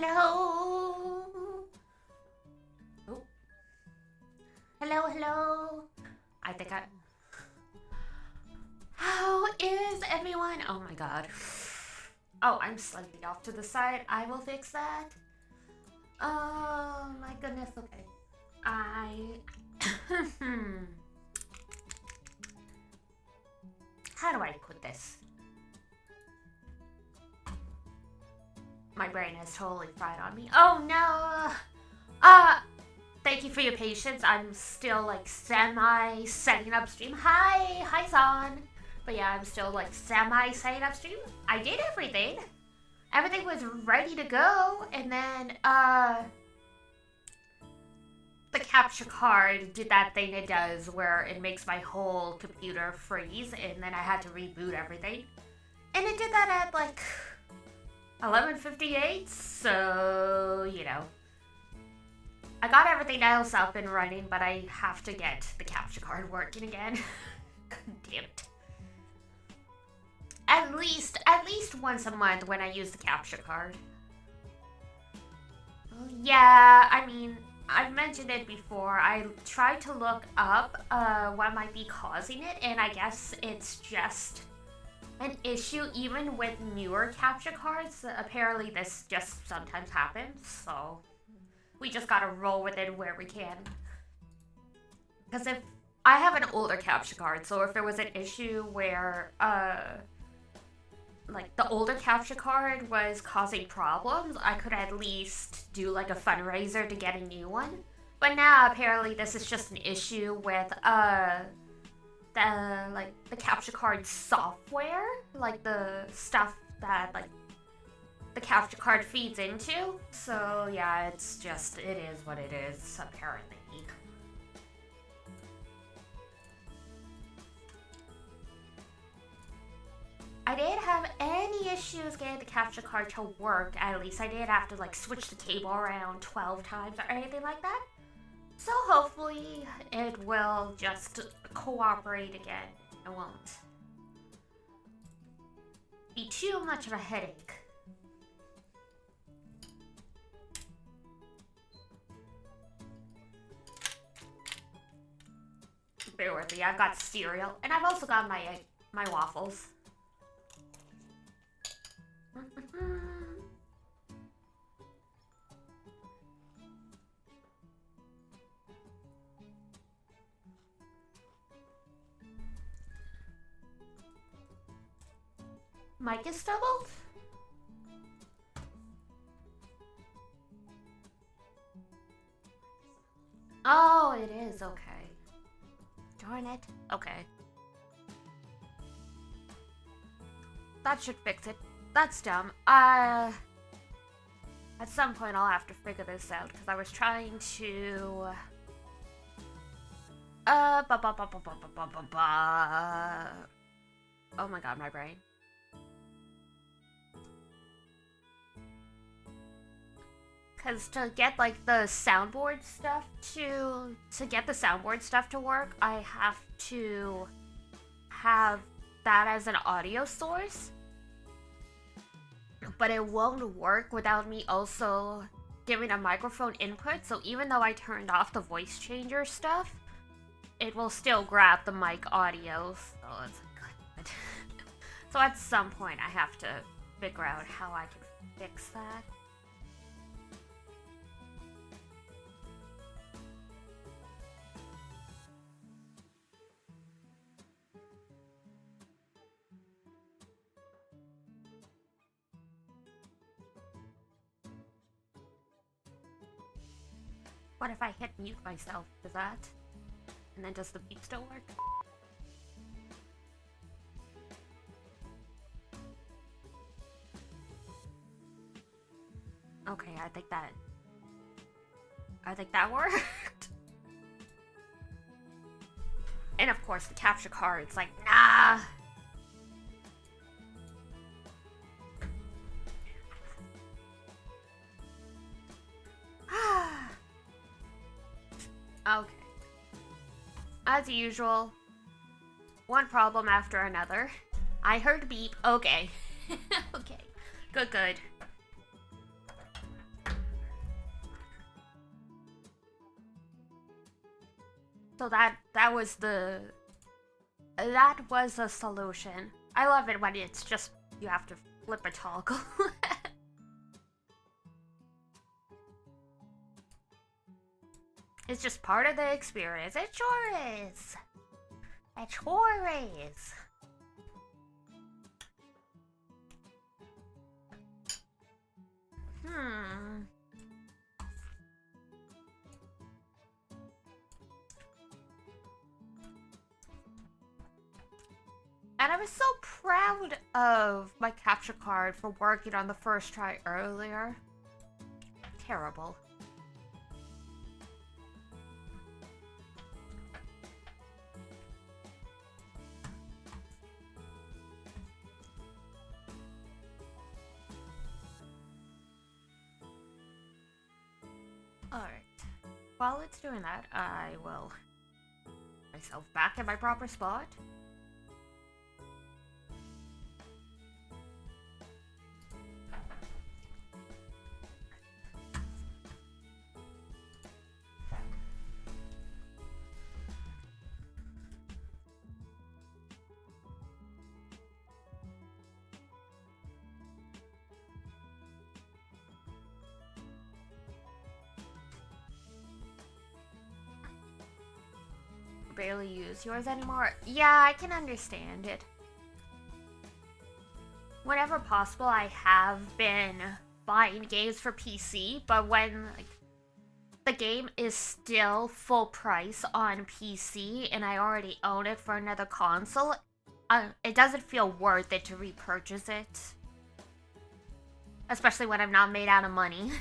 Hello? Oh. Hello, hello? I think I... How is everyone? Oh my god. Oh, I'm slightly off to the side. I will fix that. Oh my goodness, okay. How do I put this? My brain has totally fried on me. Oh no! Thank you for your patience. I'm still like semi-setting up stream. Hi Son. But yeah, I'm still like semi-setting up stream. I did everything. Everything was ready to go, and then the capture card did that thing it does where it makes my whole computer freeze, and then I had to reboot everything. And it did that at like 11:58, so you know. I got everything else up and running, but I have to get the capture card working again. God damn it. At least once a month when I use the capture card. Yeah, I mean, I've mentioned it before. I tried to look up what might be causing it, and I guess it's just an issue even with newer capture cards. Apparently this just sometimes happens, so we just gotta roll with it where we can. Because if I have an older capture card, so if there was an issue where like the older capture card was causing problems, I could at least do like a fundraiser to get a new one. But now apparently this is just an issue with the capture card software, like the stuff that like the capture card feeds into. So yeah, it is what it is apparently. I didn't have any issues getting the capture card to work, at least. I didn't have to like switch the cable around 12 times or anything like that. So hopefully it will just cooperate again. It won't be too much of a headache. Bear with me, I've got cereal, and I've also got my waffles. Mic is doubled? Oh, it is, okay. Darn it. Okay. That should fix it. That's dumb. At some point I'll have to figure this out, because I was trying to... Oh my god, my brain. Because to get, like, the soundboard stuff to get the soundboard stuff to work, I have to have that as an audio source. But it won't work without me also giving a microphone input, so even though I turned off the voice changer stuff, it will still grab the mic audio, so it's good. So at some point I have to figure out how I can fix that. What if I hit mute myself? Does that? And then does the beep still work? Okay, I think that worked. And of course the capture card's like, nah. Okay. As usual, one problem after another. I heard beep. Okay. Okay. Good. So that was the solution. I love it when it's just you have to flip a toggle. It's just part of the experience. It sure is. It sure is. And I was so proud of my capture card for working on the first try earlier. Terrible. Alright. While it's doing that, I will put myself back in my proper spot. Barely use yours anymore. Yeah, I can understand it. Whenever possible, I have been buying games for PC, but when like the game is still full price on PC and I already own it for another console, it doesn't feel worth it to repurchase it. Especially when I'm not made out of money.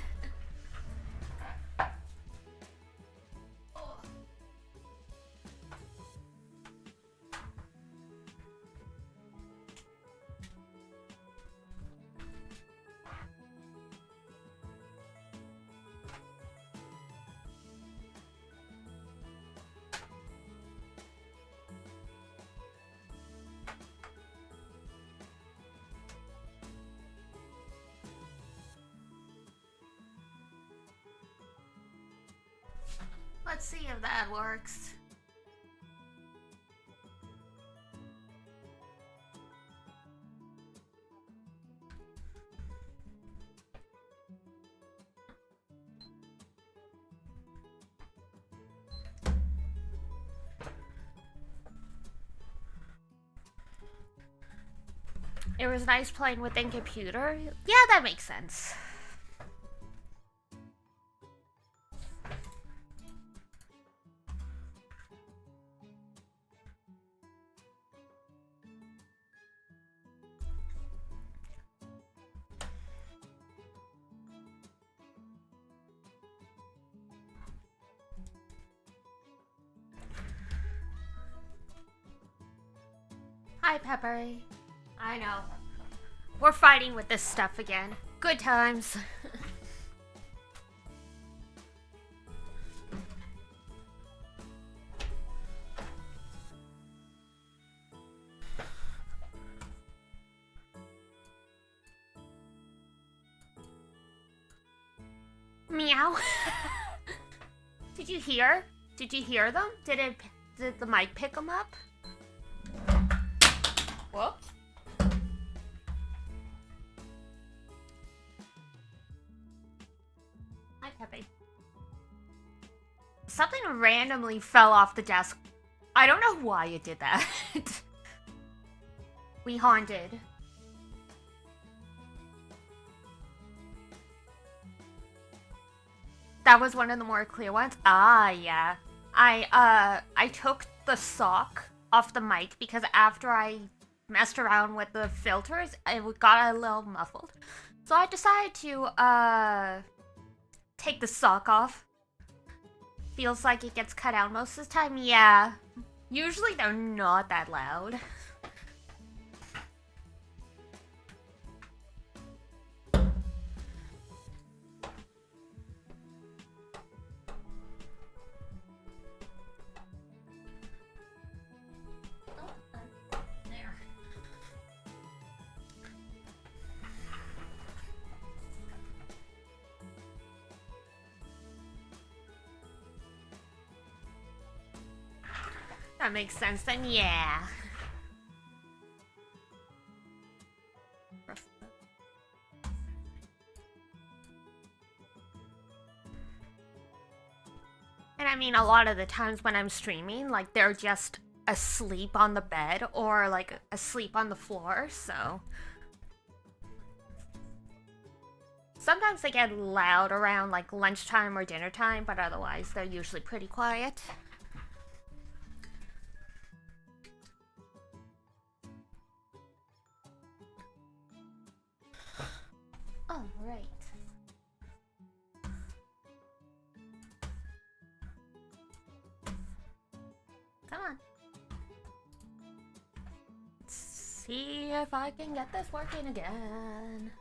Let's see if that works. It was nice playing within computer. Yeah, that makes sense. Hi, Pepper. I know. We're fighting with this stuff again. Good times. Meow. Did you hear? Did you hear them? Did the mic pick them up? Whoops. Hi, Pepe. Something randomly fell off the desk. I don't know why it did that. We haunted. That was one of the more clear ones. Ah, yeah. I took the sock off the mic because after I messed around with the filters, it got a little muffled. So I decided to, take the sock off. Feels like it gets cut out most of the time. Yeah. Usually they're not that loud. that makes sense then, yeah. And I mean, a lot of the times when I'm streaming, like, they're just asleep on the bed or, like, asleep on the floor, so. Sometimes they get loud around, like, lunchtime or dinner time, but otherwise they're usually pretty quiet. All right. Come on. Let's see if I can get this working again.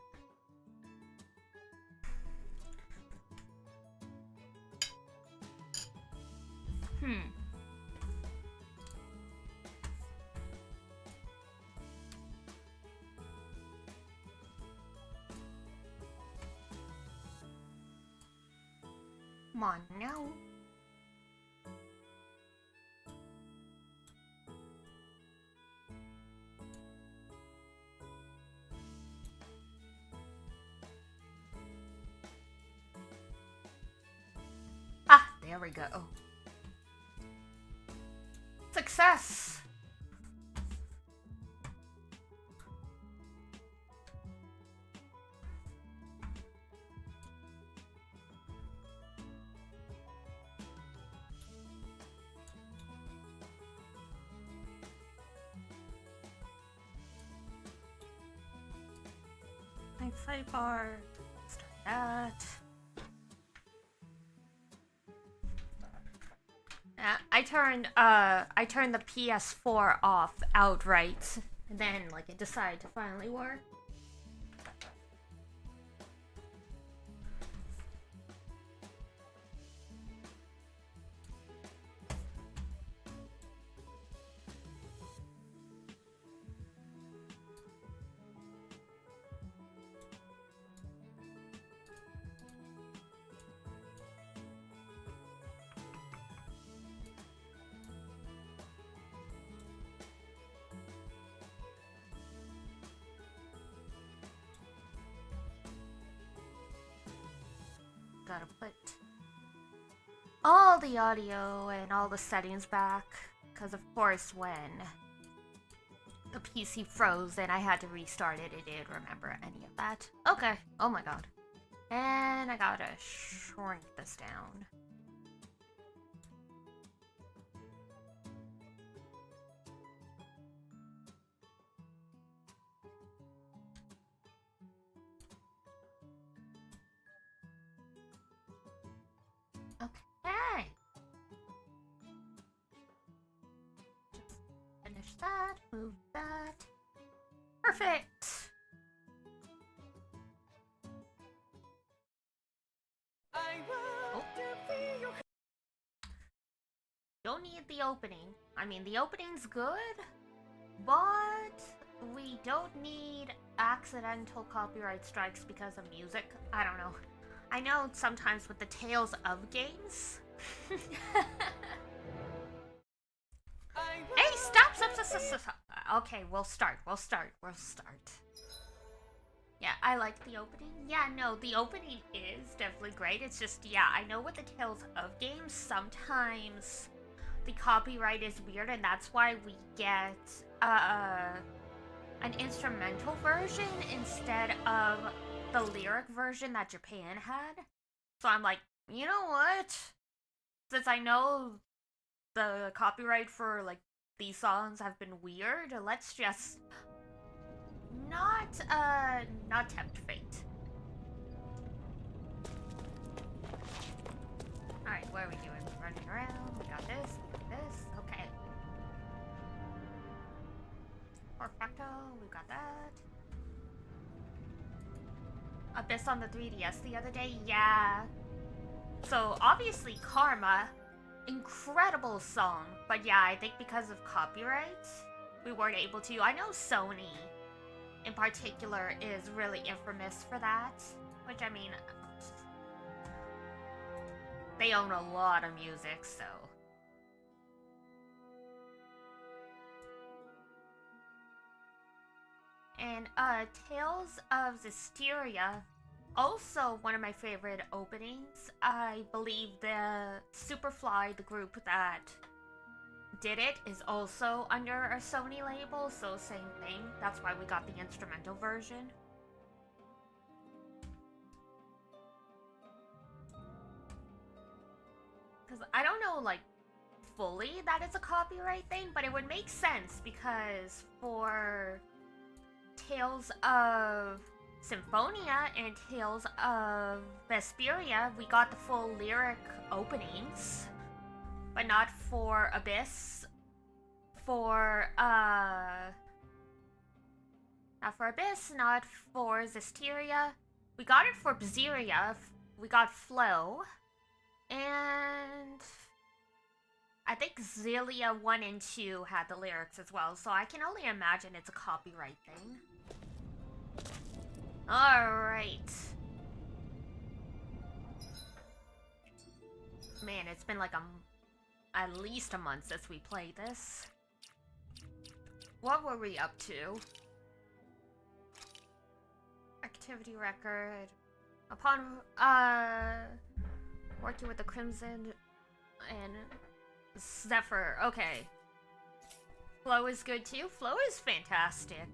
Come on now. Ah, there we go. Success! Sidebar. Start that. I turned the PS4 off outright, and then like it decided to finally work. Gotta put all the audio and all the settings back, because of course when the PC froze and I had to restart it, it didn't remember any of that. Okay, oh my god. And I gotta shrink this down. Okay. Just finish that, move that. Perfect. Oh. Don't need the opening. I mean, the opening's good, but we don't need accidental copyright strikes because of music. I don't know. I know sometimes with the Tales of games. Hey, stop. Okay, we'll start. Yeah, I like the opening. Yeah, no, the opening is definitely great. It's just, yeah, I know with the Tales of games, sometimes the copyright is weird, and that's why we get an instrumental version instead of the lyric version that Japan had. So I'm like, you know what? Since I know the copyright for like these songs have been weird, let's just not tempt fate. Alright, what are we doing? Running around, we got this, okay. Perfecto, we got that. Abyss on the 3DS the other day, yeah. So obviously Karma, incredible song, but yeah, I think because of copyright, we weren't able to. I know Sony, in particular, is really infamous for that, which I mean, they own a lot of music, so. And Tales of Zestiria, also one of my favorite openings. I believe the Superfly, the group that did it, is also under a Sony label, so same thing. That's why we got the instrumental version. Because I don't know, like, fully that it's a copyright thing, but it would make sense because for Tales of Symphonia and Tales of Vesperia, we got the full lyric openings, but not for Abyss. Not for Abyss, not for Zestiria. We got it for Bzeria, we got Flow, and I think Xillia 1 and 2 had the lyrics as well, so I can only imagine it's a copyright thing. Alright. Man, it's been like at least a month since we played this. What were we up to? Activity record. Upon working with the Crimson and Zephyr. Okay. Flow is good too. Flow is fantastic.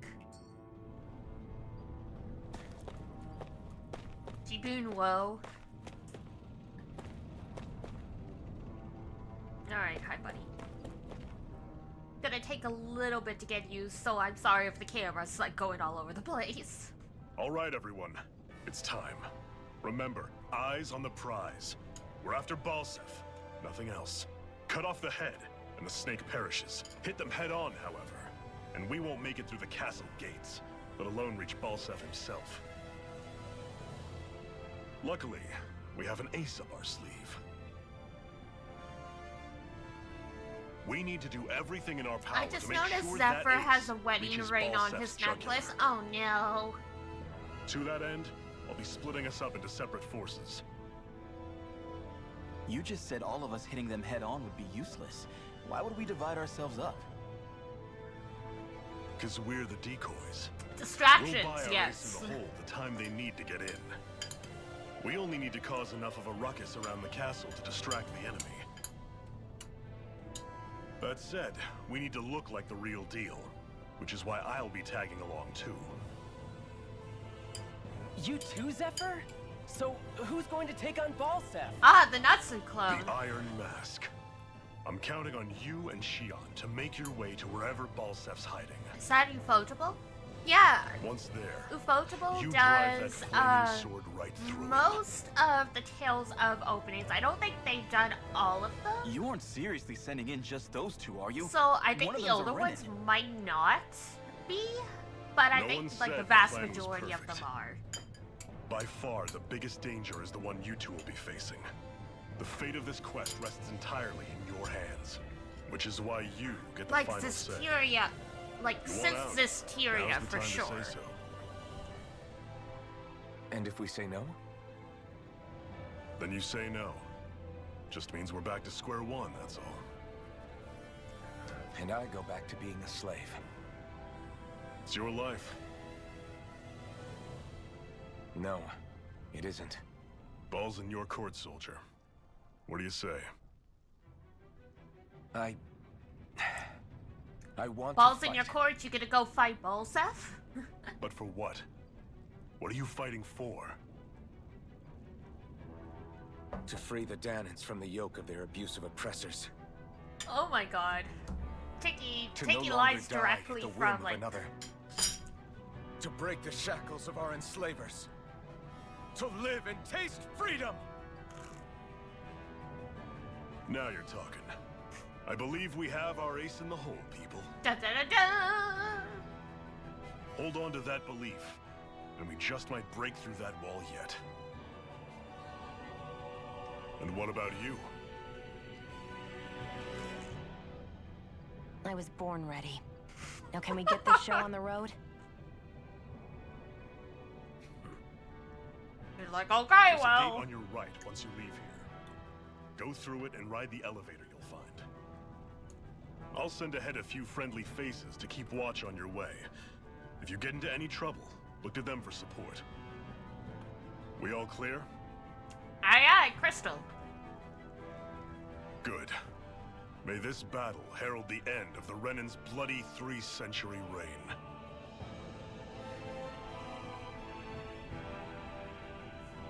Jiboon Woe. Alright, hi buddy. Gonna take a little bit to get used, so I'm sorry if the camera's like going all over the place. Alright everyone, it's time. Remember, eyes on the prize. We're after Balsef, nothing else. Cut off the head, and the snake perishes. Hit them head on, however, and we won't make it through the castle gates, let alone reach Balsef himself. Luckily, we have an ace up our sleeve. We need to do everything in our power I just to make noticed sure Zephyr that has a ace wedding reaches ring on Balsef's his necklace. jugular. Oh no. To that end, I'll be splitting us up into separate forces. You just said all of us hitting them head on would be useless. Why would we divide ourselves up? Because we're the decoys. Distractions, We'll buy our yes. ace in the hole the time they need to get in. We only need to cause enough of a ruckus around the castle to distract the enemy. That said, we need to look like the real deal, which is why I'll be tagging along too. You too, Zephyr? So, who's going to take on Balsef? Ah, the Natsu clone. The Iron Mask. I'm counting on you and Shion to make your way to wherever Balsef's hiding. Is that Ufotable? Yeah. Once there, Ufotable you drive does that flaming sword right through most of the Tales of openings. I don't think they've done all of them. You aren't seriously sending in just those two, are you? So I think One of the them's a older ones Renin. might not be, but I No think one like said the the vast plan was majority of them perfect. are. By far, the biggest danger is the one you two will be facing. The fate of this quest rests entirely in your hands, which is why you get the Like final say. Zestiria, like You want since out? Zestiria Now's the for time sure. to say so. And if we say no? Then you say no. Just means we're back to square one, that's all. And I go back to being a slave. It's your life. No, it isn't. Ball's in your court, soldier. What do you say? I want Balls to in fight. your court, you gonna go fight Balsef? But for what? What are you fighting for? To free the Dahnans from the yoke of their abusive oppressors. Oh my god. To no Taking longer lines die directly at the whim from of like another. To break the shackles of our enslavers. To live and taste freedom! Now you're talking. I believe we have our ace in the hole, people. da da da da. Hold on to that belief, and we just might break through that wall yet. And what about you? I was born ready. Now can we get this show on the road? You're like, okay, There's a well. gate on your right once you leave here. Go through it and ride the elevator you'll find. I'll send ahead a few friendly faces to keep watch on your way. If you get into any trouble, look to them for support. We all clear? Aye, aye, Crystal. Good. May this battle herald the end of the Renan's bloody 3-century reign.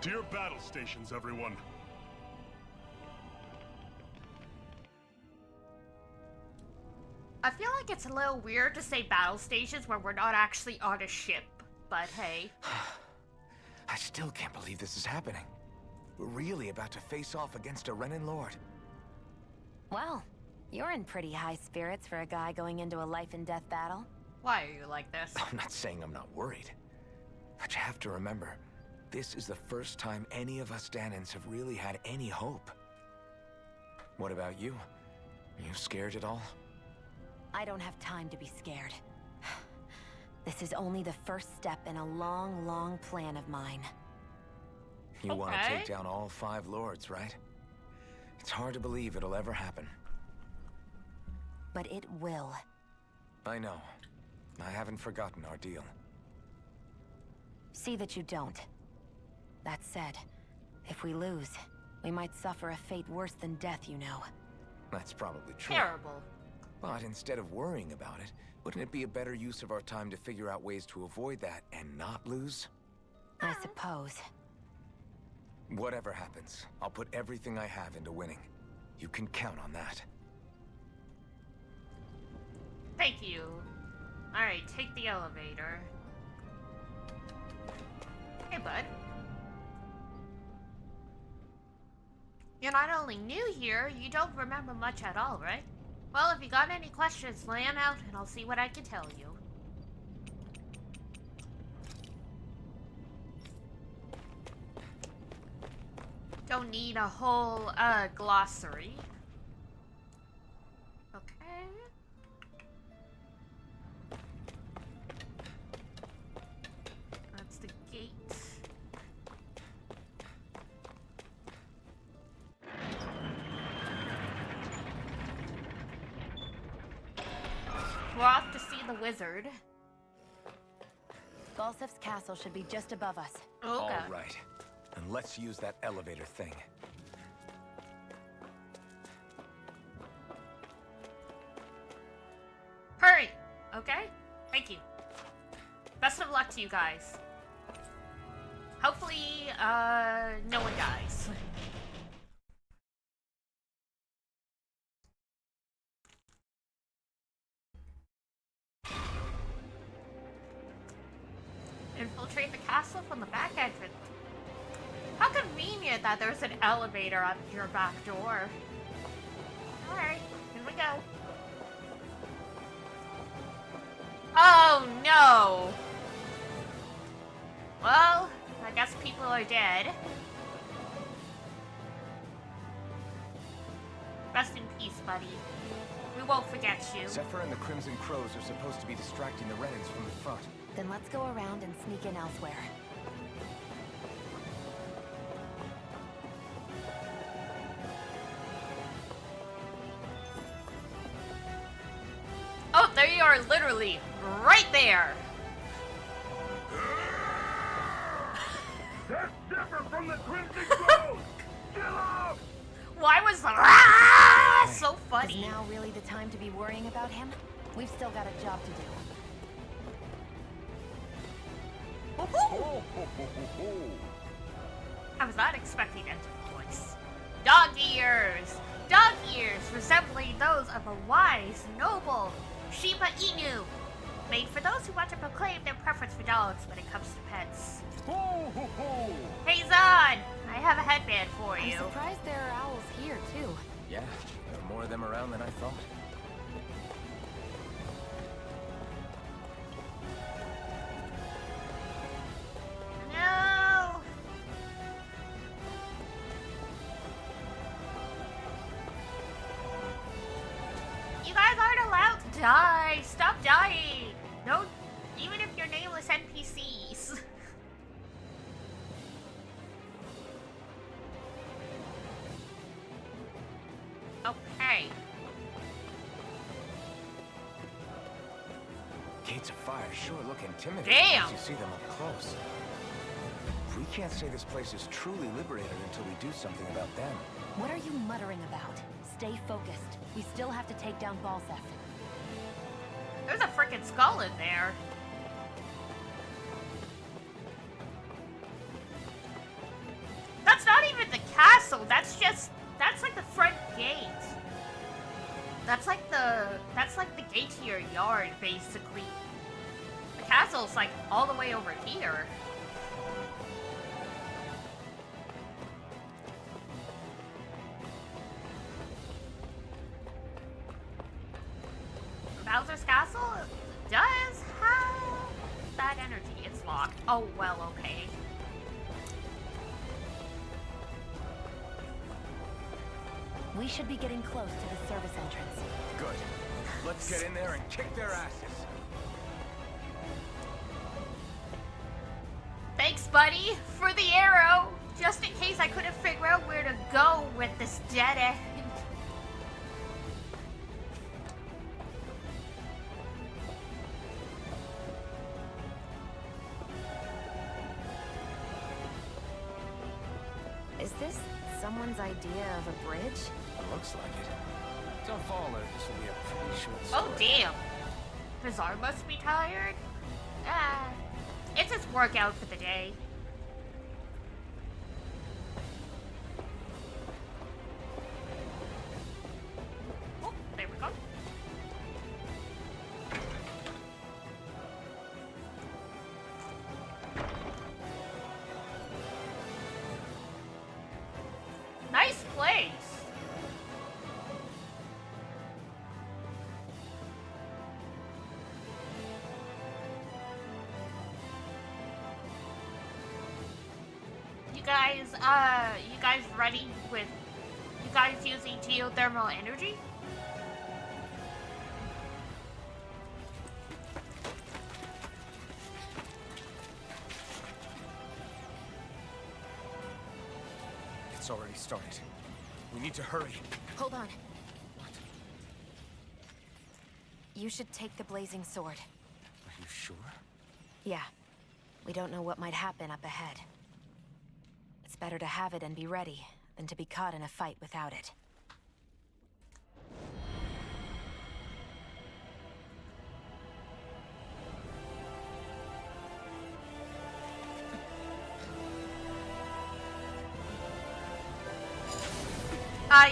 To your battle stations, everyone. I feel like it's a little weird to say battle stations when we're not actually on a ship, but hey. I still can't believe this is happening. We're really about to face off against a Renan Lord. Well, you're in pretty high spirits for a guy going into a life and death battle. Why are you like this? I'm not saying I'm not worried. But you have to remember, this is the first time any of us Danans have really had any hope. What about you? Are you scared at all? I don't have time to be scared. This is only the first step in a long, long plan of mine. You want to Okay. take down all 5 lords, right? It's hard to believe it'll ever happen. But it will. I know. I haven't forgotten our deal. See that you don't. That said, if we lose, we might suffer a fate worse than death, you know. That's probably true. Terrible. But instead of worrying about it, wouldn't it be a better use of our time to figure out ways to avoid that and not lose? I suppose. Whatever happens, I'll put everything I have into winning. You can count on that. Thank you. Alright, take the elevator. Hey, bud. You're not only new here, you don't remember much at all, right? Well, if you got any questions, lay 'em out and I'll see what I can tell you. Don't need a whole, glossary. Okay. That's the gate. We're off to see the wizard. Balsef's castle should be just above us. Okay. All right. And let's use that elevator thing. Hurry! Okay? Thank you. Best of luck to you guys. Hopefully, no one dies. Infiltrate the castle from the back entrance. How convenient that there's an elevator at your back door. Alright, here we go. Oh no! Well, I guess people are dead. Rest in peace, buddy. We won't forget you. Zephyr and the Crimson Crows are supposed to be distracting the Renans from the front. Then let's go around and sneak in elsewhere. Oh, there you are, literally right there. That's Zephyr from the Crimson Crows! Kill him! Why was so Is funny? now really the time to be worrying about him? We've still got a job to do. I was not expecting that voice. Dog ears! Dog ears resembling those of a wise, noble Shiba Inu. Made for those who want to proclaim their preference for dogs when it comes to pets. Hey Zon! I have a headband for I'm you. surprised there are owls here, too. Yeah, there are more of them around than I thought. No! You guys aren't allowed to die! Stop dying! No, even if you're nameless NPCs. Okay. Kate, sheets of fire sure look intimidating Damn. once you see them up close. We can't say this place is truly liberated until we do something about them. What are you muttering about? Stay focused. We still have to take down Balsef. There's a freaking skull in there. That's not even the castle. That's like the front gate. That's like the gate to your yard, basically. The castle's like all the way over here. Bowser's castle does have that energy. It's locked. Oh, well, okay. We should be getting close to the service entrance. Good. Let's get in there and kick their asses. Thanks, buddy, for the arrow. Just in case I couldn't figure out where to go with this dead end. Is this someone's idea of a bridge? It looks like it. Don't fall, or this will be a pretty short story. Oh, damn. His arm must be tired. It's his workout for the day. Oh, there we go. Nice place. You guys ready with you guys using geothermal energy? It's already started. We need to hurry. Hold on. You should take the blazing sword. Are you sure? Yeah. We don't know what might happen up ahead. It's better to have it and be ready than to be caught in a fight without it.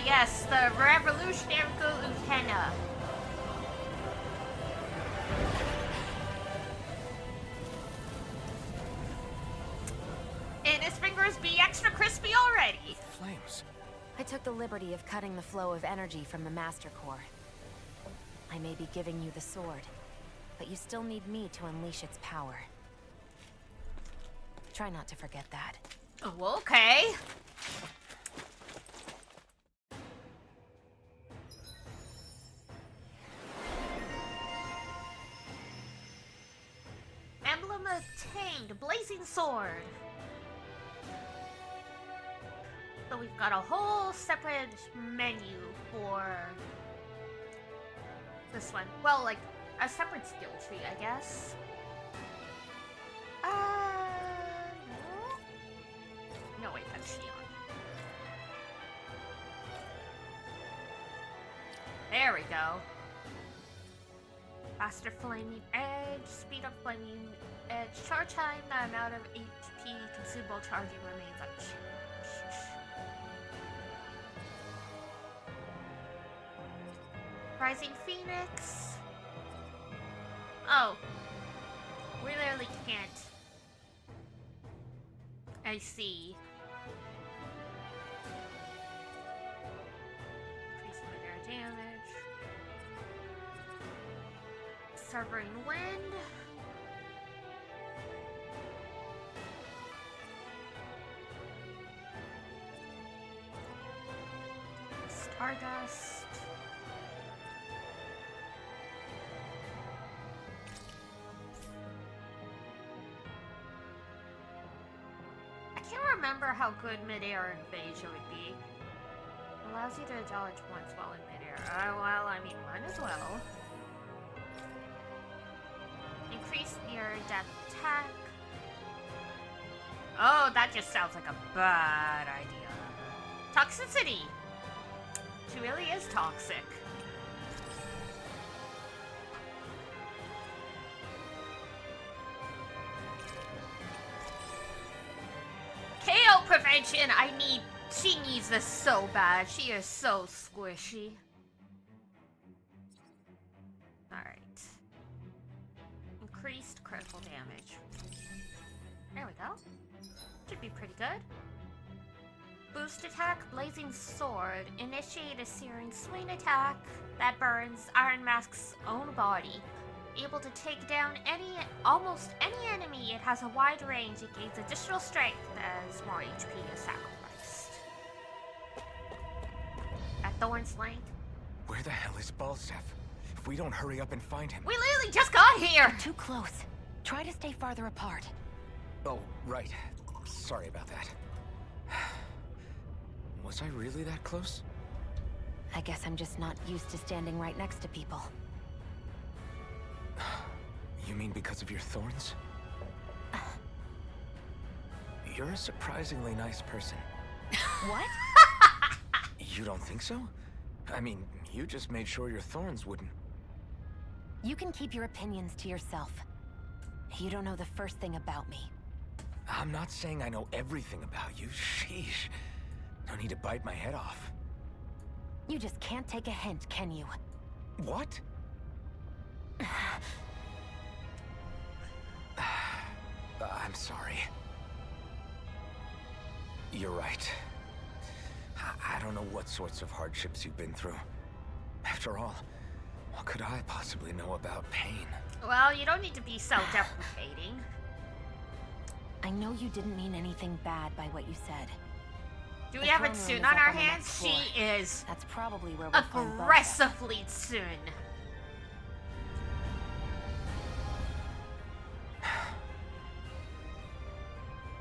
Yes, the Revolutionary Lieutenant. And his fingers be extra crispy already. Flames. I took the liberty of cutting the flow of energy from the Master Core. I may be giving you the sword, but you still need me to unleash its power. Try not to forget that. Oh, okay. Emblem obtained, blazing sword. So we've got a whole separate menu for this one. Well, like a separate skill tree, I guess. No, wait, that's Shion. There we go. Faster flaming edge, speed up flaming edge, charge time, the amount of HP consumable charging remains unchanged. Rising Phoenix. Oh. We literally can't. I see. Increase their damage. Severing Wind. Stardust. I can't remember how good mid-air invasion would be. Allows you to dodge once while in mid-air. Well, I mean, might as well. Increase your death attack. Oh, that just sounds like a bad idea. Toxicity. She really is toxic. KO prevention. She needs this so bad. She is so squishy. Alright. Increased critical damage. There we go. Should be pretty good. Boost attack, Blazing Sword. Initiate a searing swing attack that burns Iron Mask's own body. Able to take down almost any enemy. It has a wide range. It gains additional strength as more HP is sacrificed. At Thorn's Length. Where the hell is Balsef? If we don't hurry up and find him... We literally just got here! You're too close. Try to stay farther apart. Oh, right. Sorry about that. Was I really that close? I guess I'm just not used to standing right next to people. You mean because of your thorns? You're a surprisingly nice person. What? You don't think so? I mean, you just made sure your thorns wouldn't... You can keep your opinions to yourself. You don't know the first thing about me. I'm not saying I know everything about you. Sheesh. No need to bite my head off. You just can't take a hint, can you? What? I'm sorry. You're right. I don't know what sorts of hardships you've been through. After all, what could I possibly know about pain? Well, you don't need to be self-deprecating. I know you didn't mean anything bad by what you said. Do we The have it throne soon room on is our up on the hands? next She floor. is That's probably where we'll find Balsef. aggressively soon.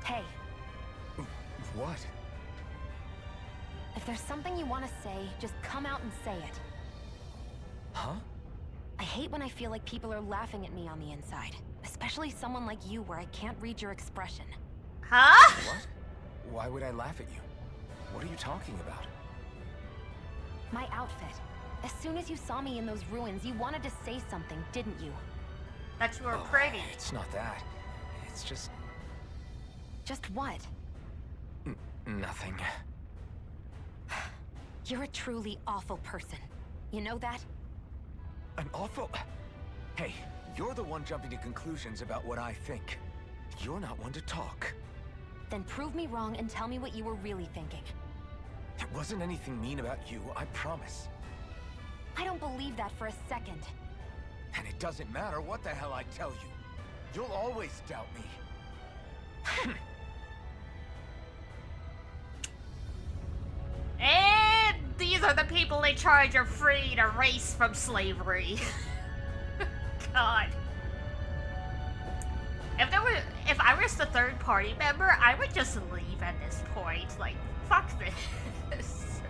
Hey, What? if there's something you want to say, just come out and say it. Huh? I hate when I feel like people are laughing at me on the inside. Especially someone like you where I can't read your expression. Huh? What? Why would I laugh at you? What are you talking about? My outfit. As soon as you saw me in those ruins, you wanted to say something, didn't you? That you were Oh, pretty. It's not that. It's just... Just what? nothing. You're a truly awful person. You know that? I'm awful... Hey, you're the one jumping to conclusions about what I think. You're not one to talk. Then prove me wrong and tell me what you were really thinking. There wasn't anything mean about you, I promise. I don't believe that for a second. And it doesn't matter what the hell I tell you. You'll always doubt me. And these are the people in charge of freeing a race from slavery. God. If I was the third party member, I would just leave at this point. Like, fuck this.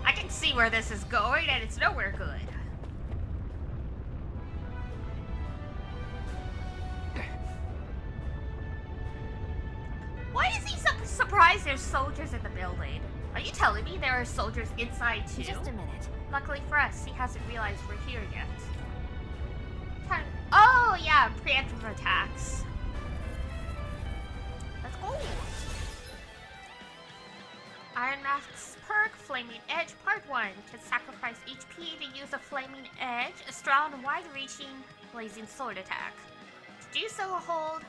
I can see where this is going, and it's nowhere good. Why is he so surprised there's soldiers in the building? Are you telling me there are soldiers inside too? Just a minute. Luckily for us, he hasn't realized we're here yet. Oh yeah, preemptive attacks. Let's go. Iron Mask's perk, Flaming Edge, Part 1. Can sacrifice HP to use a Flaming Edge, a strong, wide-reaching, blazing sword attack. To do so, hold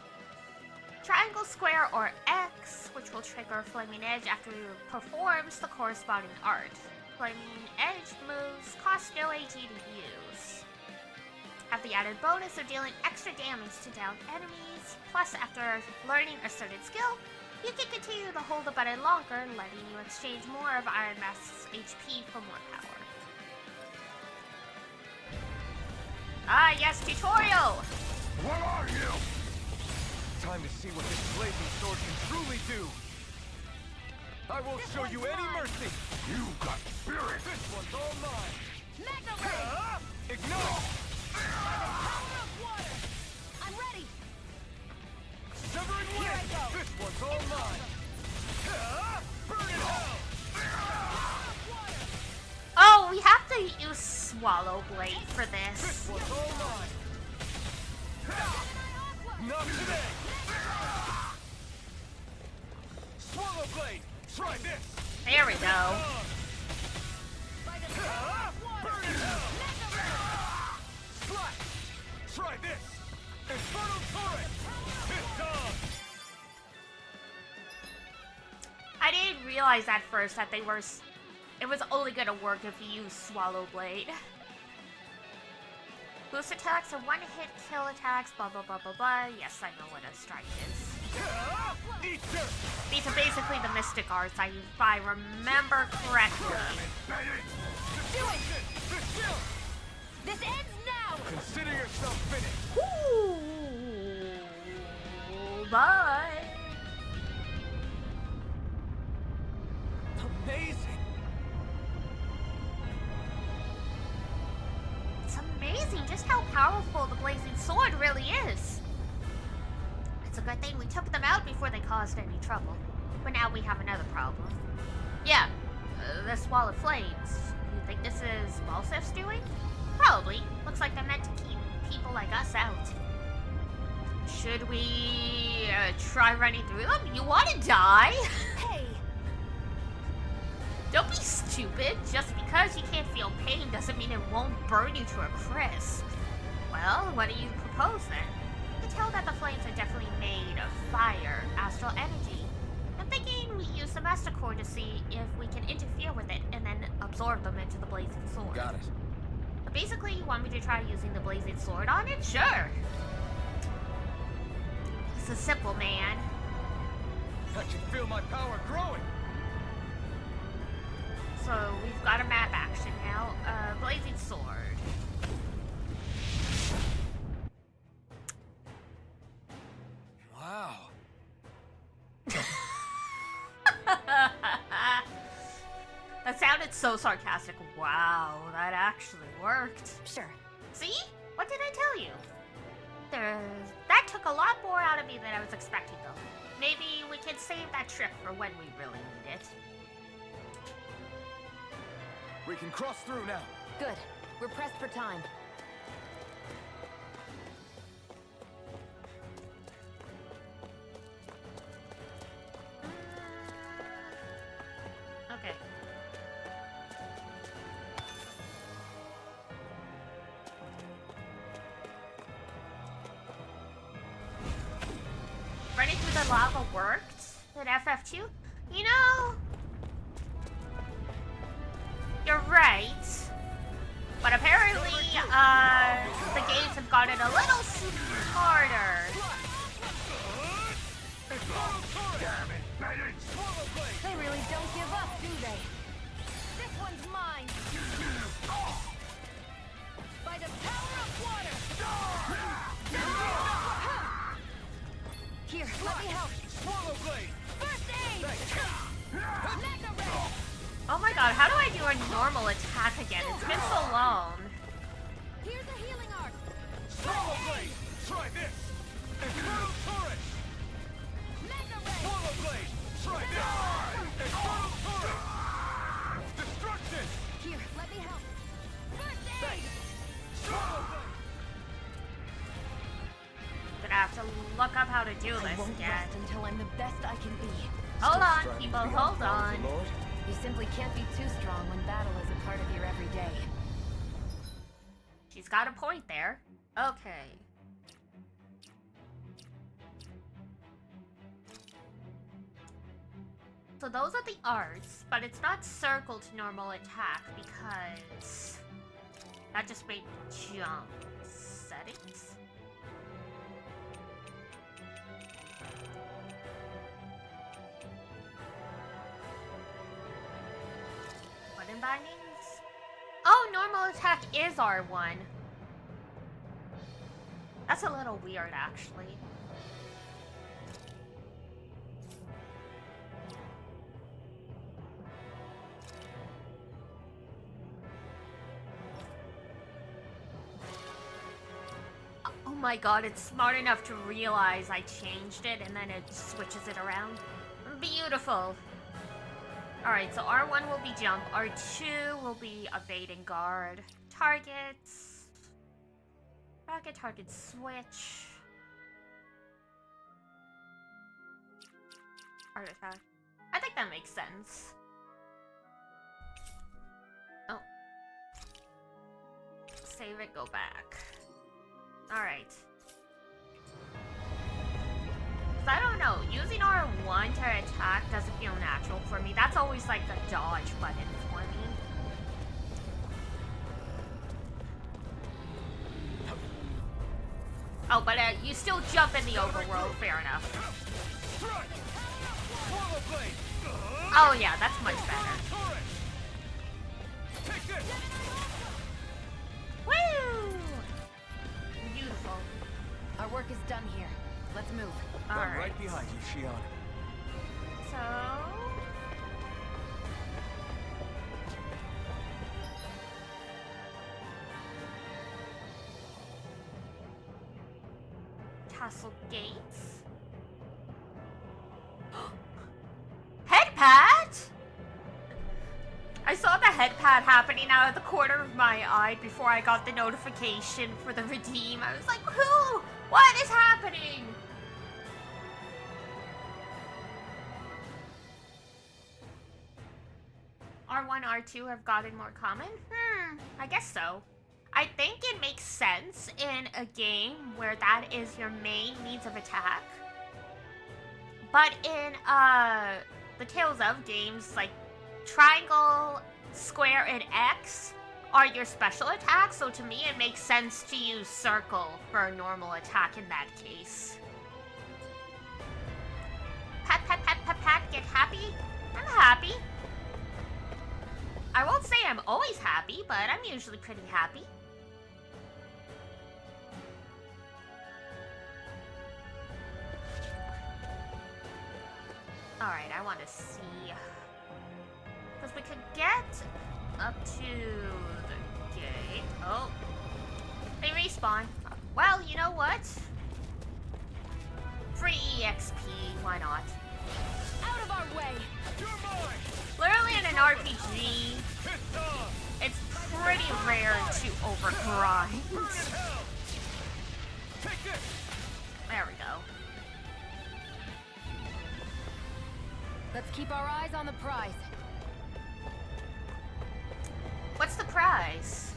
triangle, square, or X, which will trigger Flaming Edge after he performs the corresponding art. Flaming Edge moves cost no AG to use. Have the added bonus of dealing extra damage to downed enemies, plus after learning a certain skill, you can continue to hold the button longer, letting you exchange more of Iron Mask's HP for more power. Ah yes, tutorial! What are you? Time to see what this blazing sword can truly do. I won't show you any mercy. You got spirit. This one's all mine. Ignite! water! I'm ready! Severing Here I go! This one's all mine! Burn in hell! Oh, we have to use Swallow Blade for This this. one's all mine! Not today! Swallow blade! Try this! There we go. Burn in hell! Slash! Try this! Infernal torrent! It's done! I didn't realize at first that it was only gonna work if you use Swallow Blade. Boost attacks are one-hit kill attacks, blah blah blah blah blah. Yes, I know what a strike is. Eat dirt! These are basically the mystic arts, if I remember correctly. Do it! This ends now! Consider yourself finished! Ooh, bye. Amazing! It's amazing just how powerful the blazing sword really is. It's a good thing we took them out before they caused any trouble. But now we have another problem. Yeah, this wall of flames. You think this is Balsef's doing? Probably. Looks like they're meant to keep people like us out. Should we try running through them? You want to die? Hey! Don't be stupid. Just because you can't feel pain doesn't mean it won't burn you to a crisp. Well, what do you propose then? You can tell that the flames are definitely made of fire, astral energy. I'm thinking we use the Master Core to see if we can interfere with it and then absorb them into the blazing sword. Got it. But basically, you want me to try using the blazing sword on it? Sure. He's a simple man. I can feel my power growing! So we've got a map action now. Blazing sword. Wow. That sounded so sarcastic. Wow, that actually worked. Sure. See? What did I tell you? That took a lot more out of me than I was expecting, though. Maybe we can save that trick for when we really need it. We can cross through now. Good. We're pressed for time. Okay. Running through the lava worked at FF2? You know, you're right. But apparently, the games have gotten a little smarter. They really don't give up, do they? This one's mine! By the power of water! Here, let me help! Swallow blade! First aid! Mega ray! Oh my god, how do I do a normal attack again? It's been so long. Here's a healing arc! Swallow blade! Try this! Infernal torrent! Mega ray! Swallow blade! Try this! Infernal torrent! Destruction! Here, let me help! First aid! Swallow blade! Gonna have to look up how to do I this won't again. rest until I'm the best I can be. Hold on, people, hold on. You simply can't be too strong when battle is a part of your everyday. She's got a point there. Okay. So those are the arts, but it's not circle to normal attack because that just made me jump. Settings? Button bindings? Oh, normal attack is R1. That's a little weird, actually. my god, it's smart enough to realize I changed it and then it switches it around. Beautiful. Alright, so R1 will be jump, R2 will be evade and guard. Targets. Target switch. Heart attack. I think that makes sense. Oh. Save it, go back. Alright. I don't know, using R1 to attack doesn't feel natural for me. That's always like the dodge button for me. Oh, but you still jump in the overworld, fair enough. Oh yeah, that's much better. Woo! Beautiful. Our work is done here. Let's move. I'm Alright. right behind you, Shion. So... Castle gates? Headpad? I saw the headpad happening out of the corner of my eye before I got the notification for the redeem. I was like, who? What is happening? R1, R2 have gotten more common? I guess so. I think it makes sense in a game where that is your main means of attack. But in the Tales of games, like triangle, square, and X are your special attacks, so to me it makes sense to use circle for a normal attack in that case. Pat, pat, pat, pat, pat, get happy? I'm happy. I won't say I'm always happy, but I'm usually pretty happy. Alright, I want to see. Because we could get up to the gate. Oh. They respawn. Well, you know what? Free EXP, why not? Out of our way! Literally in an RPG, it's pretty rare to overgrind. There we go. Let's keep our eyes on the prize. What's the prize?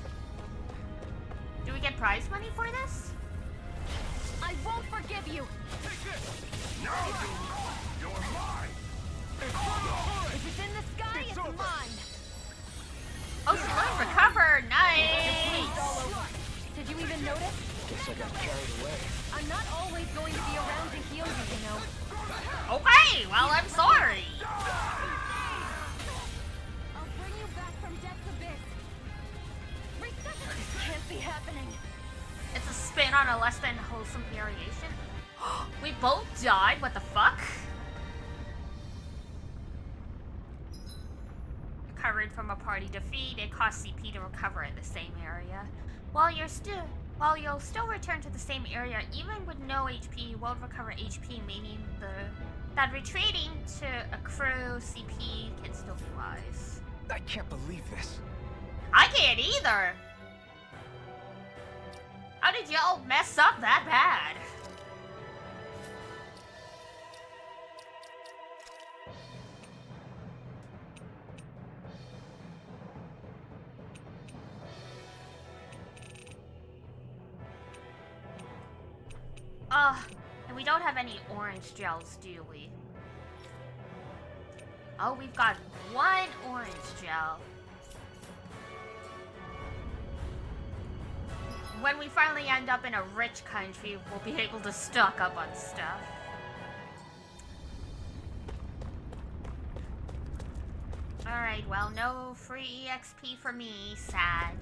Do we get prize money for this? I won't forgive you! No! You're mine! If it's in the sky, it's mine! Oh, she learned recover! Nice! Did you even notice? Guess I got carried away. I'm not always going to be around to heal you, you know. Okay, well, I'm sorry. I'll bring you back from death's abyss. This can't be happening. It's a spin on a less than wholesome variation. We both died? What the fuck? Recovered from a party defeat. It costs CP to recover in the same area. While you'll still return to the same area, even with no HP, you won't recover HP, meaning that retreating to accrue CP can still be wise. I can't believe this. I can't either! How did y'all mess up that bad? And we don't have any orange gels, do we? Oh, we've got one orange gel. When we finally end up in a rich country, we'll be able to stock up on stuff. Alright, well, no free EXP for me, Sag.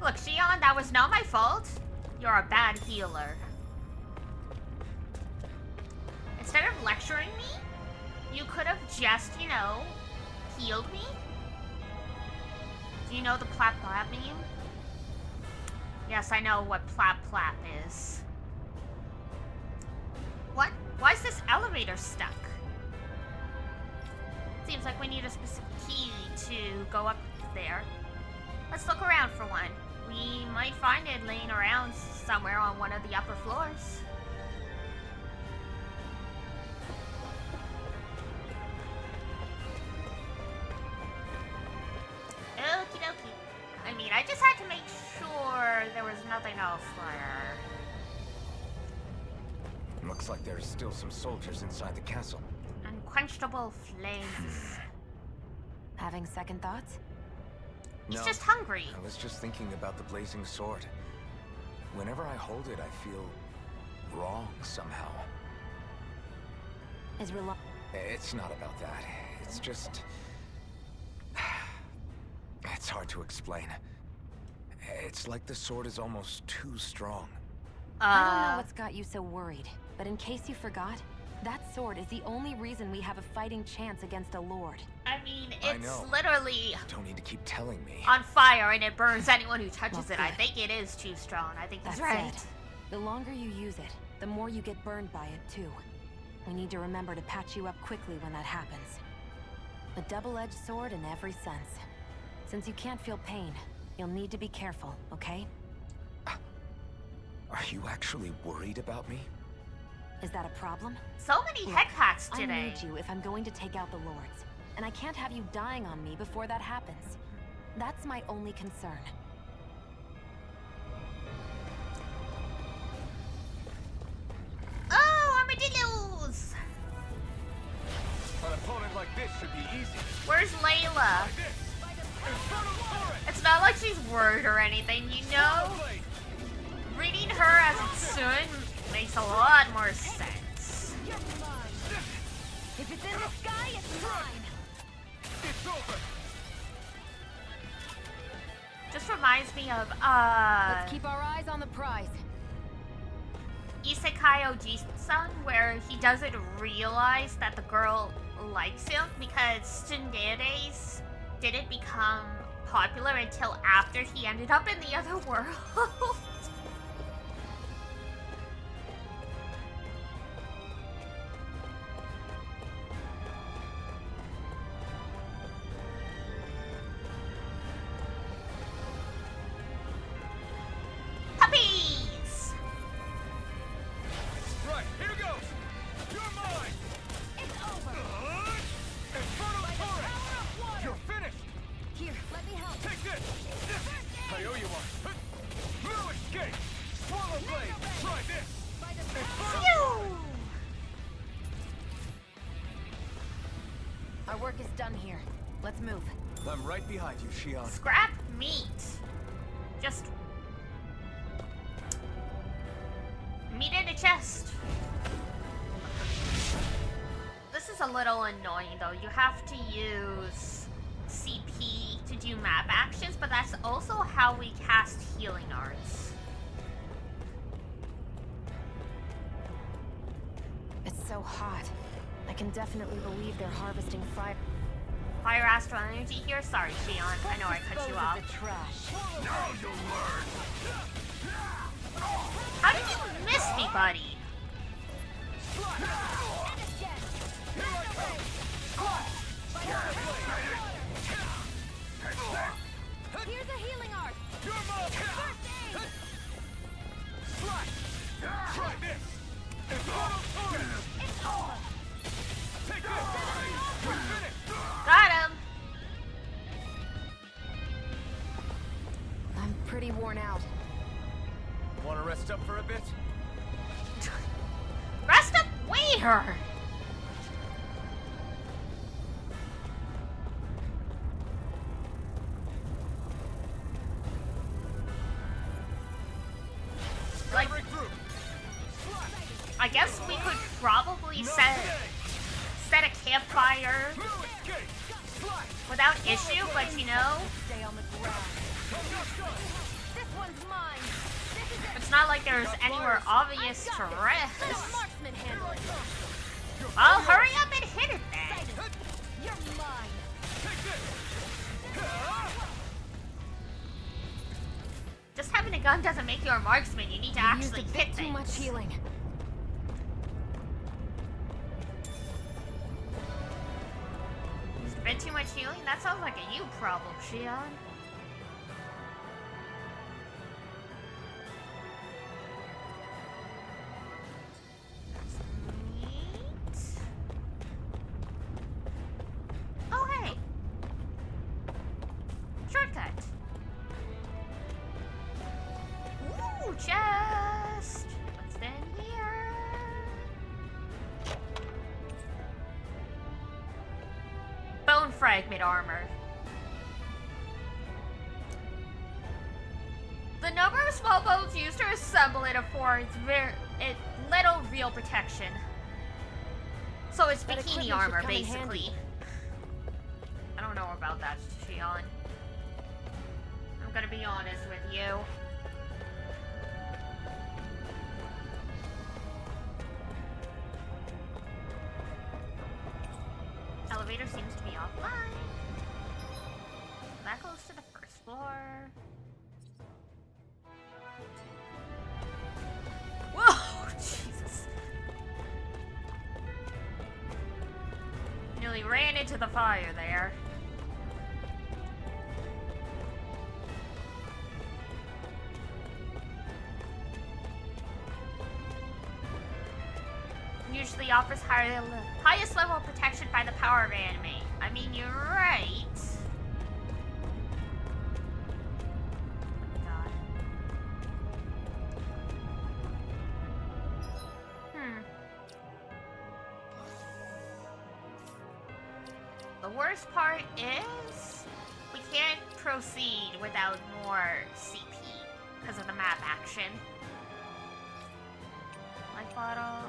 Look, Shion, that was not my fault. You're a bad healer. Instead of lecturing me, you could have just, you know, healed me? Do you know the plap plap meme? Yes, I know what plap plap is. What? Why is this elevator stuck? Seems like we need a specific key to go up there. Let's look around for one. We might find it laying around somewhere on one of the upper floors. Okie dokie. I mean, I just had to make sure there was nothing else there. Looks like there's still some soldiers inside the castle. Unquenchable flames. Having second thoughts? He's No, just hungry. I was just thinking about the blazing sword. Whenever I hold it, I feel wrong somehow. Is It's not about that. It's just... It's hard to explain. It's like the sword is almost too strong. I don't know what's got you so worried, but in case you forgot, that sword is the only reason we have a fighting chance against a lord. I mean, I it's know. literally Don't need to keep telling me. on fire and it burns anyone who touches Well, it. I good. think it is too strong. I think that's That right. said, the longer you use it, the more you get burned by it too. We need to remember to patch you up quickly when that happens. A double-edged sword in every sense. Since you can't feel pain, you'll need to be careful, okay? Are you actually worried about me? Is that a problem? So many Look, head packs I today. need you if I'm going to take out the lords. And I can't have you dying on me before that happens. That's my only concern. Oh, armadillos! An opponent like this should be easy. Where's Layla? It's not like she's worried or anything, you know? Reading her as Itsun makes a lot more sense. If it's in the sky, it's mine! It's over. Just reminds me of, Let's keep our eyes on the prize. Isekai Oji-san, where he doesn't realize that the girl likes him because tsunderes didn't become popular until after he ended up in the other world. Puppies! Right, here goes. You're mine. It's over! Infernal torrent. You're finished. Here, let me help. Take this. I owe you one. No escape. Swallow blade. Try this. Infernal. Phew! Our work is done here. Let's move. I'm right behind you, Shion. Scrap meat. Just meat in a chest. This is a little annoying though. You have to use CP to do map actions, but that's also how we cast healing arts. It's so hot. I can definitely believe they're harvesting fire. Fire astral energy here? Sorry, Shion. I know I cut you off. The trash. Now you'll learn. How did you miss me, buddy? Here's a healing art. You're mine. Slash. Try this. Infernal torrent. It's over. Take this. You're finished. Got him. I'm pretty worn out. Want to rest up for a bit? Rest up where? Like, Regroup. I guess we could probably set a campfire No escape. Slash. without issue, but you know, Stay on the ground. This one's mine. This is it. it's not like there's anywhere obvious to Let rest. marksman handle it. Well, hurry up and hit it then. You're mine. Take Just having a gun doesn't make you a marksman. You need to actually Used a hit bit things. too much healing. Used a bit too much healing? That sounds like a you problem, Shion. Oh, hey. Shortcut. Ooh, chest. What's in here? Bone fragment armor. The number of small bones used to assemble it affords little real protection. So it's That bikini equipment should armor, come in basically. handy. I don't know about that, Shion. I'm gonna be honest with you. Elevator seems to be offline. That goes to the first floor. Whoa! Jesus. Nearly ran into the fire there. Usually offers highest level of protection by the power of anime. I mean, you're right. God. The worst part is we can't proceed without more CP because of the map action. Life auto.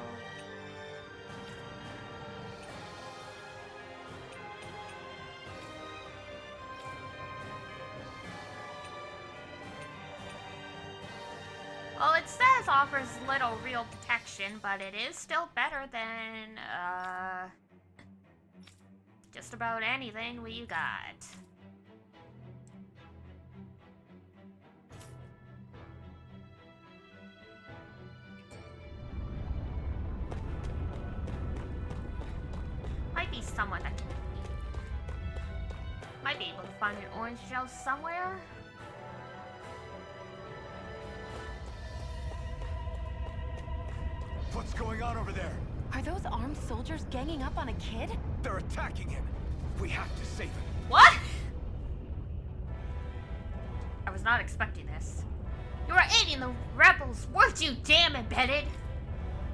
Well, it says offers little real protection, but it is still better than, just about anything we got. Might be someone that can... Might be able to find an orange gel somewhere. What's going on over there? Are those armed soldiers ganging up on a kid? They're attacking him. We have to save him. What? I was not expecting this. You are aiding the rebels. Weren't you damn embedded?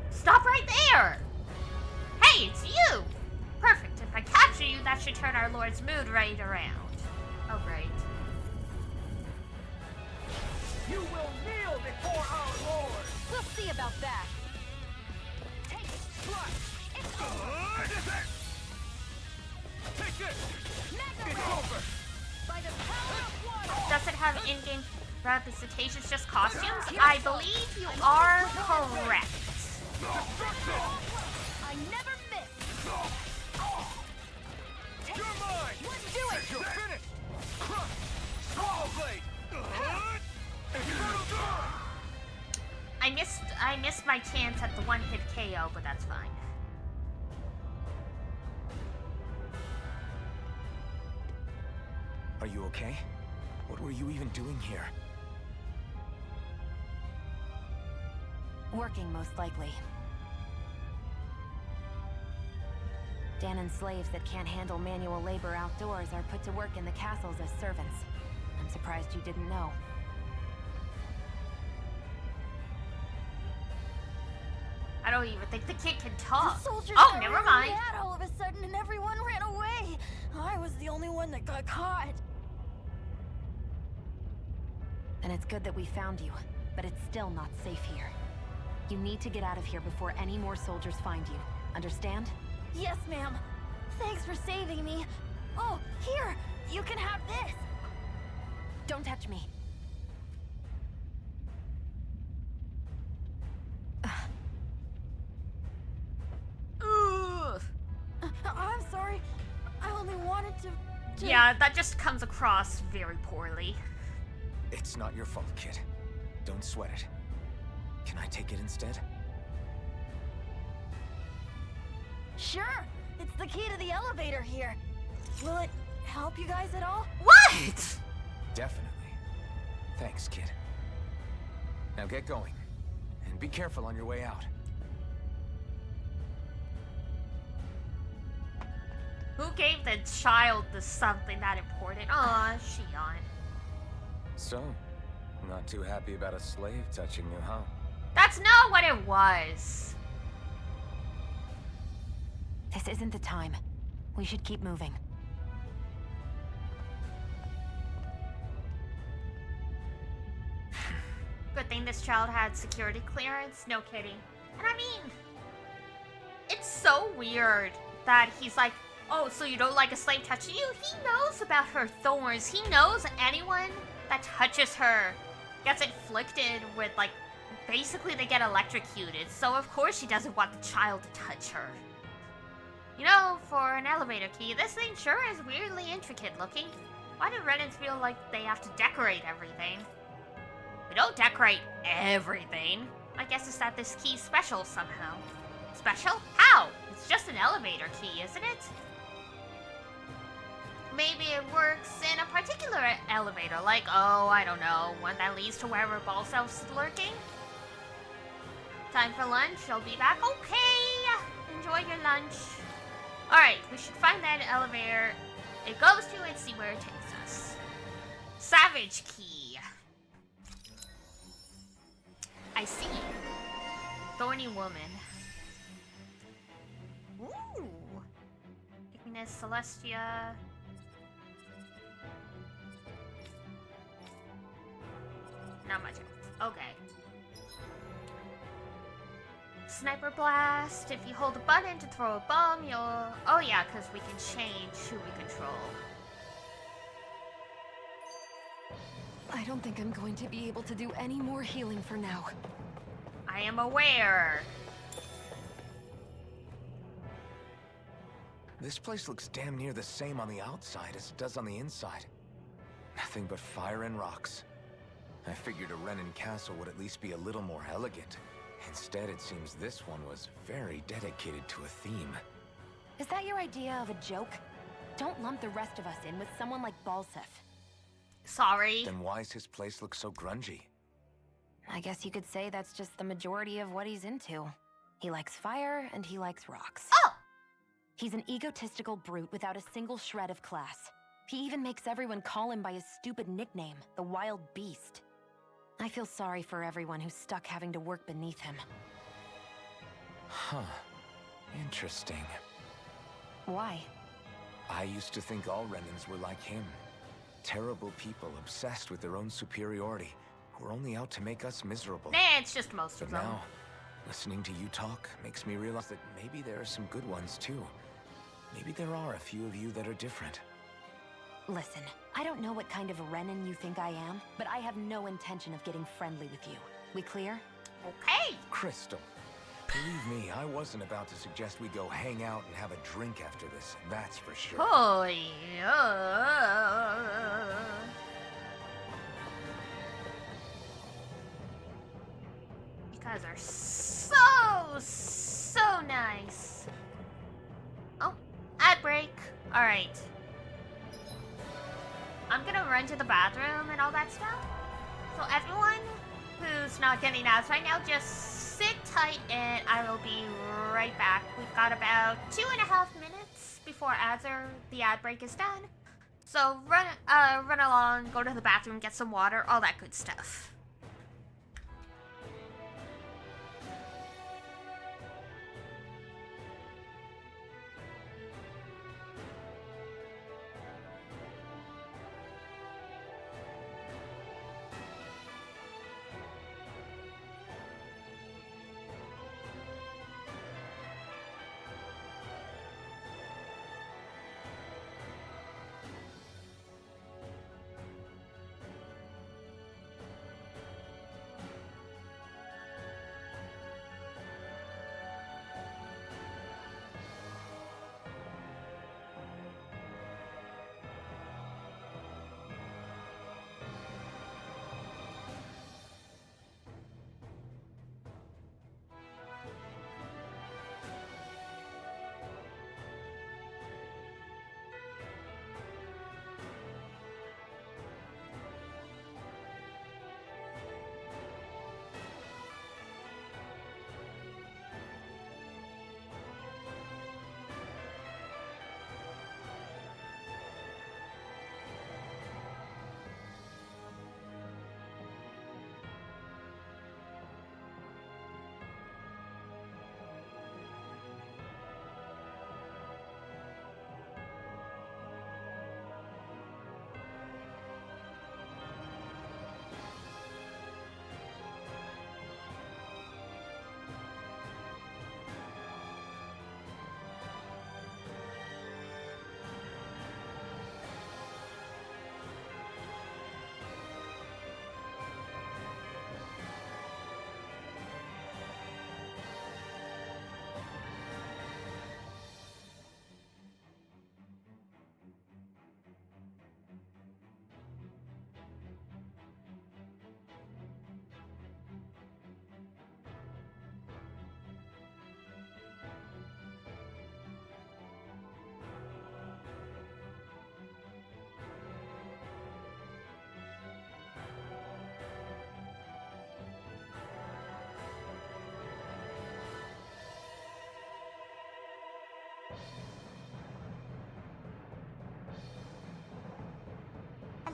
Stop right there! Hey, it's you! Perfect. If I capture you, that should turn our lord's mood right around. Oh, great. You will kneel before our Lord. We'll see about that. Take it. It's over. Take this. It's over. By the power of water. Does it have in-game representations, just costumes? I believe you are correct. I never miss. You're mine. Let's do it. You're finished. Crush. Swallow blade. Infernal door. I missed my chance at the one-hit KO, but that's fine. Are you okay? What were you even doing here? Working, most likely. Danon slaves that can't handle manual labor outdoors are put to work in the castles as servants. I'm surprised you didn't know. I don't even think the kid can talk. The soldiers Oh, got never really mind. mad all of a sudden, and everyone ran away. I was the only one that got caught. And it's good that we found you, but it's still not safe here. You need to get out of here before any more soldiers find you. Understand? Yes, ma'am. Thanks for saving me. Oh, here, you can have this. Don't touch me. Ugh. I'm sorry. I only wanted to... Yeah, that just comes across very poorly. It's not your fault, kid. Don't sweat it. Can I take it instead? Sure! It's the key to the elevator here. Will it help you guys at all? What? Definitely. Thanks, kid. Now get going. And be careful on your way out. Who gave the child something that important? Aw, Shion. So, not too happy about a slave touching you, huh? That's not what it was. This isn't the time. We should keep moving. Good thing this child had security clearance. No kidding. And I mean, it's so weird that he's like, oh, so you don't like a slave touching you? He knows about her thorns. He knows anyone that touches her gets inflicted with, like, basically they get electrocuted. So of course she doesn't want the child to touch her. You know, for an elevator key, this thing sure is weirdly intricate looking. Why do Renans feel like they have to decorate everything? We don't decorate everything. My guess is that this key's special somehow. Special? How? It's just an elevator key, isn't it? Maybe it works in a particular elevator, like, oh, I don't know, one that leads to wherever Balself's lurking. Time for lunch, I'll be back. Okay! Enjoy your lunch. Alright, we should find that elevator it goes to and see where it takes us. Savage key. I see. Thorny woman. Ooh. Ignis Celestia. Not much else. Okay. Sniper blast. If you hold a button to throw a bomb, you'll... Oh yeah, because we can change who we control. I don't think I'm going to be able to do any more healing for now. I am aware. This place looks damn near the same on the outside as it does on the inside. Nothing but fire and rocks. I figured a Renan castle would at least be a little more elegant. Instead, it seems this one was very dedicated to a theme. Is that your idea of a joke? Don't lump the rest of us in with someone like Balsef. Sorry. Then why's his place look so grungy? I guess you could say that's just the majority of what he's into. He likes fire and he likes rocks. Oh! He's an egotistical brute without a single shred of class. He even makes everyone call him by his stupid nickname, the Wild Beast. I feel sorry for everyone who's stuck having to work beneath him. Huh. Interesting. Why? I used to think all Renans were like him. Terrible people obsessed with their own superiority, who are only out to make us miserable. Nah, it's just most But of them. now, listening to you talk makes me realize that maybe there are some good ones too. Maybe there are a few of you that are different. Listen, I don't know what kind of Renan you think I am, but I have no intention of getting friendly with you. We clear? Okay. Crystal, believe me, I wasn't about to suggest we go hang out and have a drink after this, that's for sure. Oh, yeah. You guys are so nice. Oh, ad break. All right. I'm gonna run to the bathroom and all that stuff. So everyone who's not getting ads right now, just sit tight and I will be right back. We've got about 2.5 minutes before the ad break is done. So run along, go to the bathroom, get some water, all that good stuff.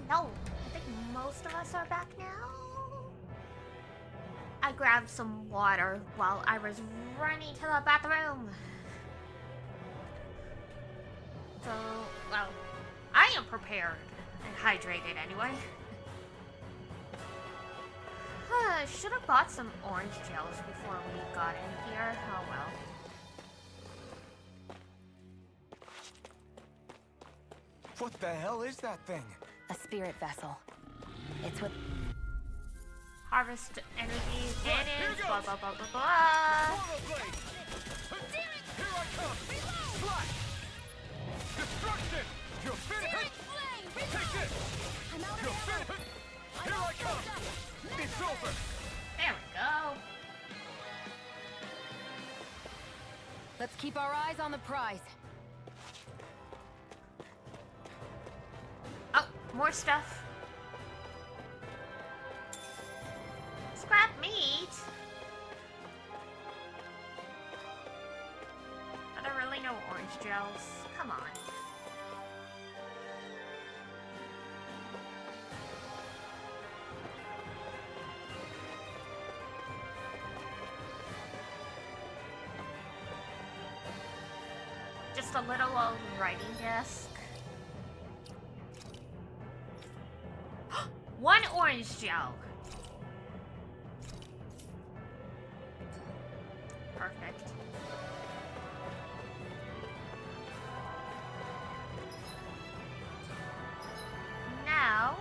no. I think most of us are back now. I grabbed some water while I was running to the bathroom. So, well, I am prepared and hydrated anyway. Should have bought some orange gels before we got in here. Oh well. What the hell is that thing? A spirit vessel. It's what... Harvest energy, Here damage, goes. blah blah blah blah blah. Portal blade! Here I come! Flash! Destruction! You're finished! Take this! You're finished! Here I come! It's over! There we go. Let's keep our eyes on the prize. Oh, more stuff. Scrap meat. But I really know orange gels. Come on. Just a little old writing desk. One orange gel. Perfect. Now,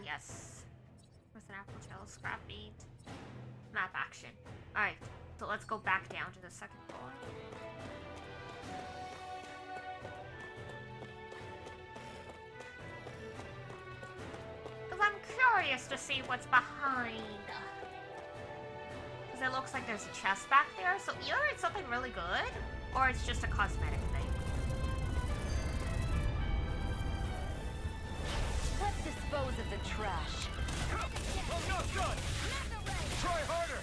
yes. With an apple gel, scrap meat, map action. Alright, so let's go back down to the second floor. Because I'm curious to see what's behind. Because it looks like there's a chest back there, so either it's something really good, or it's just a cosmetic thing. Let's dispose of the trash. I'm not done! Try harder!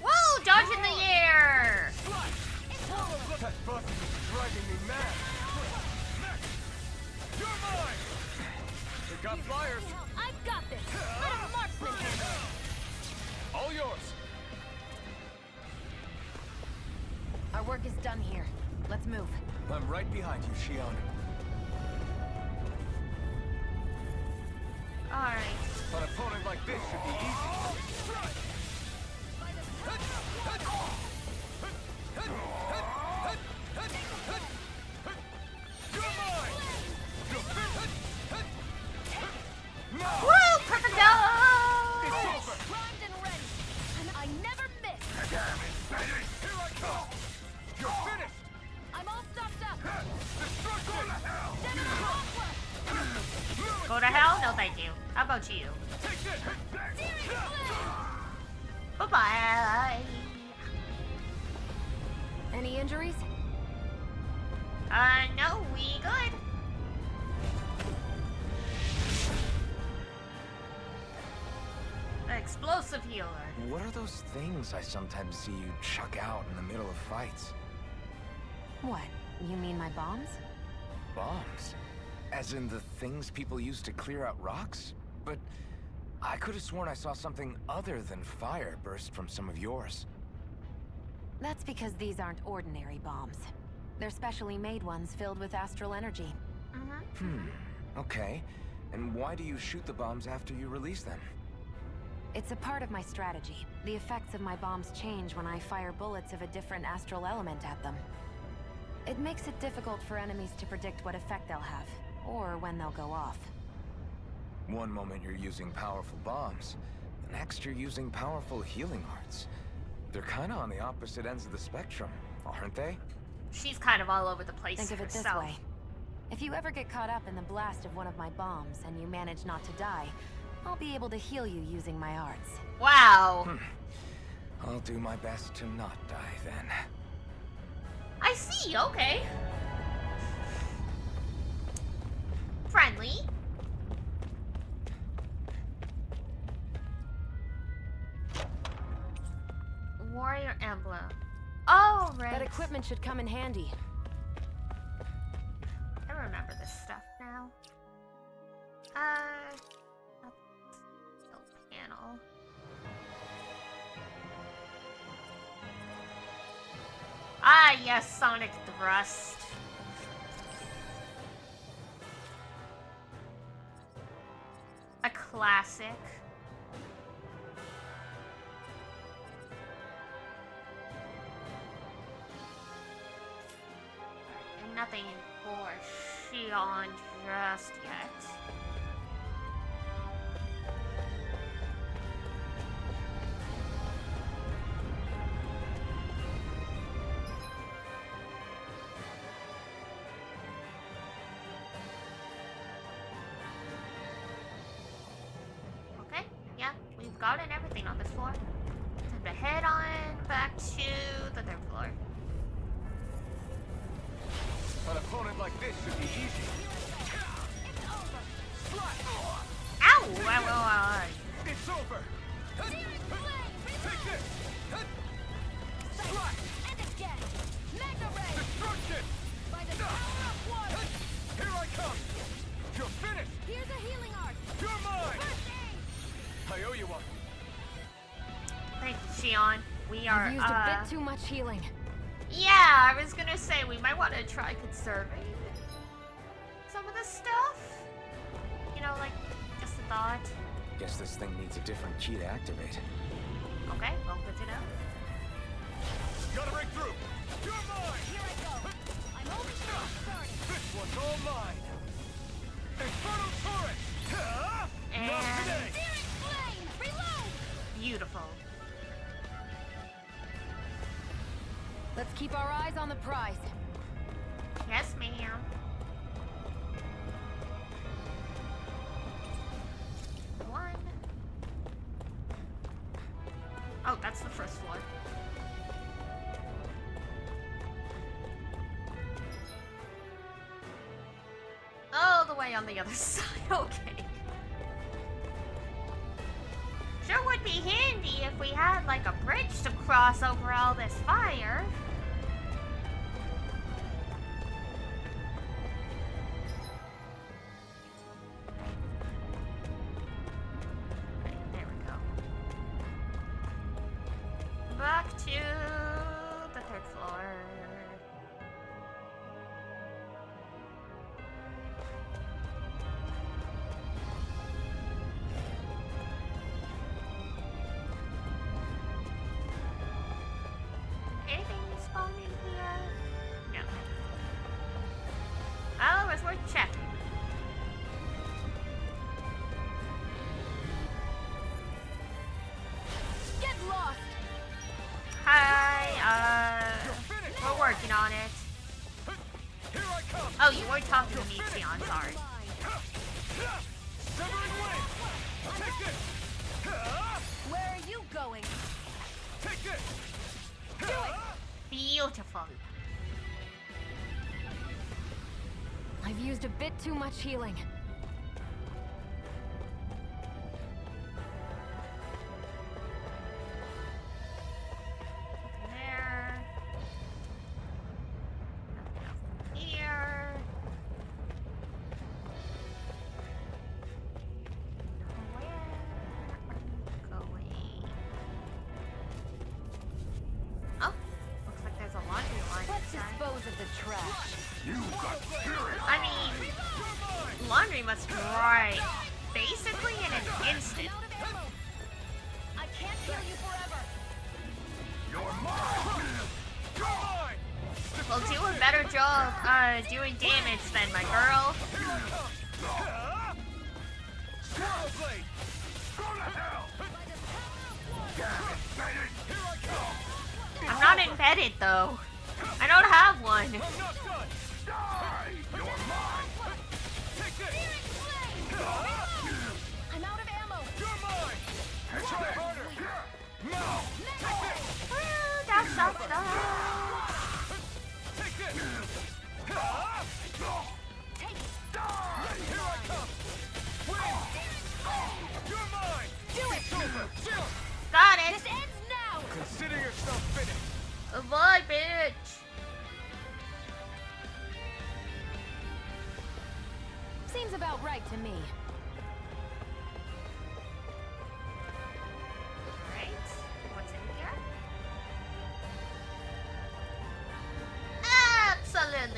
Whoa, dodge in the air! That bus is driving me mad! You're mine! We got flyers! I've got this. Let a marksman handle it. All yours! Our work is done here. Let's move. I'm right behind you, Shion. Alright. An opponent like this should be easy. You're mine! You're finished! No! Woo! Perfect dodge! It's over! Primed and ready. And I never miss. Here I come! You're finished! I'm all stocked up. Destruction! Send it across. Go to hell? No, thank you. How about you? Take this! Bye-bye. Any injuries? No, we good. Explosive healer. What are those things I sometimes see you chuck out in the middle of fights? What? You mean my bombs? Bombs? As in the things people use to clear out rocks? But I could have sworn I saw something other than fire burst from some of yours. That's because these aren't ordinary bombs. They're specially made ones filled with astral energy. Okay. And why do you shoot the bombs after you release them? It's a part of my strategy. The effects of my bombs change when I fire bullets of a different astral element at them. It makes it difficult for enemies to predict what effect they'll have, or when they'll go off. One moment you're using powerful bombs, the next you're using powerful healing arts. They're kinda on the opposite ends of the spectrum, aren't they? She's kind of all over the place Think of it herself. this way. If you ever get caught up in the blast of one of my bombs and you manage not to die, I'll be able to heal you using my arts. Wow. I'll do my best to not die then. I see, okay. Friendly. Warrior emblem. Oh, right. That equipment should come in handy. Tilt panel. Ah, yes, Sonic Thrust. A classic. And nothing for Xion just yet. Okay, yeah, we've gotten everything on this floor. Time to head on back to the third floor. An opponent like this should be easy. Ow! Ow. It's over. Take this. Slash. And again! Mega Ray! Destruction. By the power of water! Here I come. You're finished. Here's a healing art! You're mine. First aid! I owe you one. Thank you, Xion. We are, I've used a bit too much healing. Yeah, I was gonna say we might want to try conserving some of this stuff. You know, like, just a thought. Guess this thing needs a different key to activate. Okay, well, good to know. Gotta break through. You're mine. Here I go! I'm over starting! This one's all mine. Inferno turret. Not And today. Searing flame! Reload! beautiful. Let's keep our eyes on the prize. Yes, ma'am. One. Oh, that's the first floor. All the way on the other side, okay. Sure would be handy if we had like a bridge to cross over all this fire. Right, there we go. Back to the third floor. Anything spawn in here? No. Oh, it's worth checking. Get lost! Hi, we're working on it. Here I come. Oh, you weren't talking to me, Xion, sorry. Severing wing. Take this. Where are you going? Take this. Do it! Beautiful. I've used a bit too much healing. There. Nothing else here. Where are you going? Oh, looks like there's a laundry line Let's inside. dispose of the trash. I mean, laundry must dry basically in an instant. I'm out of ammo! I can't heal you forever! You're mine. You're mine. We'll do a better job doing damage than my girl. Here I come. Squirrel blade. Go to hell. Here I come. I'm not embedded though. I don't have one. I'm not done. Die. You're mine. Take this. I'm out of ammo! You're mine. Try harder. Now. Take this. Woo, that's not done. Take this. Take it! Here I come. Win. You're mine. Do it! It's over. Chill. Got This it. ends now! Consider yourself finished. Bye, bitch. Seems about right to me.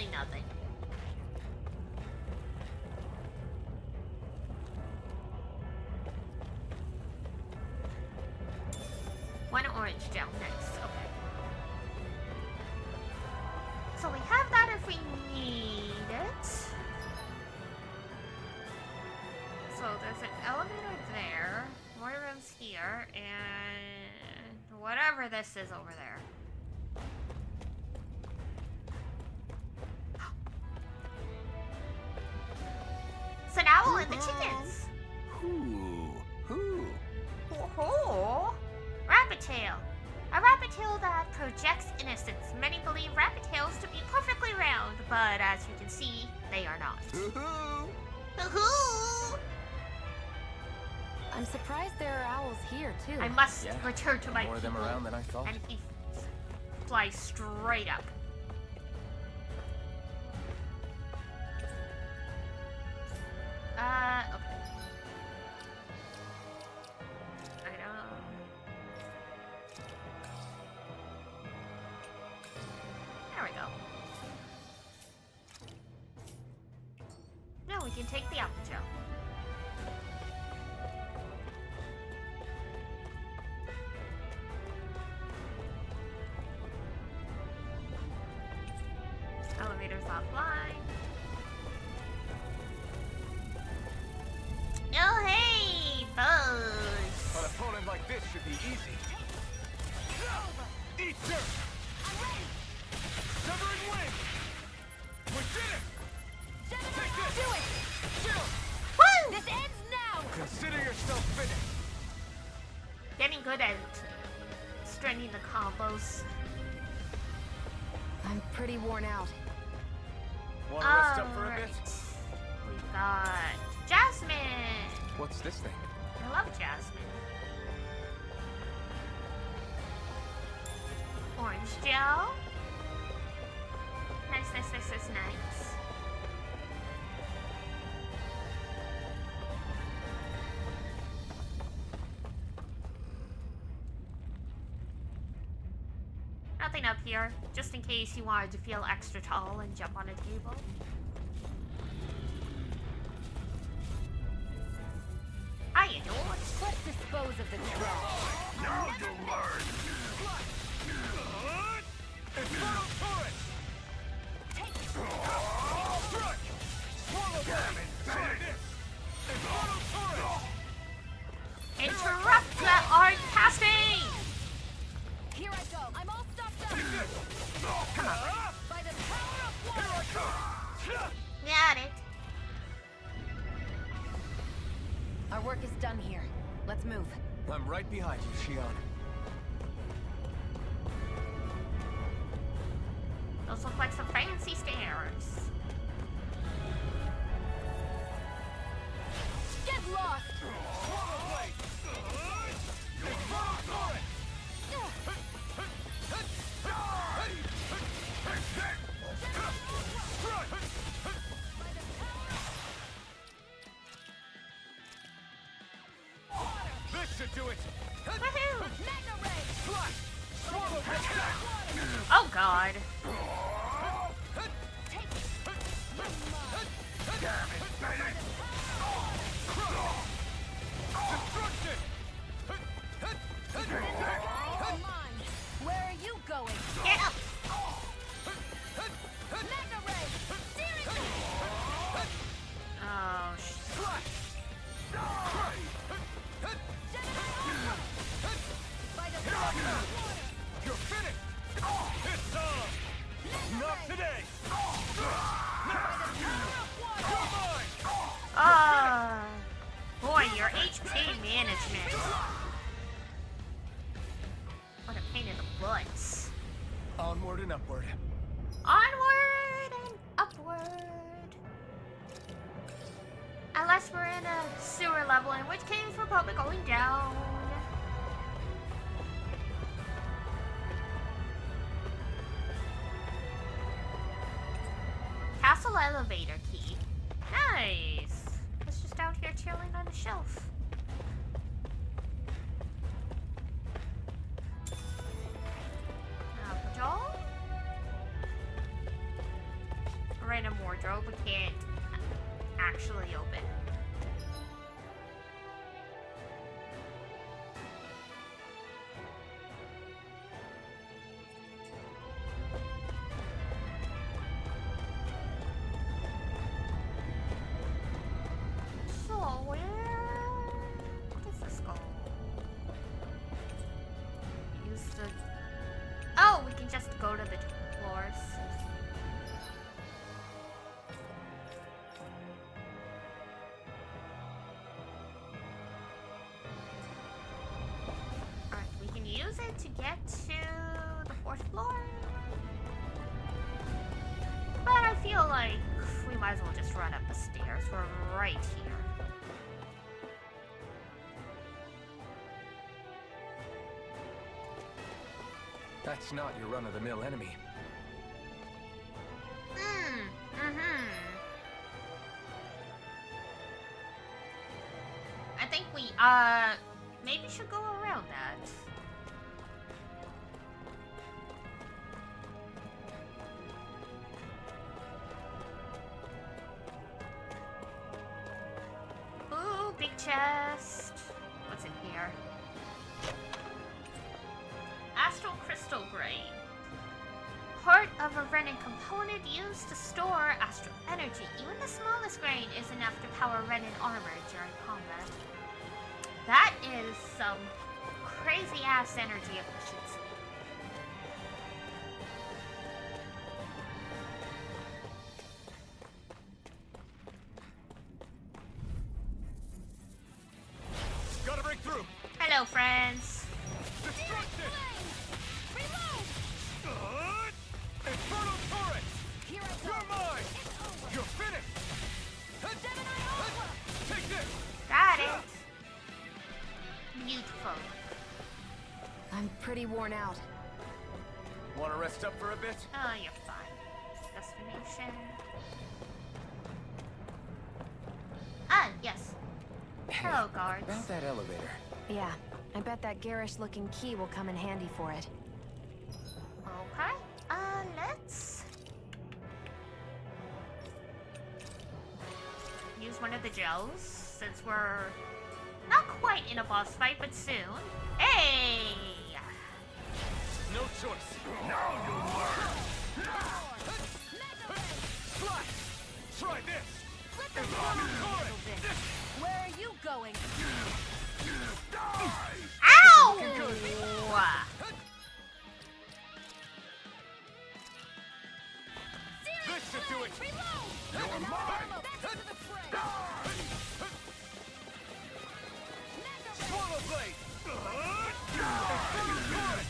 Absolutely nothing. One orange gel next. Okay. So we have that if we need it. So there's an elevator there, more rooms here, and whatever this is over there. It's an owl and the chickens. Who? Oh, rabbit tail. A rabbit tail that projects innocence. Many believe rabbit tails to be perfectly round, but as you can see, they are not. Hoo-hoo! I'm surprised there are owls here, too. I must Yeah, return to my more of them people. around than I thought. And he flies straight up. Okay. I know. There we go. Now we can take the apple gel. Elevator's offline. Oh, hey, Buzz. An opponent like this should be easy. Eat dirt! I'm ready! Severing wind! We did it! Take this! Do it! Chill! Woo! This ends now! Consider yourself finished! Getting good at stringing the combos. I'm pretty worn out. Want to rest up for a bit? We've got Jasmine. What's this thing? I love Jasmine. Orange gel. Nice. Nothing up here, just in case you wanted to feel extra tall and jump on a table. Hiya, George. Let's dispose of the trash. Now you'll learn! Infernal turret! Strike! Swallow blade! Try this! Infernal turret! Interrupt the art casting! Here I go. I'm all stopped up. Take this! Come on. By the power of water. Here I come! Got it. Our work is done here. Let's move. I'm right behind you, Shion. Those look like some fancy stairs. Get lost. Swallow blade! Infernal turret! This should do it! Woohoo! Mega ray. Flash! Swallow blade! Oh god. Take it. Destruction! All mine. Where are you going? Get up. Mega ray. Steering wheel. Oh, Flash! By the power of water. You're finished! It's on! Not today! You're mine! boy, your HP management. What a pain in the butts. Onward and upward. Onward and upward. Unless we're in a sewer level, in which case we're probably going down. Castle elevator key. Nice. It's just out here chilling on the shelf. Apple. use it to get to the 4th floor. But I feel like we might as well just run up the stairs. We're right here. That's not your run-of-the-mill enemy. I think we, maybe should go around that. Ooh, big chest. What's in here? Astral Crystal Grain. Part of a Renin component used to store astral energy. Even the smallest grain is enough to power Renin armor during combat. That is some crazy ass energy efficiency. Gotta break through. Hello, friends. Destruction! Reload! Infernal turret! Here I go. You're mine! You're finished! Take this! Got it. Beautiful. I'm pretty worn out. Wanna rest up for a bit? Oh, you're fine. Destination. Ah, yes. Hello, guards. About that elevator. Yeah, I bet that garish-looking key will come in handy for it. Okay. Let's use one of the gels since we're not quite in a boss fight, but soon. Hey! No choice. Now you'll learn! Slash! Try this! Infernal turret! Where are you going? Ow! This should do it! Reload! You're mine! Back into the fray! Swallow blade! Infernal turret!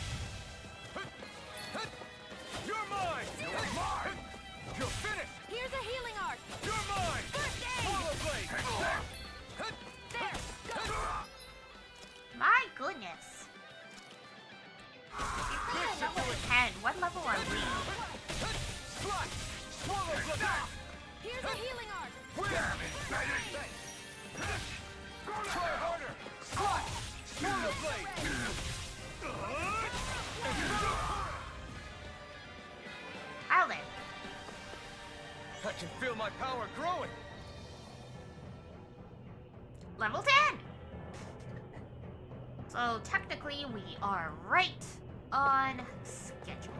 You're mine! You're mine! You're finished! Here's a healing art! You're mine! First aid! Swallow blade! There! Go! My goodness. If we are level 10, what level are we? Slash! Swallow blade! Here's a healing art! Damn it! Try harder! Slash! Swallow blade! Well then. I can feel my power growing! Level 10! So technically we are right on schedule.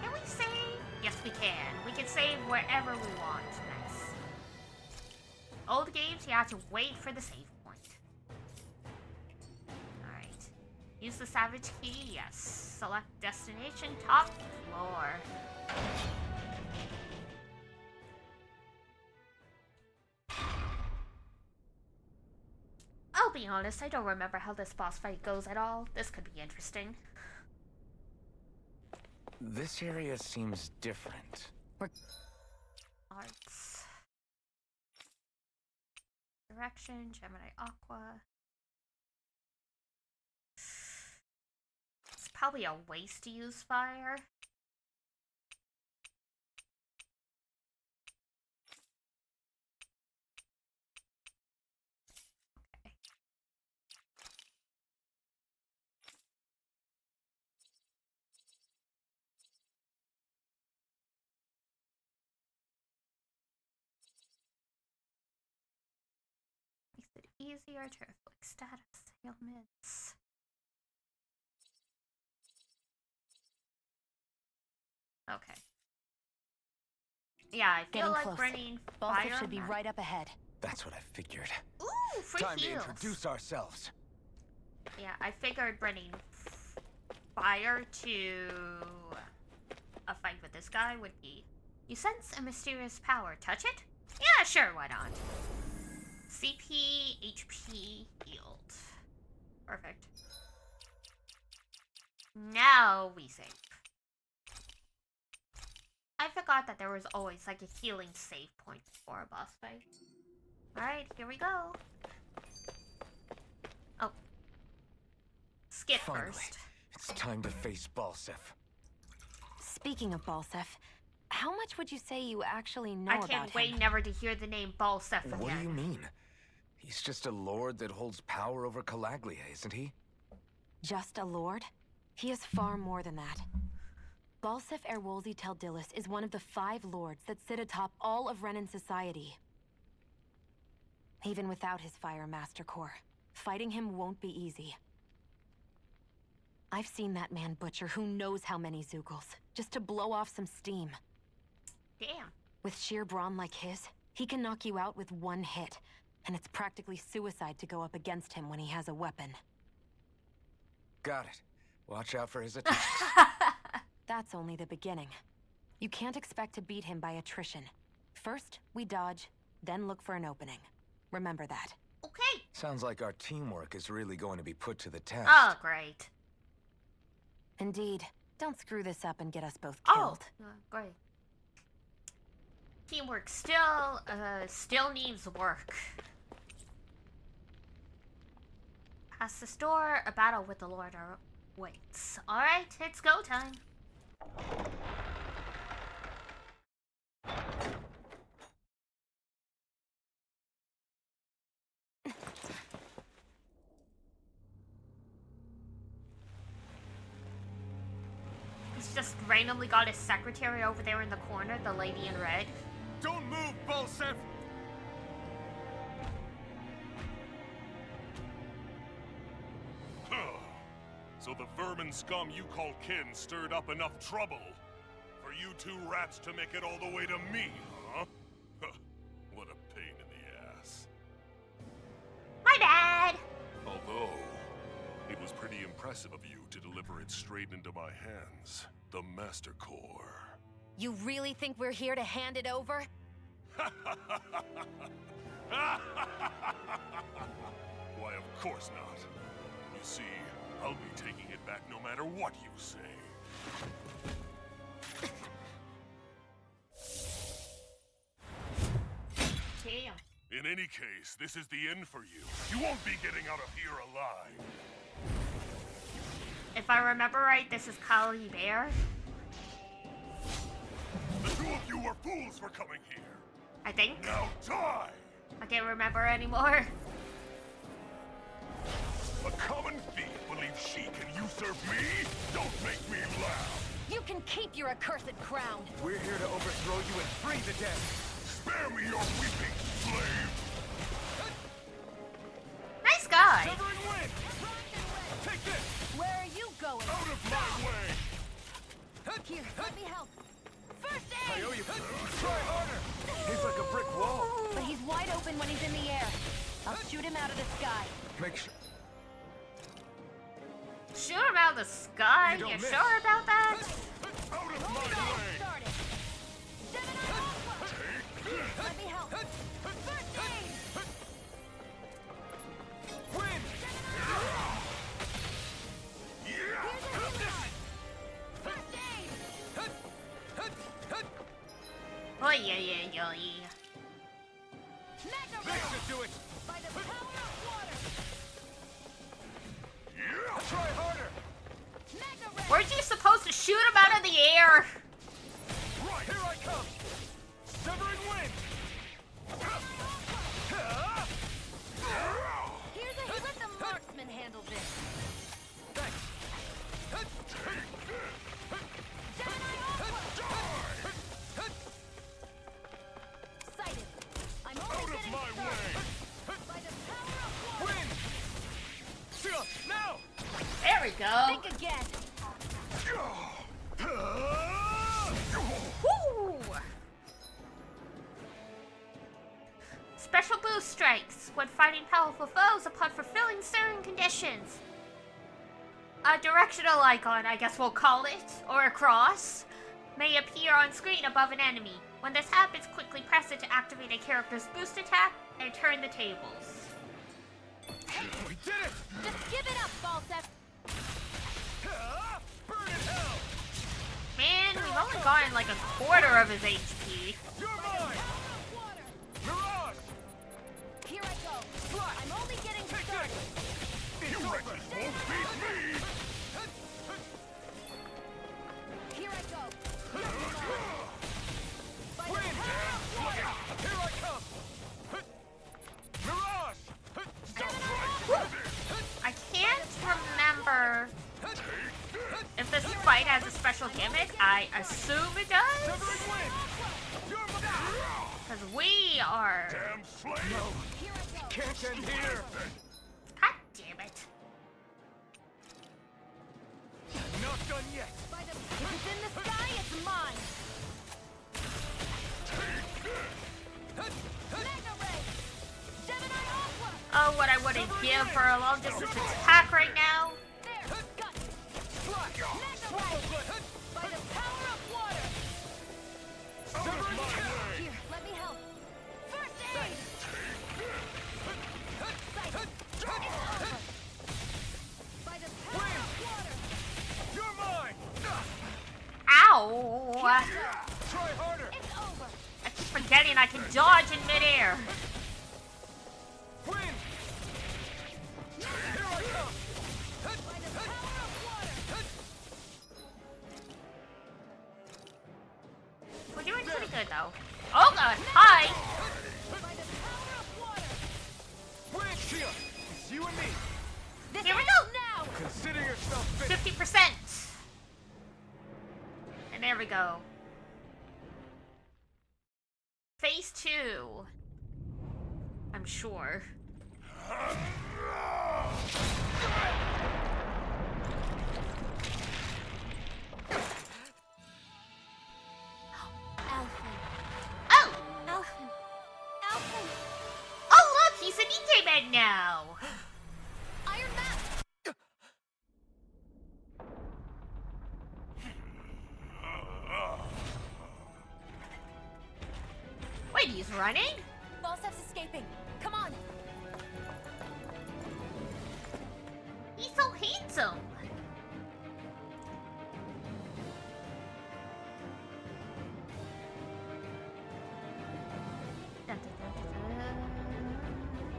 Can we save? Yes, we can. We can save wherever we want. Nice. Old games, you have to wait for the save point. Alright. Use the Savage Key, yes. Select destination, top floor. I'll be honest, I don't remember how this boss fight goes at all. This could be interesting. This area seems different. Arts. Direction, Gemini Aqua. It's probably a waste to use fire. Okay. Makes it easier to reflect status ailments. Okay. Yeah, I feel Getting like close. burning Balsif fire. should be right up ahead. That's what I figured. Ooh, free Time to heals. introduce ourselves. Yeah, I figured burning fire to a fight with this guy would be. You sense a mysterious power. Touch it? Yeah, sure, why not? CP, HP, healed. Perfect. Now we save. I forgot that there was always like a healing save point before a boss fight. Alright, here we go. Oh. Skip Finally, first. it's time to face Balsef. Speaking of Balsef, how much would you say you actually know I about can't wait him? never to hear the name Balsef again. What do you mean? He's just a lord that holds power over Calaglia, isn't he? Just a lord? He is far more than that. Balsef Erwolzi Teldilis is one of the 5 lords that sit atop all of Renan society. Even without his Fire Master Core, fighting him won't be easy. I've seen that man butcher who knows how many Zugals, just to blow off some steam. Damn. With sheer brawn like his, he can knock you out with one hit, and it's practically suicide to go up against him when he has a weapon. Got it. Watch out for his attacks. That's only the beginning. You can't expect to beat him by attrition. First, we dodge, then look for an opening. Remember that. Okay. Sounds like our teamwork is really going to be put to the test. Oh, great. Indeed. Don't screw this up and get us both Oh, killed. great. Teamwork still needs work. Past the store, a battle with the Lord waits. Alright, it's go time. He's just randomly got his secretary over there in the corner, the lady in red. Don't move, Balsef! So the vermin scum you call kin stirred up enough trouble for you 2 rats to make it all the way to me, huh? What a pain in the ass. My bad! Although, it was pretty impressive of you to deliver it straight into my hands. The Master Core. You really think we're here to hand it over? Why, of course not. You see, I'll be taking it back no matter what you say. Damn. In any case, this is the end for you. You won't be getting out of here alive. If I remember right, this is Kali Bear. The 2 of you were fools for coming here. I think. Now die! I can't remember anymore. A common thief believes she can usurp me? Don't make me laugh. You can keep your accursed crown. We're here to overthrow you and free the dead. Spare me your weeping, slave! Nice guy. Sever and win! Take this! Where are you going? Out of my way! Here, let me help. First I aid! owe you. Try harder! He's like a brick wall. But he's wide open when he's in the air. I'll shoot him out of the sky. Make sure. Shoot him out of the sky. You don't You miss. sure about that? Out of my Hold on, way! started. Let me help. First aid! Win! First aid! Oy, oy, oy, oy. Mega This Ray! should do it! By the power of water! Try harder! Mega Ray! Weren't you supposed to shoot him out of the air? Right, here I come! Sever and win! Here's a let the marksman handle this. Thanks! Sighted. I'm Out only of getting my started. way! By the power of water! Win! Now! There we go. Think again. Woo! Special boost strikes when fighting powerful foes upon fulfilling certain conditions. A directional icon, I guess we'll call it, or a cross, may appear on screen above an enemy. When this happens, quickly press it to activate a character's boost attack and turn the tables. We did it! Just give it up, Balsef! Burn in hell! Man, we've only gotten like a quarter of his HP. You're mine! Mirage! Here I go. Flash! I'm only getting Take started. this! You wretches won't beat me! Here I go. By the Wind! power of water. Here I come! Mirage! Stop right I can't remember if this fight has a special gimmick. I assume it does. Severing wind! You're mine! Because we are... Damn slave! No, Here I go. can't end here! God damn it. Not done yet! By the... If it's in the sky, it's mine. Magna Ray. Gemini Aqua. Oh, what I wouldn't give for a long distance attack right now. There. Got it. Flash! Magna Ray. By the power of water. Severing wind! Here, let me help. First aid. Sight. It's over. By the power of water. You're mine! Ow. Try harder! It's over. I keep forgetting I can dodge in midair. Wind! Here I come! By the power of water. We're doing pretty good though. Oh god, hi. By the power of water. Wind! Shia! It's you and me! This Here we ends go. now. Consider yourself finished! 50%. And there we go. Phase 2. I'm sure. Alphen. Oh! Alphen. Alphen. Oh look, he's an Ike-Man now. Iron Man. Wait, he's running? Balsef's escaping. Come on. He's so handsome. Dun, dun, dun, dun, dun.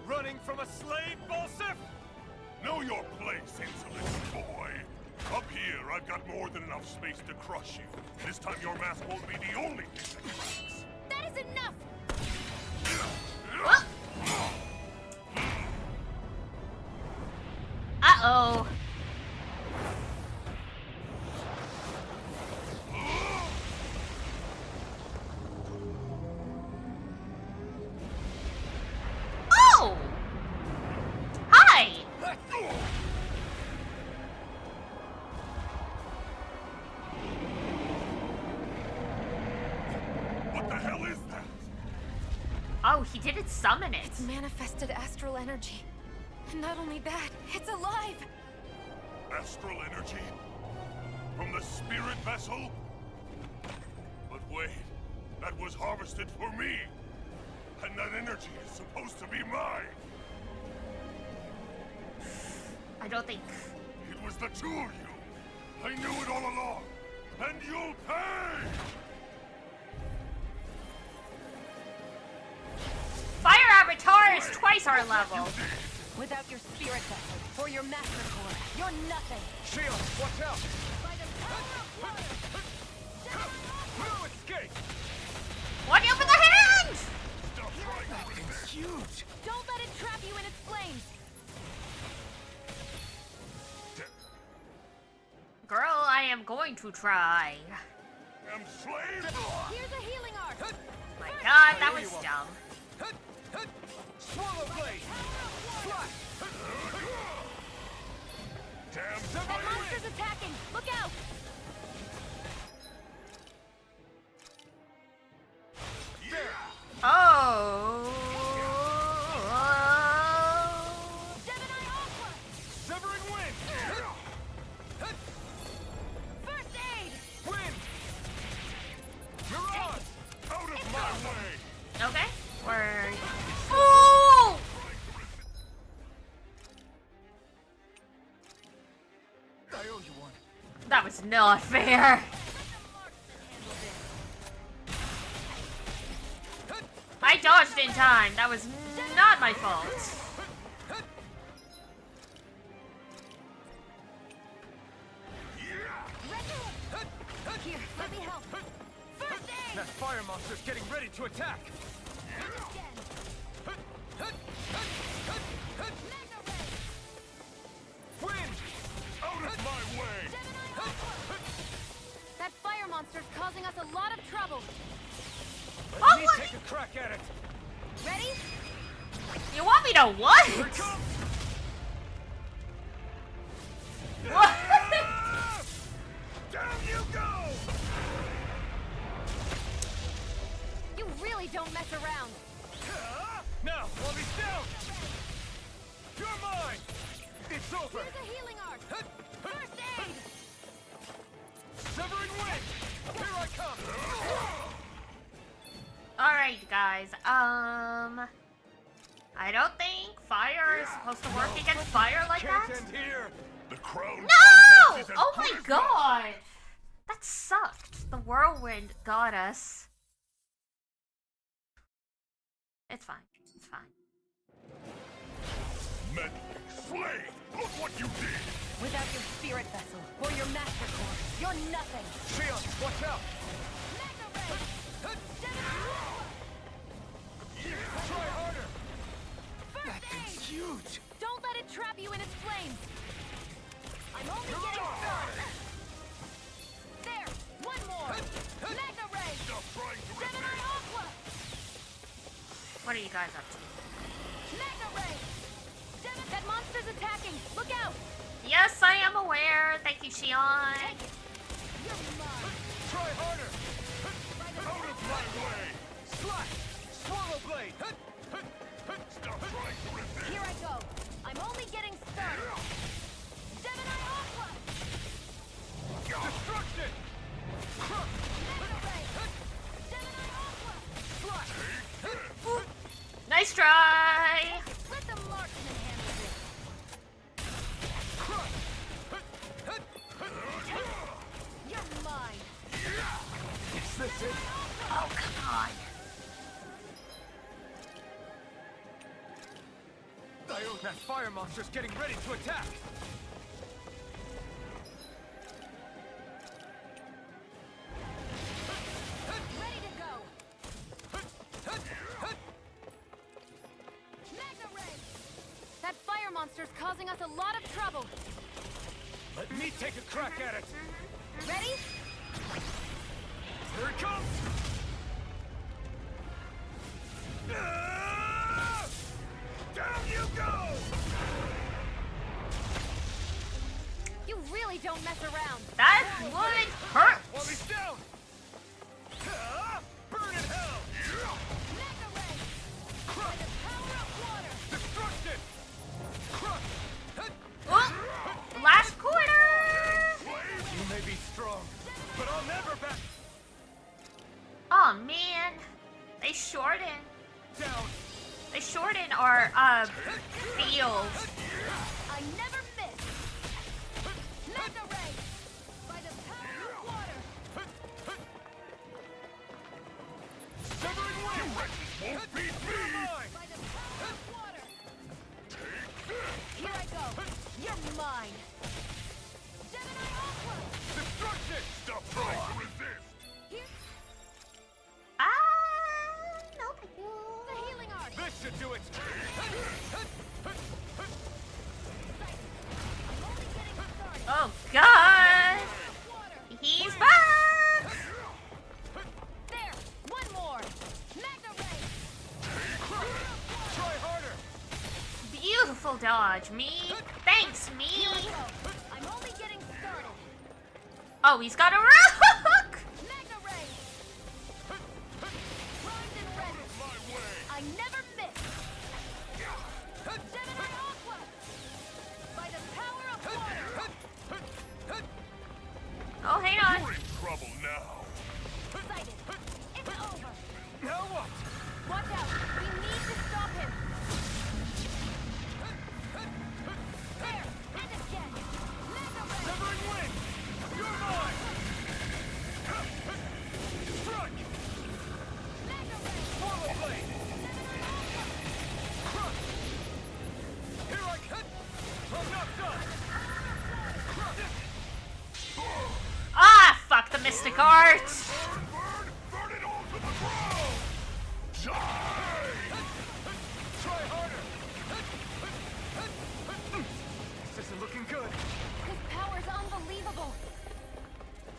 Running from a slave, Balsef? Know your place, insolent boy. Up here, I've got more than enough space to crush you. This time your mask won't be the only thing that cracks. That is enough. Uh-oh. Oh! Hi! What the hell is that? Oh, he didn't summon it. It's manifested astral energy. And not only that, it's alive! Astral energy? From the spirit vessel? But wait, that was harvested for me. And that energy is supposed to be mine. I don't think... It was the two of you. I knew it all along. And you'll pay! Fire Avatar is twice our level. Without your spirit vessel or your master core, you're nothing. Shield, watch out! By the power of water. No escape! Watch out for the hands! Stop trying to It's huge! Don't let it trap you in its flames. Girl, I am going to try. Damn slave! Here's a healing art. My god, that was dumb. Swallow blade! Flash! Damn That slave! monster's attacking. Look out. There! Oh. Okay. We're... Oh! I owe you one. That was not fair. I dodged in time. That was not my fault. Here, let me help. First aid! That fire monster's getting ready to attack. Wind! Out of my way! That fire monster's causing us a lot of trouble. Let me take a crack at it. Ready? You want me to what? Here it comes! What? Down you go! You really don't mess around. Now, while he's down! You're mine! It's over! Here's a healing arc. First aid! Severing wind! Here I come! Alright, guys. I don't think fire is supposed to work against fire like that. Can't end here! The crown No! is as Oh my good as god! That sucked. The whirlwind got us. It's fine. It's fine. meddling slave. Look what you did. Without your spirit vessel or your master core, you're nothing. Shion, watch out! Try harder! That thing's huge! Don't let it trap you in its flames. I'm only You're getting done. started. There, one more. Magna Ray. Stop trying to Gemini resist. Aqua. What are you guys up to? Magna Ray. That monster's attacking. Look out. Yes, I am aware. Thank you, Shion. Take it. You're mine. Try harder! Out of my way! Slash! Swallow blade! Stop trying to resist. Here I go. I'm only getting started. Gemini Aqua. Destruction! Magna Ray. Gemini Aqua. Slash! Nice try. Let the marksman handle this. You're mine. Is this it? Oh, come on. That fire monster's getting ready to attack! Ready to go. Magna Ray. That fire monster's causing us a lot of trouble. Let me take a crack at it! Ready? Here it comes! Down you go! You really don't mess around. That would hurt. While he's down! Burn in hell! Magna Ray. By the power of water. Destruction! Crush! Oh, last quarter. You may be strong, but I'll never back Oh man, they shortened. down! They shortened our field. I never miss. Magna Ray. By the power of water. Severing wind! Won't beat You're me. mine! By the power of water. Here I go. You're mine. Gemini Aqua. Destruction! Stop trying to resist. Here. No, thank you. The healing arc. This should do it! I'm only getting started. Oh God, Water. he's back. There. One more. Magna Ray. Try harder! Beautiful dodge, me. Thanks, me. Go. I'm only getting started. Oh, he's got a rook. Magna Ray. Primed and ready. My way! I never miss. Gemini Aqua. By the power of water. Oh, hang on. You're in trouble now. Excited. It's over. Now Mysticart! Burn it all to the ground! Die! Try harder! This isn't looking good. His power's unbelievable.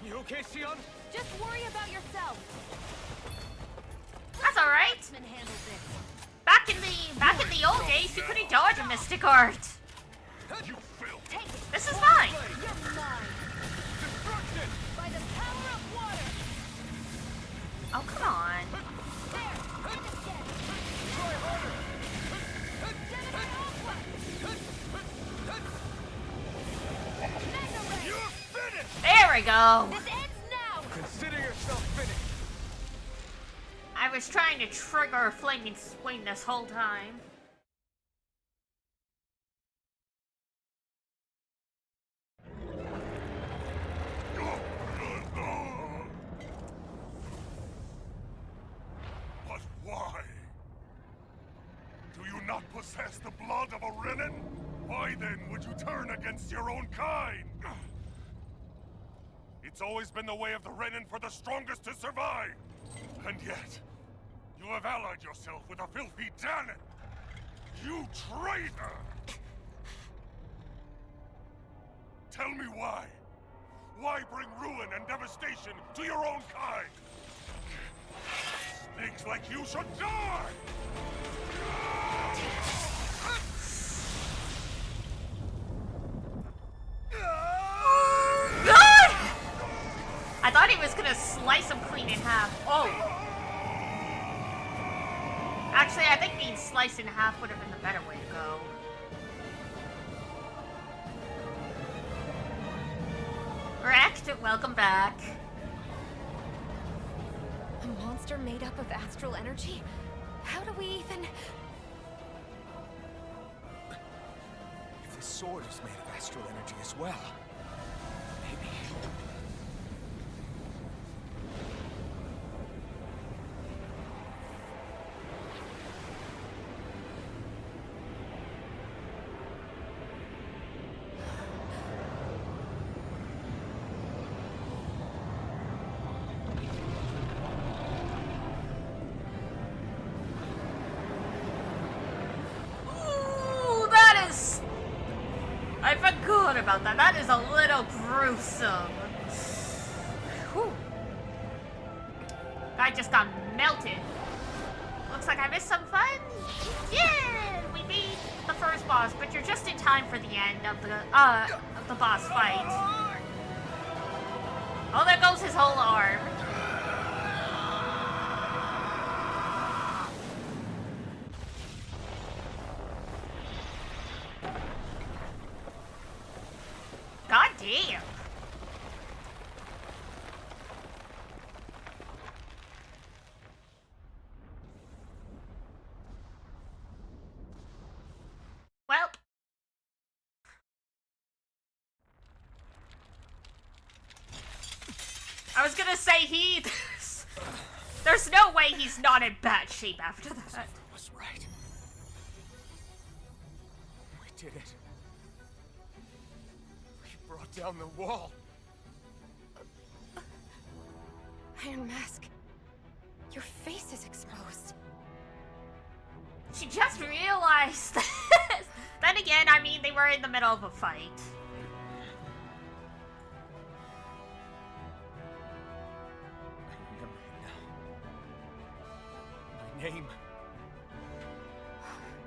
You okay, Sion? Just worry about yourself. That's alright. X-Men handles it. Back in the old days, you couldn't dodge a Mysticart. You filth! Take it. This is fine. You're mine. Destruction! By the power of water. Oh, come on. There. Hit the dead. Try harder! Gemini Aqua. Mega Ray. You're finished! There we go. This ends now. Consider yourself finished. I was trying to trigger a flaming swing this whole time. But why? Do you not possess the blood of a Renin? Why then would you turn against your own kind? It's always been the way of the Renin for the strongest to survive! And yet, you have allied yourself with a filthy Danon! You traitor! Tell me why? Why bring ruin and devastation to your own kind? Snakes like you should die! God! I thought he was gonna slice him clean in half. Oh. Actually, I think being sliced in half would have been the better way to go. Wrecked, welcome back. A monster made up of astral energy? How do we even... If the sword is made of astral energy as well, maybe... Ooh, that is... I forgot about that. That is a little gruesome. Whew. Guy just got melted. Looks like I missed some fun. Yeah, we beat the first boss, but you're just in time for the end of the boss fight. Oh, there goes his whole arm. God damn. Well. I was gonna say there's no way he's not in bad shape after that. was right. We did it. We brought down the wall. Iron Mask, your face is exposed. She just realized. Then again, I mean, they were in the middle of a fight. I remember it now. My name. Alfred.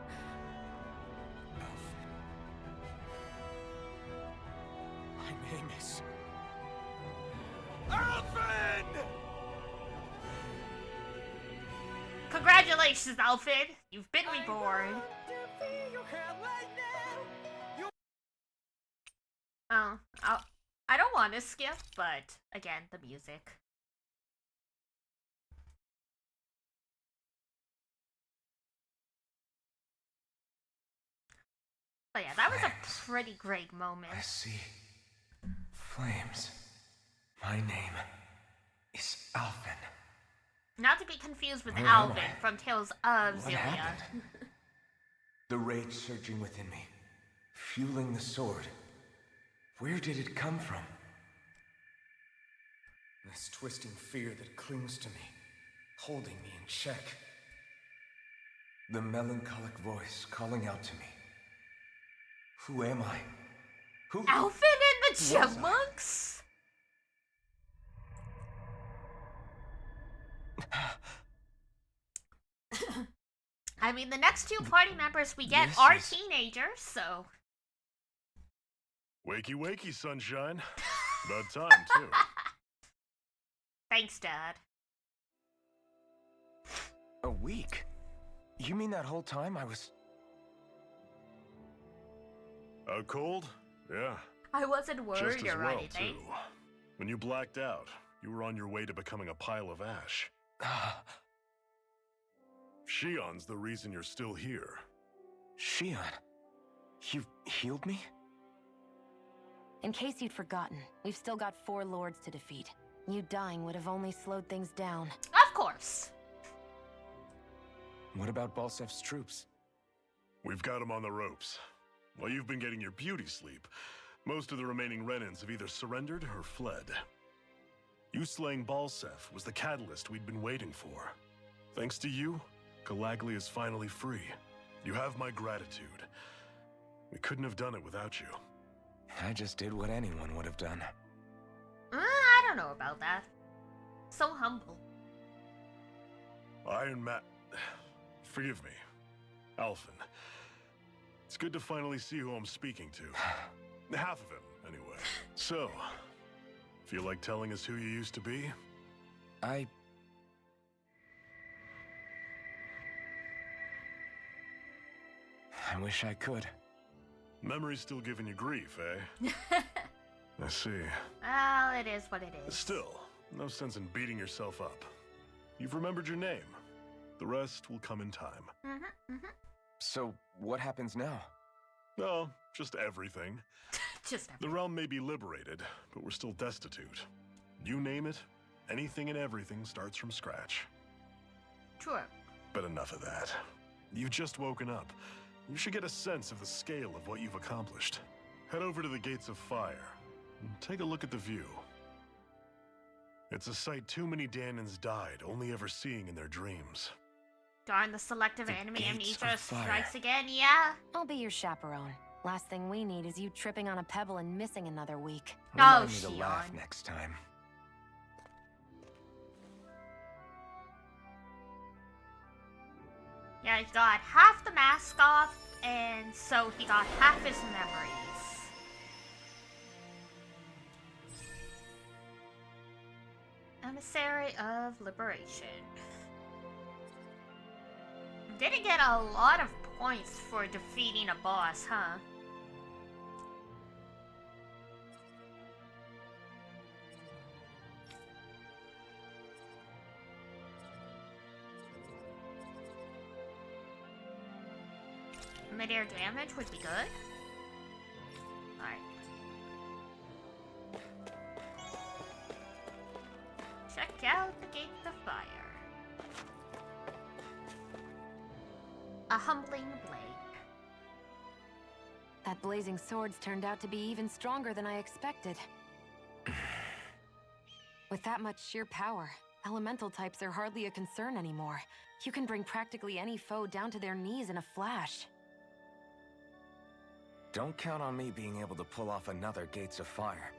My name is... Alfred! Congratulations, Alfred. You've been reborn. Oh, I don't want to skip, but again, the music. But yeah, that was a pretty great moment. I see. Flames. My name is Alvin. Not to be confused with Where am Alvin I? from Tales of What Xillia. happened? The rage surging within me, fueling the sword. Where did it come from? This twisting fear that clings to me, holding me in check. The melancholic voice calling out to me. Who am I? Who? Alvin and the was I? Chipmunks? I mean, the next two party members we get This are is- teenagers, so. Wakey, wakey, sunshine. About time, too. Thanks, Dad. A week? You mean that whole time I was... Out cold? Yeah. I wasn't Just worried as or well, anything. too. When you blacked out, you were on your way to becoming a pile of ash. Shion's the reason you're still here. Shion, you healed me? In case you'd forgotten, we've still got 4 lords to defeat. You dying would have only slowed things down. Of course. What about Balsef's troops? We've got him on the ropes. While you've been getting your beauty sleep, most of the remaining Renans have either surrendered or fled. You slaying Balsef was the catalyst we'd been waiting for. Thanks to you, Galaglia is finally free. You have my gratitude. We couldn't have done it without you. I just did what anyone would have done. I don't know about that. So humble. Iron Man... Forgive me. Alphen. It's good to finally see who I'm speaking to. Half of him, anyway. So, feel like telling us who you used to be? I wish I could. Memory's still giving you grief, eh? I see. Well, it is what it is. Still, no sense in beating yourself up. You've remembered your name. The rest will come in time. So, what happens now? No, just everything. Just The realm may be liberated, but we're still destitute. You name it, anything and everything starts from scratch. true. But enough of that. You've just woken up. You should get a sense of the scale of what you've accomplished. Head over to the Gates of Fire and take a look at the view. It's a sight too many Danans died only ever seeing in their dreams. Darn, the selective The enemy Gates amnesia of Fire. strikes again, yeah? I'll be your chaperone. Last thing we need is you tripping on a pebble and missing another week. Oh, Remind me to laugh Shion. next time. Yeah, he's got half the mask off, and so he got half his memories. Emissary of Liberation. Didn't get a lot of points for defeating a boss, huh? Mid-air damage would be good. Alright. Check out the Gate of Fire. A humbling blade. That blazing sword's turned out to be even stronger than I expected. With that much sheer power, elemental types are hardly a concern anymore. You can bring practically any foe down to their knees in a flash. Don't count on me being able to pull off another Gates of Fire.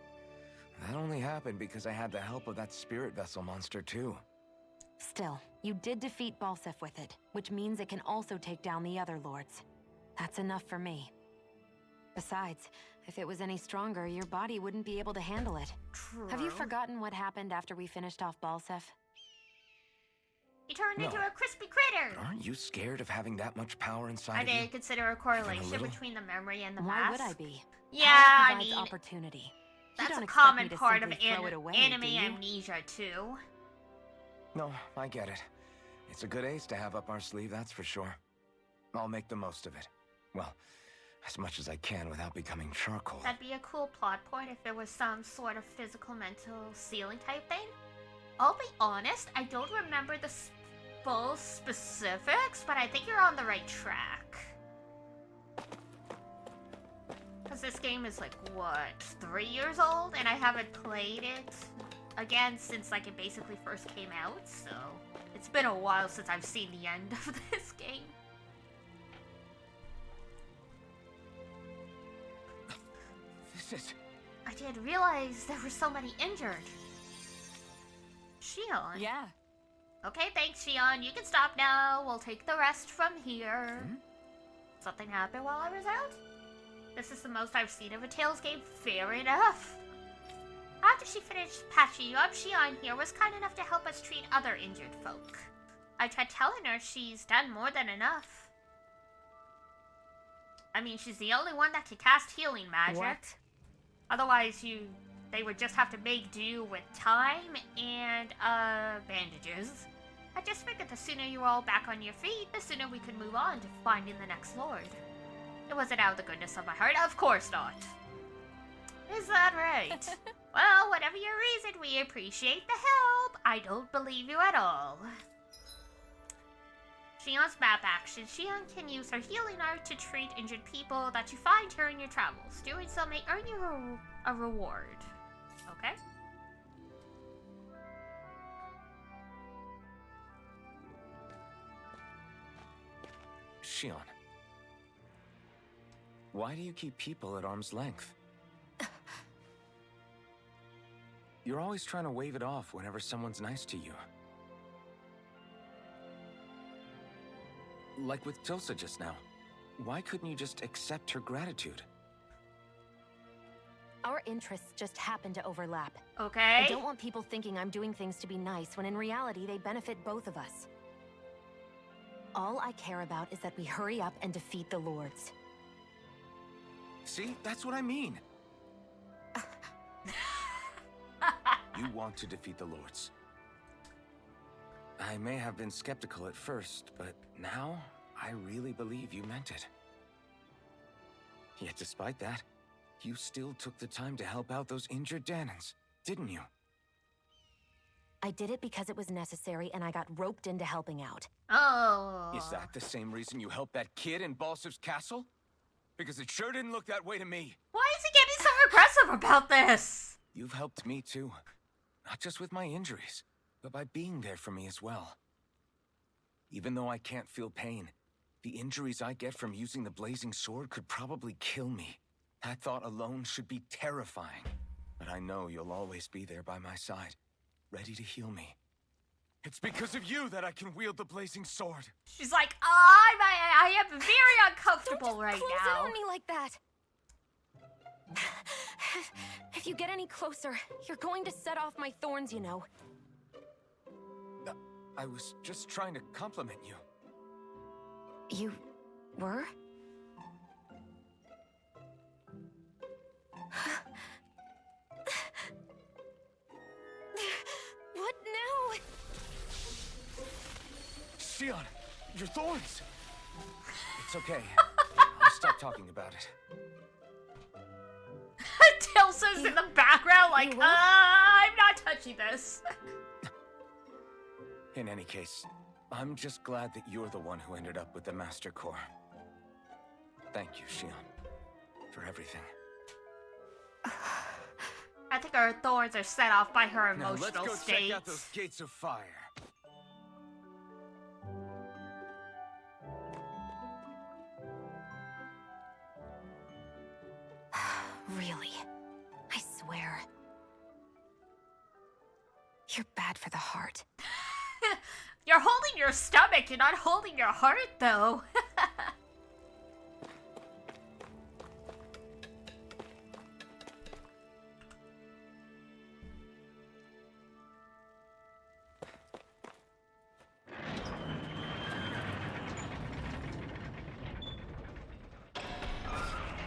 That only happened because I had the help of that spirit vessel monster too. Still, you did defeat Balsef with it, which means it can also take down the other lords. That's enough for me. Besides, if it was any stronger, your body wouldn't be able to handle it. True. Have you forgotten what happened after we finished off Balsef? He turned No. into a crispy critter! Aren't you scared of having that much power inside I of you? didn't consider a correlation little? between the memory and the Why mask. would I be? Yeah, Power I provides mean, opportunity. You that's don't a expect me common to part of simply throw it away, anime do you? amnesia, too. No, I get it. It's a good ace to have up our sleeve, that's for sure. I'll make the most of it. Well, as much as I can without becoming charcoal. That'd be a cool plot point if there was some sort of physical mental ceiling type thing. I'll be honest, I don't remember the full specifics, but I think you're on the right track. Because this game is like, what, 3 years old? And I haven't played it again since like it basically first came out, so it's been a while since I've seen the end of this game. This is... I didn't realize there were so many injured. Shion. Yeah. Okay, thanks, Shion. You can stop now. We'll take the rest from here. Something happened while I was out? This is the most I've seen of a Tales game. Fair enough. After she finished patching you up, Shion here was kind enough to help us treat other injured folk. I tried telling her she's done more than enough. I mean, she's the only one that can cast healing magic. What? Otherwise, they would just have to make do with time and, bandages. I just figured the sooner you're all back on your feet, the sooner we could move on to finding the next lord. It wasn't out of the goodness of my heart, of course not. Is that right? Well, whatever your reason, we appreciate the help. I don't believe you at all. Shion's map action. Shion can use her healing art to treat injured people that you find during your travels. Doing so may earn you a reward. Okay? Shion. Why do you keep people at arm's length? You're always trying to wave it off whenever someone's nice to you. Like with Tilsa just now. Why couldn't you just accept her gratitude? Our interests just happen to overlap. Okay. I don't want people thinking I'm doing things to be nice when in reality they benefit both of us. All I care about is that we hurry up and defeat the lords. See? That's what I mean. You want to defeat the lords. I may have been skeptical at first, but now I really believe you meant it. Yet despite that, you still took the time to help out those injured Danons, didn't you? I did it because it was necessary and I got roped into helping out. Oh. Is that the same reason you helped that kid in Balsev's castle? Because it sure didn't look that way to me. Why is he getting so aggressive about this? You've helped me too. Not just with my injuries, but by being there for me as well. Even though I can't feel pain, the injuries I get from using the blazing sword could probably kill me. That thought alone should be terrifying. But I know you'll always be there by my side, ready to heal me. It's because of you that I can wield the blazing sword. She's like, I am very uncomfortable Don't right close now. in on me like that. If you get any closer, you're going to set off my thorns, you know. I was just trying to compliment you. You were? What now? Shion, your thorns! It's okay. I'll stop talking about it. Tilsa's in the background like, I'm not touching this. In any case, I'm just glad that you're the one who ended up with the Master Core. Thank you, Shion, for everything. I think her thorns are set off by her Now emotional let's go state. check out those gates of fire. Really? I swear. You're bad for the heart. You're holding your stomach, you're not holding your heart, though.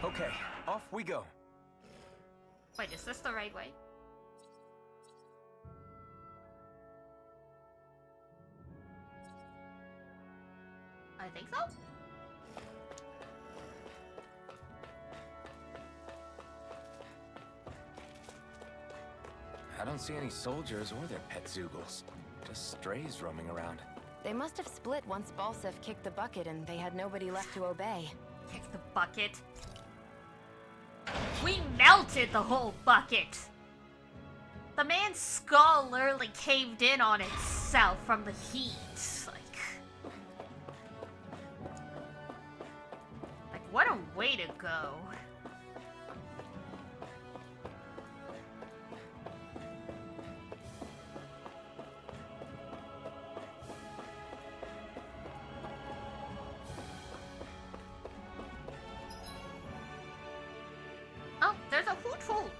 Okay, off we go. Wait, is this the right way? I think so. I don't see any soldiers or their pet Zoogles. Just strays roaming around. They must have split once Balsev kicked the bucket and they had nobody left to obey. Kick the bucket. We melted the whole bucket. The man's skull literally caved in on itself from the heat. Like what a way to go. Oh, there's a hoot-hoot.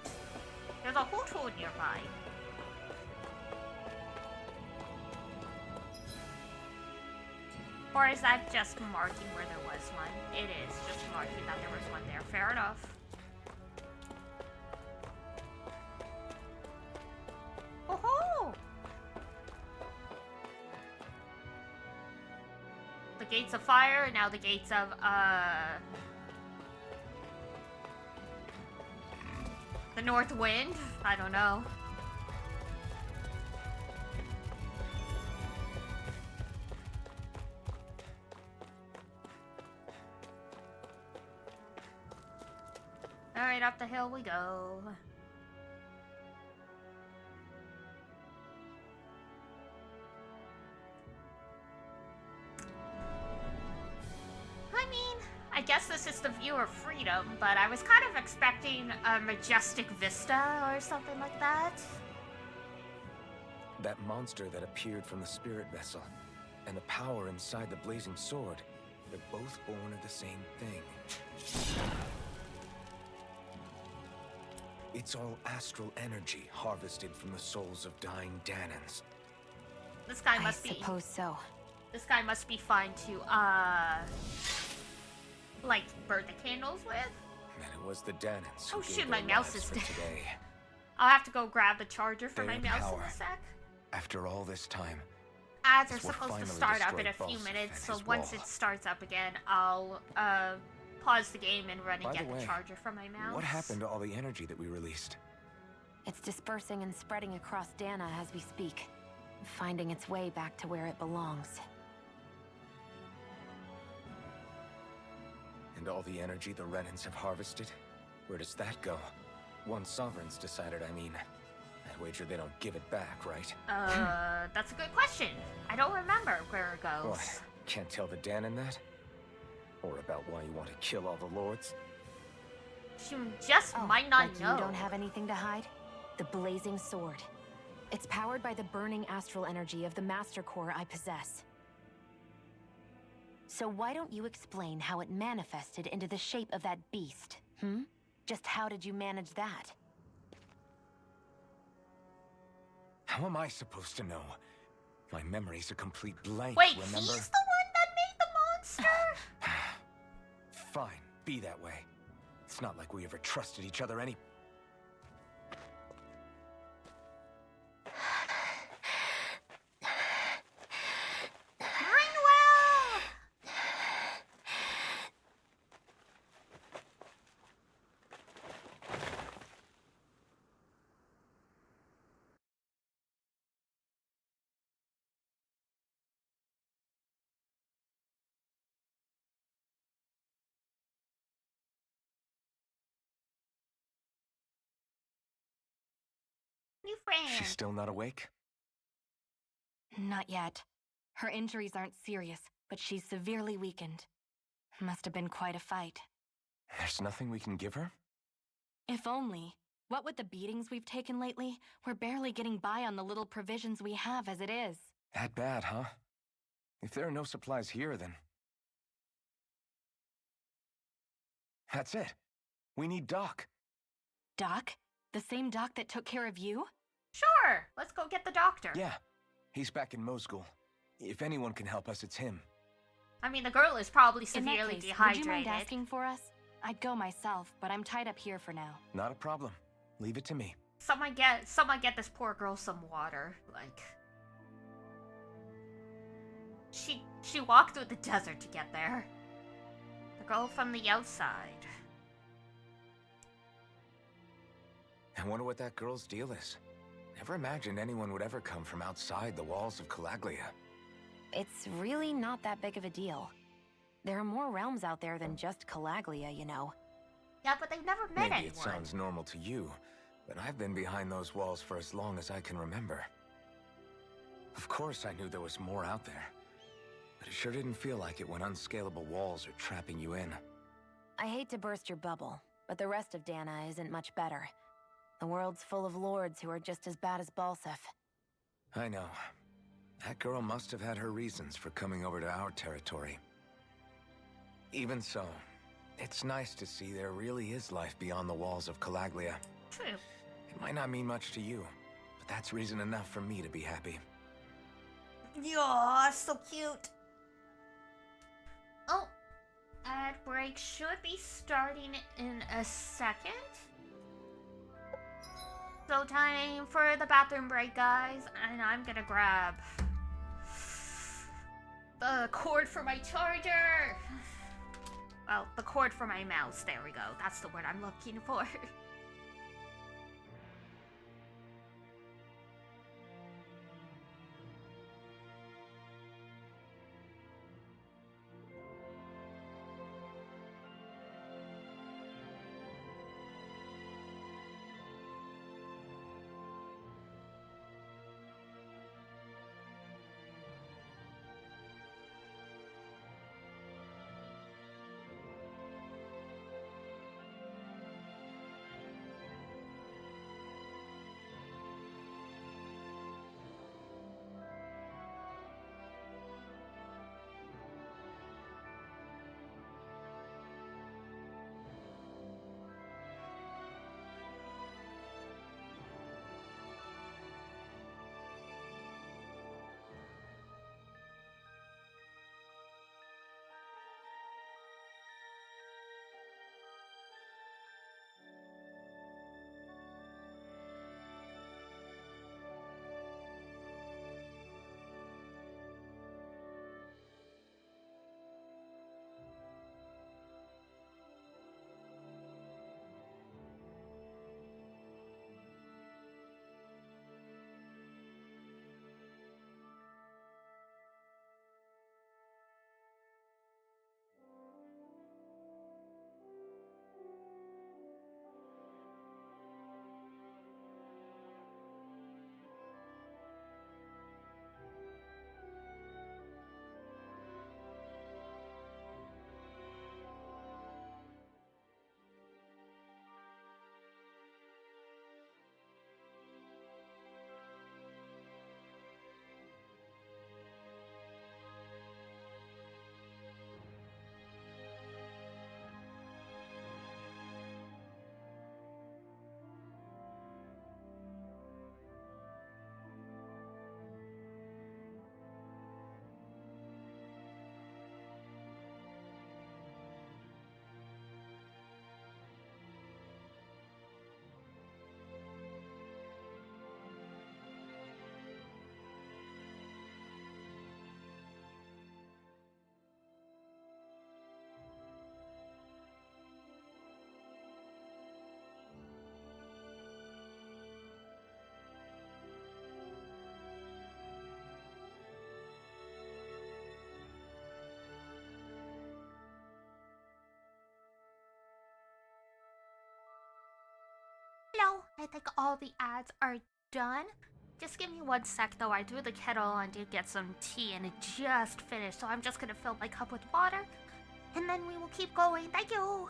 There's a hoot-hoot nearby. Or is that just marking where there was one? It is just marking that there was one there. Fair enough. Oh-ho! The gates of fire, and now the gates of, the north wind? I don't know. Alright, up the hill we go. I mean, I guess this is the view of freedom, but I was kind of expecting a majestic vista or something like that. That monster that appeared from the spirit vessel, and the power inside the blazing sword, they're both born of the same thing. It's all astral energy harvested from the souls of dying Dahnans. This guy must be. I suppose so. This guy must be fine to, like, burn the candles with? And it was the Dahnans who Oh gave shoot, their my mouse lives is for dead. today. I'll have to go grab the charger for my Their mouse in power. a sec. After all this time, Ads are As we're supposed to finally start up in a destroyed few Balsaf minutes, and so his once wall. it starts up again, I'll, pause the game and run and By get the the way, charger for my mouse. what happened to all the energy that we released? It's dispersing and spreading across Dana as we speak, finding its way back to where it belongs. And all the energy the Renans have harvested? Where does that go? Once Sovereign's decided, I mean. I wager they don't give it back, right? That's a good question. I don't remember where it goes. What? Can't tell the Dahnan that? Or about why you want to kill all the lords? She just might not like know. You don't have anything to hide? The blazing sword. It's powered by the burning astral energy of the Master Core I possess. So why don't you explain how it manifested into the shape of that beast, hmm? Just how did you manage that? How am I supposed to know? My memory's a complete blank, Wait, remember? he's the one that made the monster? Fine, be that way. It's not like we ever trusted each other any... Ringwell! New friend. She's still not awake? Not yet. Her injuries aren't serious, but she's severely weakened. Must have been quite a fight. There's nothing we can give her? If only. What with the beatings we've taken lately, we're barely getting by on the little provisions we have as it is. That bad, huh? If there are no supplies here, then... That's it. We need Doc. Doc? The same Doc that took care of you? Sure, let's go get the doctor. Yeah, he's back in Mosgul. If anyone can help us, it's him. I mean, the girl is probably In that severely case, would dehydrated. you mind asking for us? I'd go myself, but I'm tied up here for now. Not a problem. Leave it to me. Someone get this poor girl some water. Like, she walked through the desert to get there. The girl from the outside. I wonder what that girl's deal is. Never imagined anyone would ever come from outside the walls of Calaglia. It's really not that big of a deal. There are more realms out there than just Calaglia, you know. Yeah, but they've never met Maybe anyone. it sounds normal to you, but I've been behind those walls for as long as I can remember. Of course I knew there was more out there, but it sure didn't feel like it when unscalable walls are trapping you in. I hate to burst your bubble, but the rest of Dana isn't much better. The world's full of lords who are just as bad as Balsef. I know. That girl must have had her reasons for coming over to our territory. Even so, it's nice to see there really is life beyond the walls of Calaglia. True. It might not mean much to you, but that's reason enough for me to be happy. Aw, so cute. Oh, ad break should be starting in a second. So time for the bathroom break, guys, and I'm gonna grab the cord for my charger. Well, the cord for my mouse. There we go. That's the word I'm looking for. Hello, I think all the ads are done. Just give me 1 sec though, I threw the kettle on to get some tea and it just finished, so I'm just gonna fill my cup with water and then we will keep going. Thank you!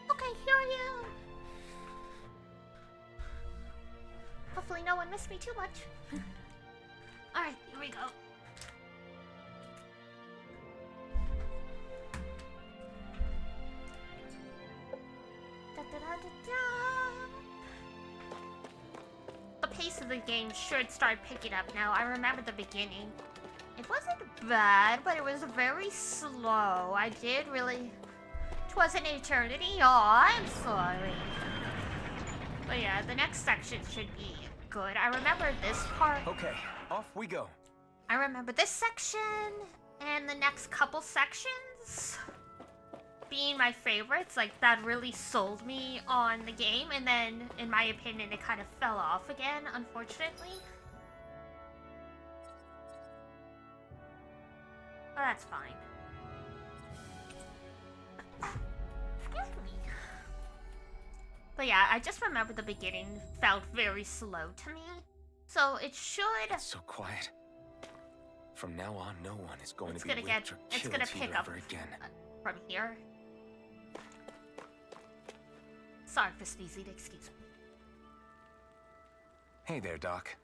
Okay, here I am. Hopefully no one missed me too much. Alright, here we go. Da, da, da, da, da. of the game should start picking up now. I remember the beginning. It wasn't bad, but it was very slow. I did really... It was an eternity. Oh, I'm sorry. But yeah, the next section should be good. I remember this part. Okay, off we go. I remember this section and the next couple sections being my favorites. Like, that really sold me on the game. And then, in my opinion, it kind of fell off again, unfortunately. But that's fine. Excuse me. But yeah, I just remember the beginning felt very slow to me. So it should... It's so quiet. From now on, no one is going to be raped or it's killed gonna here pick up ever again. From here. Sorry for sneezing, excuse me. Hey there, Doc.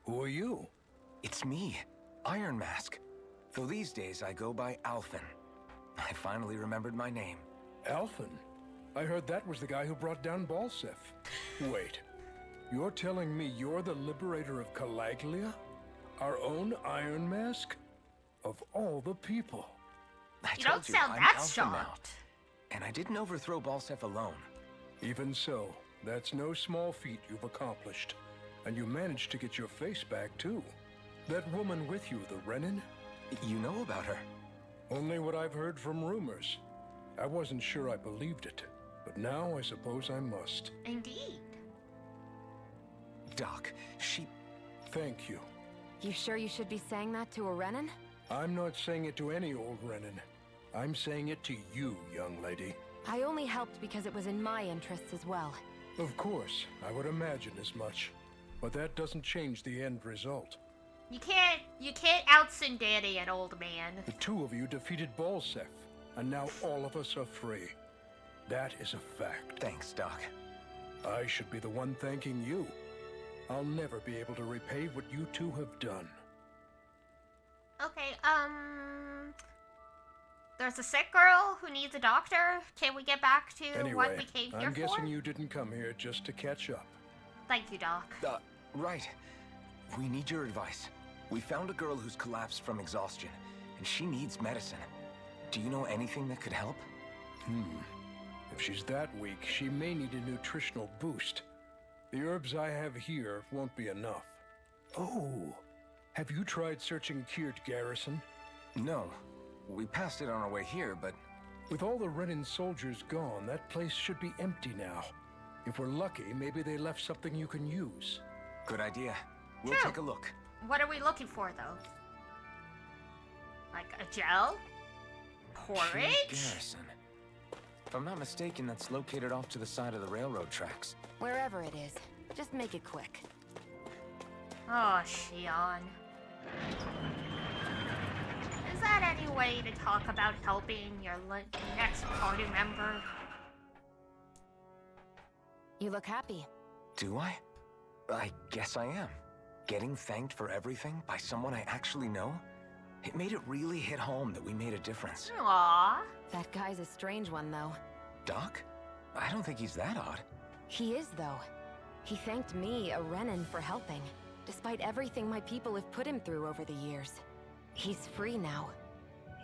Who are you? It's me, Iron Mask. Though these days I go by Alphen. I finally remembered my name. Alphen? I heard that was the guy who brought down Balsef. Wait, you're telling me you're the liberator of Calaglia? Our own Iron Mask? Of all the people. You don't sound that shocked. Now, and I didn't overthrow Balsef alone. Even so, that's no small feat you've accomplished. And you managed to get your face back, too. That woman with you, the Renin? You know about her? Only what I've heard from rumors. I wasn't sure I believed it, but now I suppose I must. Indeed. Doc, she... Thank you. You sure you should be saying that to a Renin? I'm not saying it to any old Renin. I'm saying it to you, young lady. I only helped because it was in my interests as well. Of course, I would imagine as much. But that doesn't change the end result. You can't out-Sindani an old man. The two of you defeated Balsef, and now all of us are free. That is a fact. Thanks, Doc. I should be the one thanking you. I'll never be able to repay what you two have done. Okay, there's a sick girl who needs a doctor. Can we get back to Anyway, what we came here I'm for? guessing you didn't come here just to catch up. Thank you, Doc. Right. We need your advice. We found a girl who's collapsed from exhaustion, and she needs medicine. Do you know anything that could help? If she's that weak, she may need a nutritional boost. The herbs I have here won't be enough. Oh, have you tried searching Kirt Garrison? No. We passed it on our way here, but... With all the Renin soldiers gone, that place should be empty now. If we're lucky, maybe they left something you can use. Good idea. We'll True. take a look. What are we looking for, though? Like a gel? Kirt Porridge? Garrison. If I'm not mistaken, that's located off to the side of the railroad tracks. Wherever it is, just make it quick. Oh, Shion. Is that any way to talk about helping your next party member? You look happy. Do I? I guess I am. Getting thanked for everything by someone I actually know? It made it really hit home that we made a difference. Aww. That guy's a strange one, though. Doc? I don't think he's that odd. He is, though. He thanked me, a Renin, for helping, despite everything my people have put him through over the years. He's free now.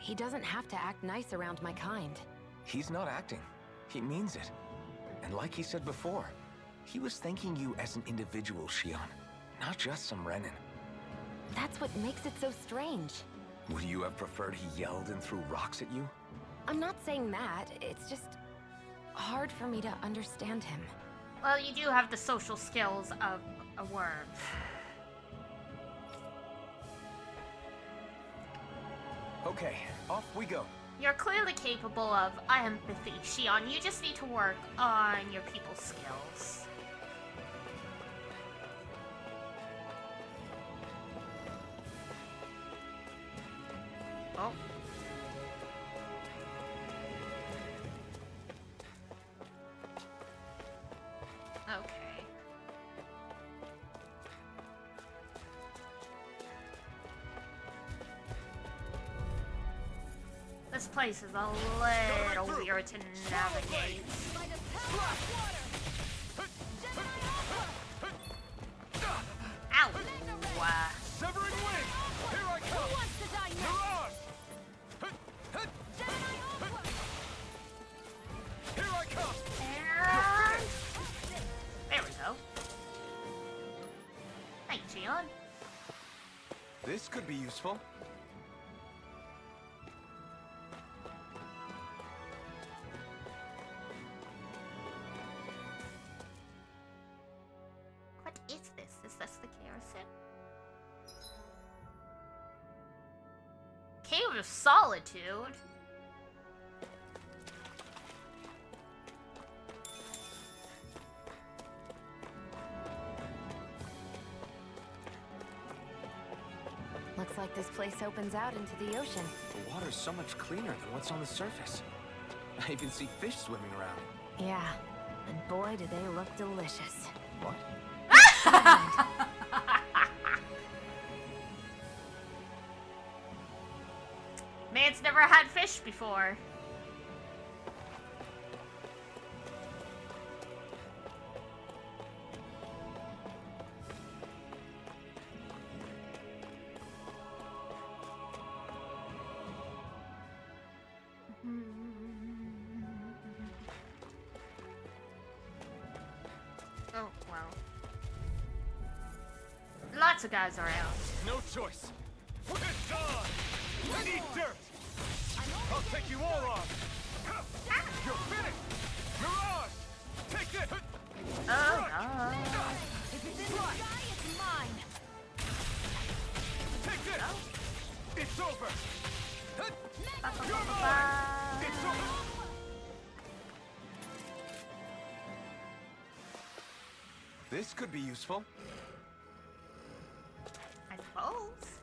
He doesn't have to act nice around my kind. He's not acting. He means it. And like he said before, he was thanking you as an individual, Shion, not just some Renin. That's what makes it so strange. Would you have preferred he yelled and threw rocks at you? I'm not saying that, it's just hard for me to understand him. Well, you do have the social skills of a worm. Okay, off we go. You're clearly capable of empathy, Shion. You just need to work on your people's skills. Oh. Okay. This place is a little weird to navigate. This could be useful. What is this? Is this the garrison? Cave of Solitude? Looks like this place opens out into the ocean. The water's so much cleaner than what's on the surface. I even see fish swimming around. Yeah, and boy do they look delicious. What? Man's never had fish before. Oh, wow. Lots of guys around. No choice. It's on! I need dirt! I'll take you all on! You're finished! Mirage! Take it! Oh, God. If it's in the sky, it's mine. Take this! It's over! Ba-ba-ba-ba-ba. You're mine! It's over! This could be useful. I suppose.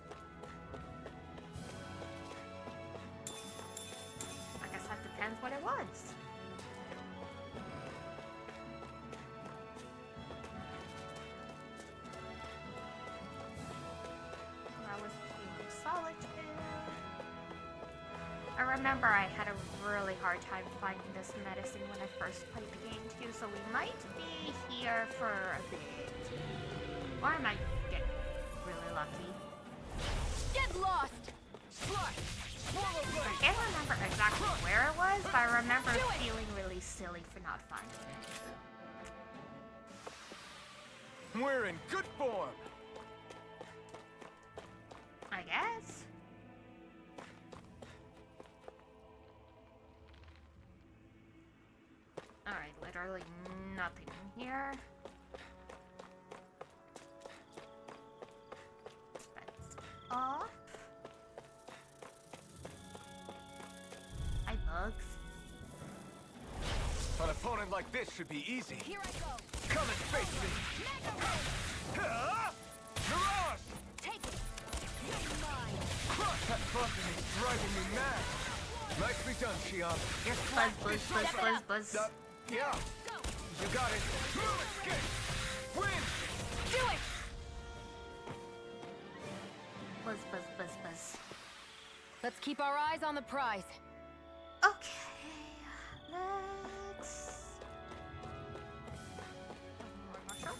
I guess that depends what it was. That was Cave of Solitude. I remember I had a really hard time finding this medicine when I first played the game too, so we might be here for a bit. Or I might get really lucky. Get lost! Slash! Swallow I blade! can't remember exactly where it was, but I remember feeling really silly for not finding it. We're in good form! I guess. Alright, literally nothing here. That's off. Hi, bugs. An opponent like this should be easy. Here I go. Come and face me! Ah! Mirage! Take it. You're mine. That buzzing is driving me mad! Nicely done, Xion. Yes, buzz, buzz, buzz, buzz, buzz. Yeah, Go. you got it. Escape! Win! Do it. Buzz, buzz, buzz, buzz. Let's keep our eyes on the prize. Okay, let's... More mushroom?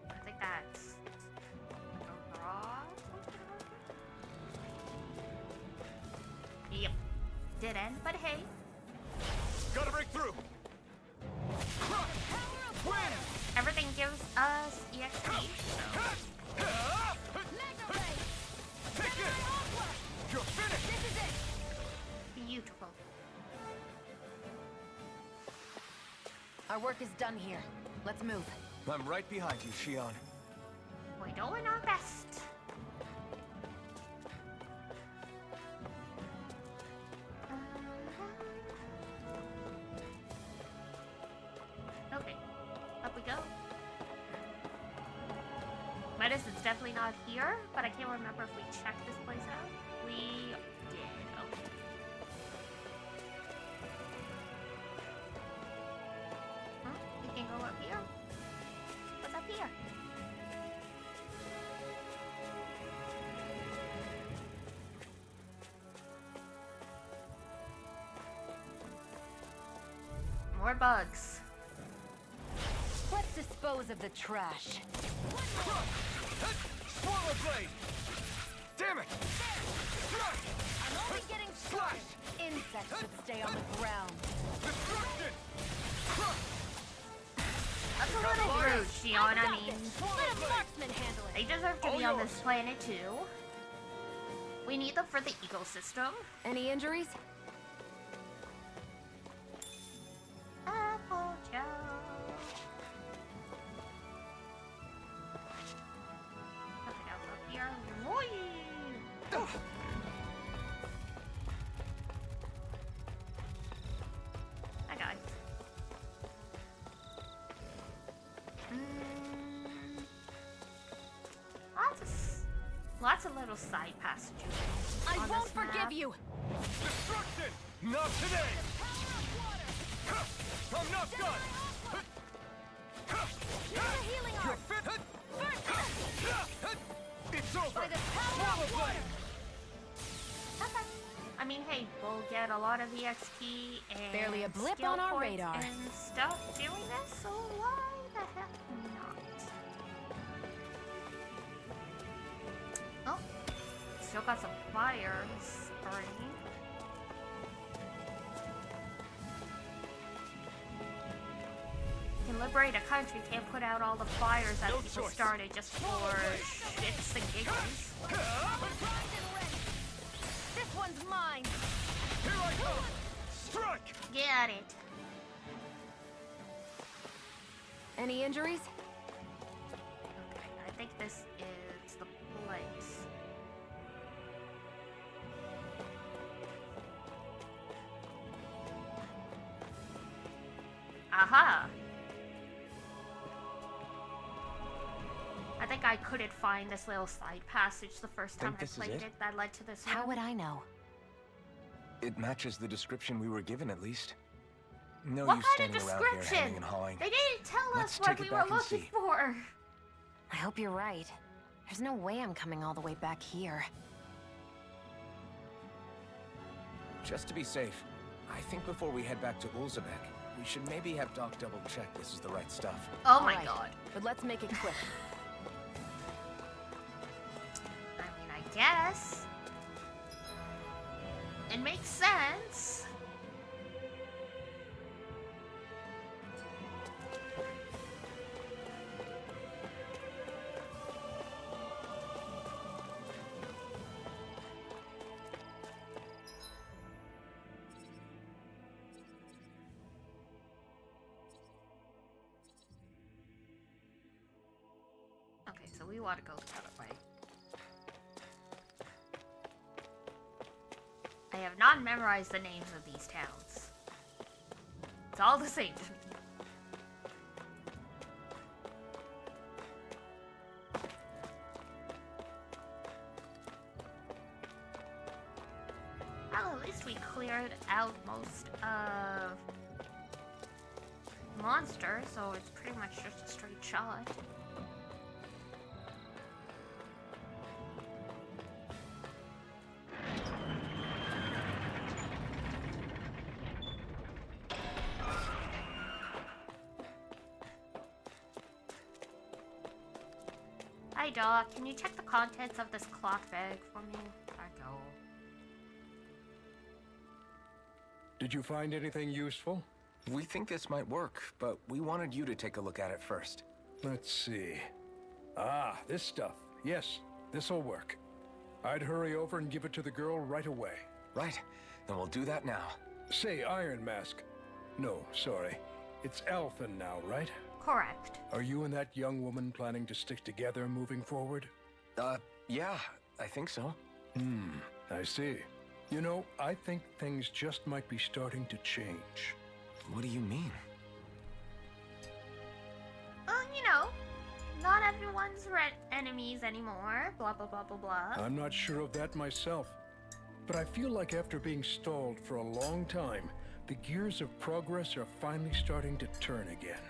I think that's... overall. Yep. Didn't, but hey. Gotta break through! Win! Everything gives us EXP, so... Take it! You're finished! This is it. Beautiful. Our work is done here. Let's move. I'm right behind you, Xion. We're doing our best. Okay, up we go. Medicine's definitely not here, but I can't remember if we checked this place out. We did. Okay. Huh? We can go up here. What's up here? More bugs. Let's dispose of the trash. Swallow blade! Damn it! I'm only getting started. Insects should stay on the ground. Destruction! That's a little rude, Shion. I mean, Let a marksman handle they it. deserve to be on this planet too. We need them for the ecosystem. Any injuries? Applejack. Nothing else up here. Whee! Hi guys. Lots of little side passages. I on won't this map. forgive you. Destruction! Not today! I'm not done! Use a healing You're art. fit! It's over! By the power of water. Okay. I mean, hey, we'll get a lot of EXP and Barely a blip skill on our points radar. and stuff doing this, so why the heck not? Oh, still got some fires burning. Can liberate a country, can't put out all the fires that No people choice. started just for shits and giggles. Primed and ready. This one's mine. Here I come! Strike! Get it. Any injuries? Okay, I think this is the place. Aha! I think I couldn't find this little side passage the first time Think I this is played it? it that led to this How room. would I know? It matches the description we were given, at least. No What use kind of standing around here description? hemming and hawing. They didn't tell Let's us what take it we were back and looking see. for. I hope you're right. There's no way I'm coming all the way back here. Just to be safe, I think before we head back to Ulzebek, we should maybe have Doc double check this is the right stuff. Oh my Alright, god. But let's make it quick. I mean, I guess. It makes sense. Okay, so we want to go the other way. I have not memorized the names of these towns. It's all the same to me. Well, at least we cleared out most of monsters, so it's pretty much just a straight shot. Hi, Doc. Can you check the contents of this cloth bag for me? I go. Did you find anything useful? We think this might work, but we wanted you to take a look at it first. Let's see. Ah, this stuff. Yes, this'll work. I'd hurry over and give it to the girl right away. Right, then we'll do that now. Say, Iron Mask. No, sorry. It's Elfin now, right? Correct. Are you and that young woman planning to stick together moving forward? Yeah, I think so. I see. You know, I think things just might be starting to change. What do you mean? You know, not everyone's enemies anymore. Blah, blah, blah, blah, blah. I'm not sure of that myself. But I feel like after being stalled for a long time, the gears of progress are finally starting to turn again.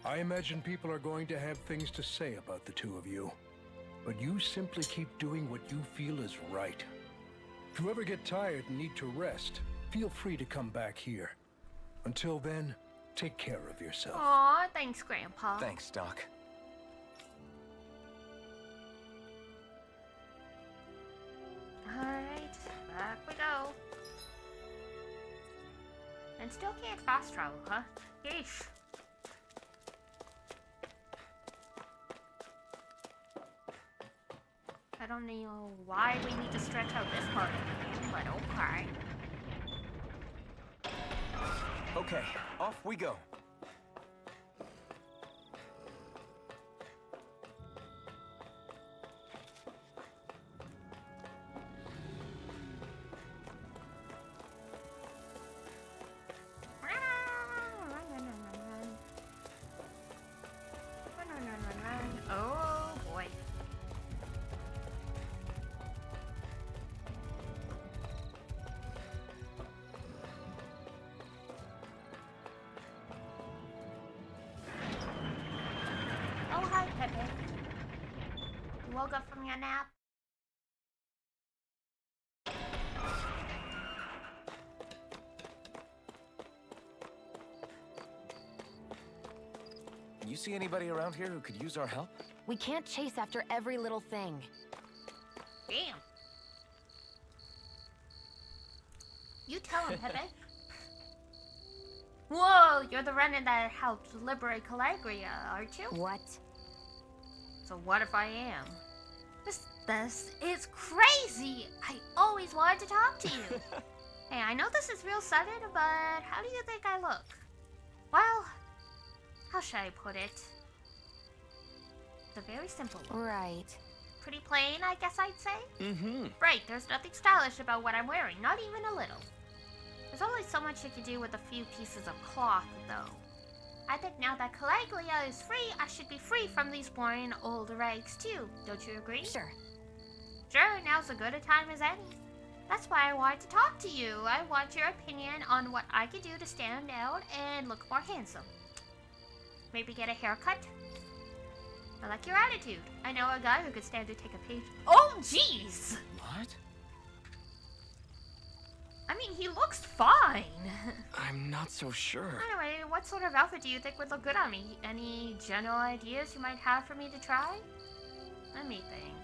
I imagine people are going to have things to say about the two of you. But you simply keep doing what you feel is right. If you ever get tired and need to rest, feel free to come back here. Until then, take care of yourself. Aw, thanks, Grandpa. Thanks, Doc. Alright, back we go. And still can't fast travel, huh? Yeesh. don't know why we need to stretch out this part of the game, but okay. Okay, off we go. Oh boy. Oh, hi, Pepe. You woke up from your nap? You see anybody around here who could use our help? We can't chase after every little thing. Damn. You tell him, Pepe. Whoa, you're the Renan that helped liberate Calagria, aren't you? What? So what if I am? This is crazy! I always wanted to talk to you. Hey, I know this is real sudden, but how do you think I look? Well, how should I put it? It's a very simple look. Right. Pretty plain, I guess I'd say? Mm-hmm. Right, there's nothing stylish about what I'm wearing, not even a little. There's only so much you can do with a few pieces of cloth, though. I think now that Calaglia is free, I should be free from these boring old rags too. Don't you agree? Sure. Sure, now's as good a time as any. That's why I wanted to talk to you. I want your opinion on what I could do to stand out and look more handsome. Maybe get a haircut? I like your attitude. I know a guy who could stand to take a page. Oh, jeez! What? I mean, he looks fine. I'm not so sure. Anyway, what sort of outfit do you think would look good on me? Any general ideas you might have for me to try? Let me think.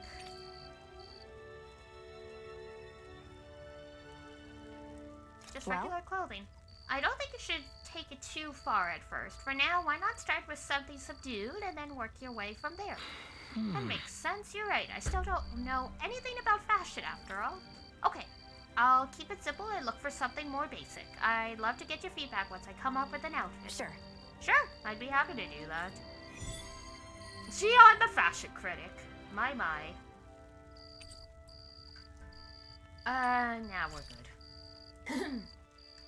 Just Well? regular clothing. I don't think you should take it too far at first. For now, why not start with something subdued and then work your way from there? That makes sense, you're right. I still don't know anything about fashion after all. Okay, I'll keep it simple and look for something more basic. I'd love to get your feedback once I come up with an outfit. Sure. Sure, I'd be happy to do that. See, I'm the fashion critic. My. Now we're good.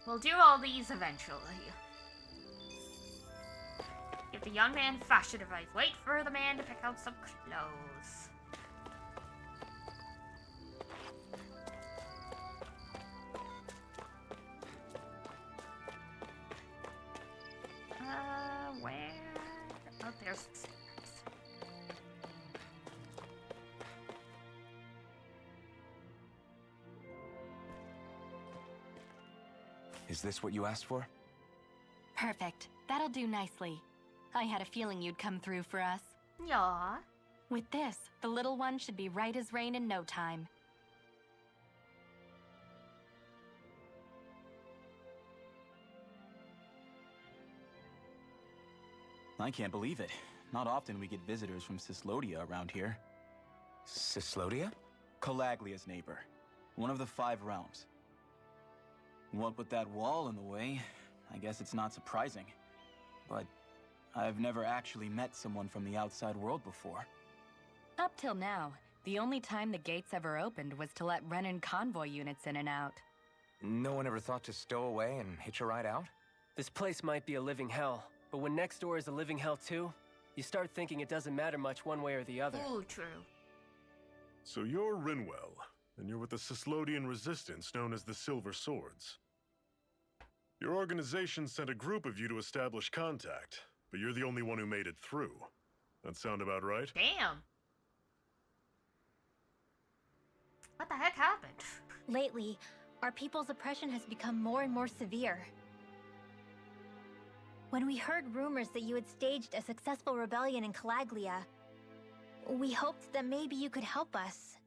We'll do all these eventually. Give the young man fashion advice. Wait for the man to pick out some clothes. Where? Oh, there's the stairs. Is this what you asked for? Perfect. That'll do nicely. I had a feeling you'd come through for us. Yeah. With this, the little one should be right as rain in no time. I can't believe it. Not often we get visitors from Cislodia around here. Cislodia? Calaglia's neighbor. One of the 5 realms. What with that wall in the way, I guess it's not surprising. But I've never actually met someone from the outside world before. Up till now, the only time the gates ever opened was to let Renan convoy units in and out. No one ever thought to stow away and hitch a ride out? This place might be a living hell, but when next door is a living hell too, you start thinking it doesn't matter much one way or the other. Ooh, true. So you're Rinwell, and you're with the Cislodian resistance known as the Silver Swords. Your organization sent a group of you to establish contact, but you're the only one who made it through. That sound about right? Damn. What the heck happened? Lately, our people's oppression has become more and more severe. When we heard rumors that you had staged a successful rebellion in Calaglia, we hoped that maybe you could help us.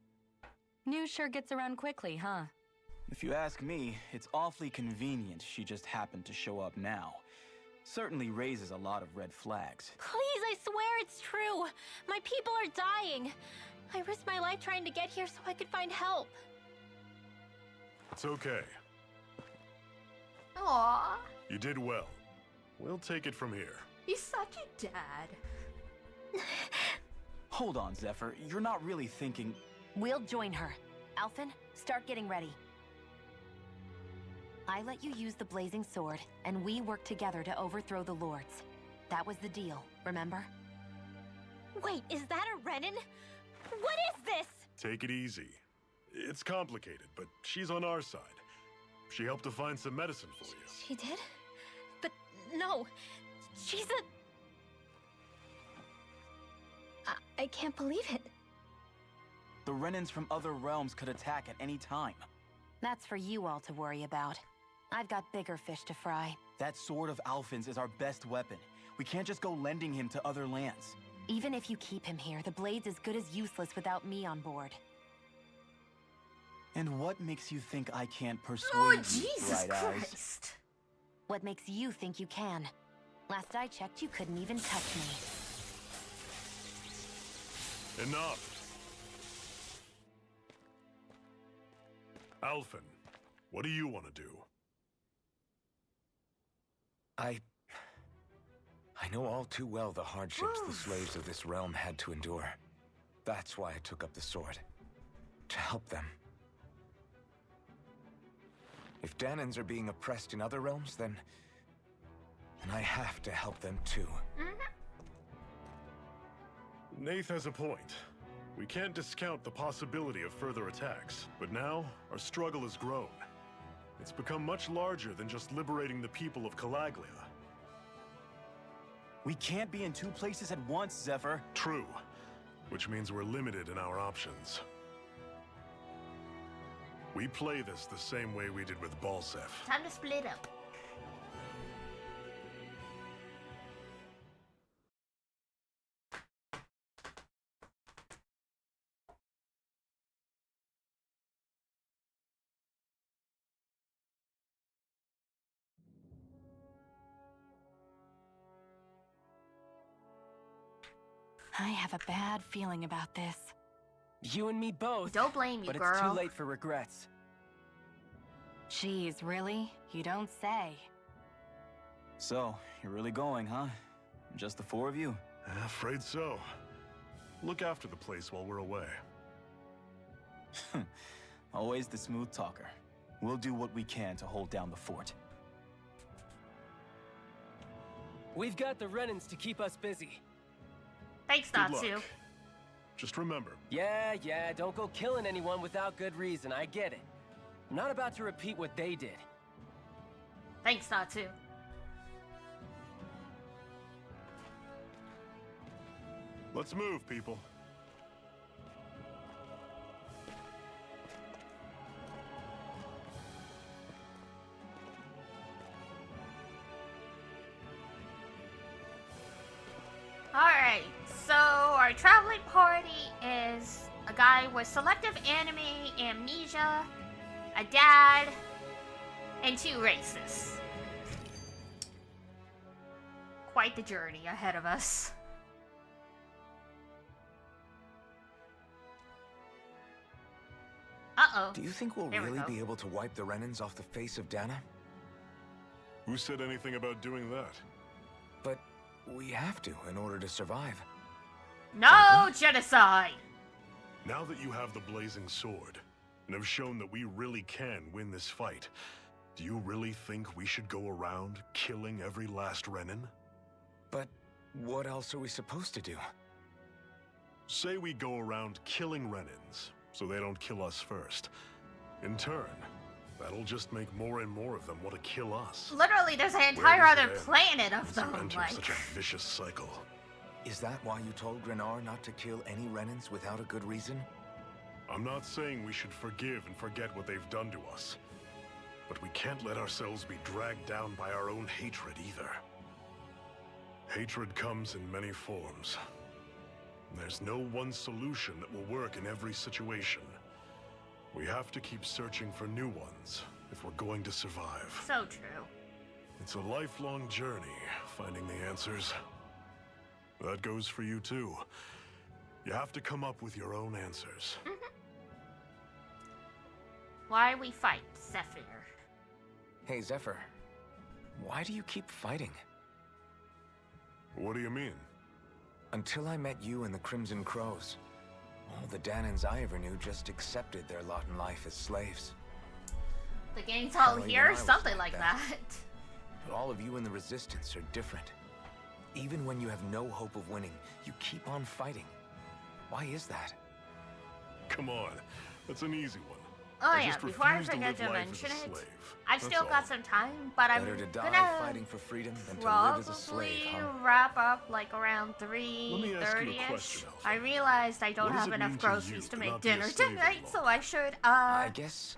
News sure gets around quickly, huh? If you ask me, it's awfully convenient she just happened to show up now. Certainly raises a lot of red flags. Please, I swear it's true! My people are dying! I risked my life trying to get here so I could find help. It's okay. Aww. You did well. We'll take it from here. He's such a dad. Hold on, Zephyr. You're not really thinking... We'll join her. Alphen, start getting ready. I let you use the blazing sword, and we worked together to overthrow the lords. That was the deal, remember? Wait, is that a Renan? What is this? Take it easy. It's complicated, but she's on our side. She helped to find some medicine for you. She did? But no, she's a... I can't believe it. The Renans from other realms could attack at any time. That's for you all to worry about. I've got bigger fish to fry. That sword of Alphen's is our best weapon. We can't just go lending him to other lands. Even if you keep him here, the blade's as good as useless without me on board. And what makes you think I can't persuade Oh, you, Jesus Bright Eyes? Christ. What makes you think you can? Last I checked, you couldn't even touch me. Enough. Alphen, what do you want to do? I know all too well the hardships the slaves of this realm had to endure. That's why I took up the sword. To help them. If Dahnans are being oppressed in other realms, then I have to help them too. Nath has a point. We can't discount the possibility of further attacks, but now our struggle has grown. It's become much larger than just liberating the people of Calaglia. We can't be in two places at once, Zephyr. True, which means we're limited in our options. We play this the same way we did with Balseph. Time to split up. I have a bad feeling about this. You and me both. Don't blame you, but girl. it's too late for regrets. Jeez, really? You don't say. So, you're really going, huh? Just the four of you? Afraid so. Look after the place while we're away. Always the smooth talker. We'll do what we can to hold down the fort. We've got the Renans to keep us busy. Thanks, Good Natsu. luck. Just remember, Yeah, don't go killing anyone without good reason, I get it. I'm not about to repeat what they did. Thanks, Natsu. let's move, people. Alright, so our traveling party is a guy with selective anime amnesia, a dad, and 2 races. Quite the journey ahead of us. Uh-oh. Do you think we'll There we really go. be able to wipe the Renans off the face of Dana? Who said anything about doing that? But we have to in order to survive. No genocide! Now that you have the blazing sword, and have shown that we really can win this fight, do you really think we should go around killing every last Renan? But what else are we supposed to do? Say we go around killing Renans, so they don't kill us first. In turn, that'll just make more and more of them want to kill us. Literally, there's an Where entire does other it end? planet of Once you them, enter like... such a vicious cycle. Is that why you told Grenar not to kill any Renans without a good reason? I'm not saying we should forgive and forget what they've done to us. But we can't let ourselves be dragged down by our own hatred either. Hatred comes in many forms. There's no one solution that will work in every situation. We have to keep searching for new ones if we're going to survive. So true. It's a lifelong journey, finding the answers. That goes for you too. You have to come up with your own answers. Why we fight, Zephyr? Hey, Zephyr. Why do you keep fighting? What do you mean? Until I met you and the Crimson Crows, all the Danans I ever knew just accepted their lot in life as slaves. The gang's all Hell, even here, I was something like like that. that. But all of you in the Resistance are different. Even when you have no hope of winning, you keep on fighting. Why is that? Come on, that's an easy one. Oh I yeah, just before I refuse to forget to live life as a mention it, slave. I've That's still got all. some time, but I'm Better to die gonna fighting for freedom than to live as a slave, probably huh? wrap up like around Let me ask you a 3:30ish. question, Elsa. I realized I don't What does have it enough mean to groceries you to to make not be a dinner slave tonight, any so longer? I should I guess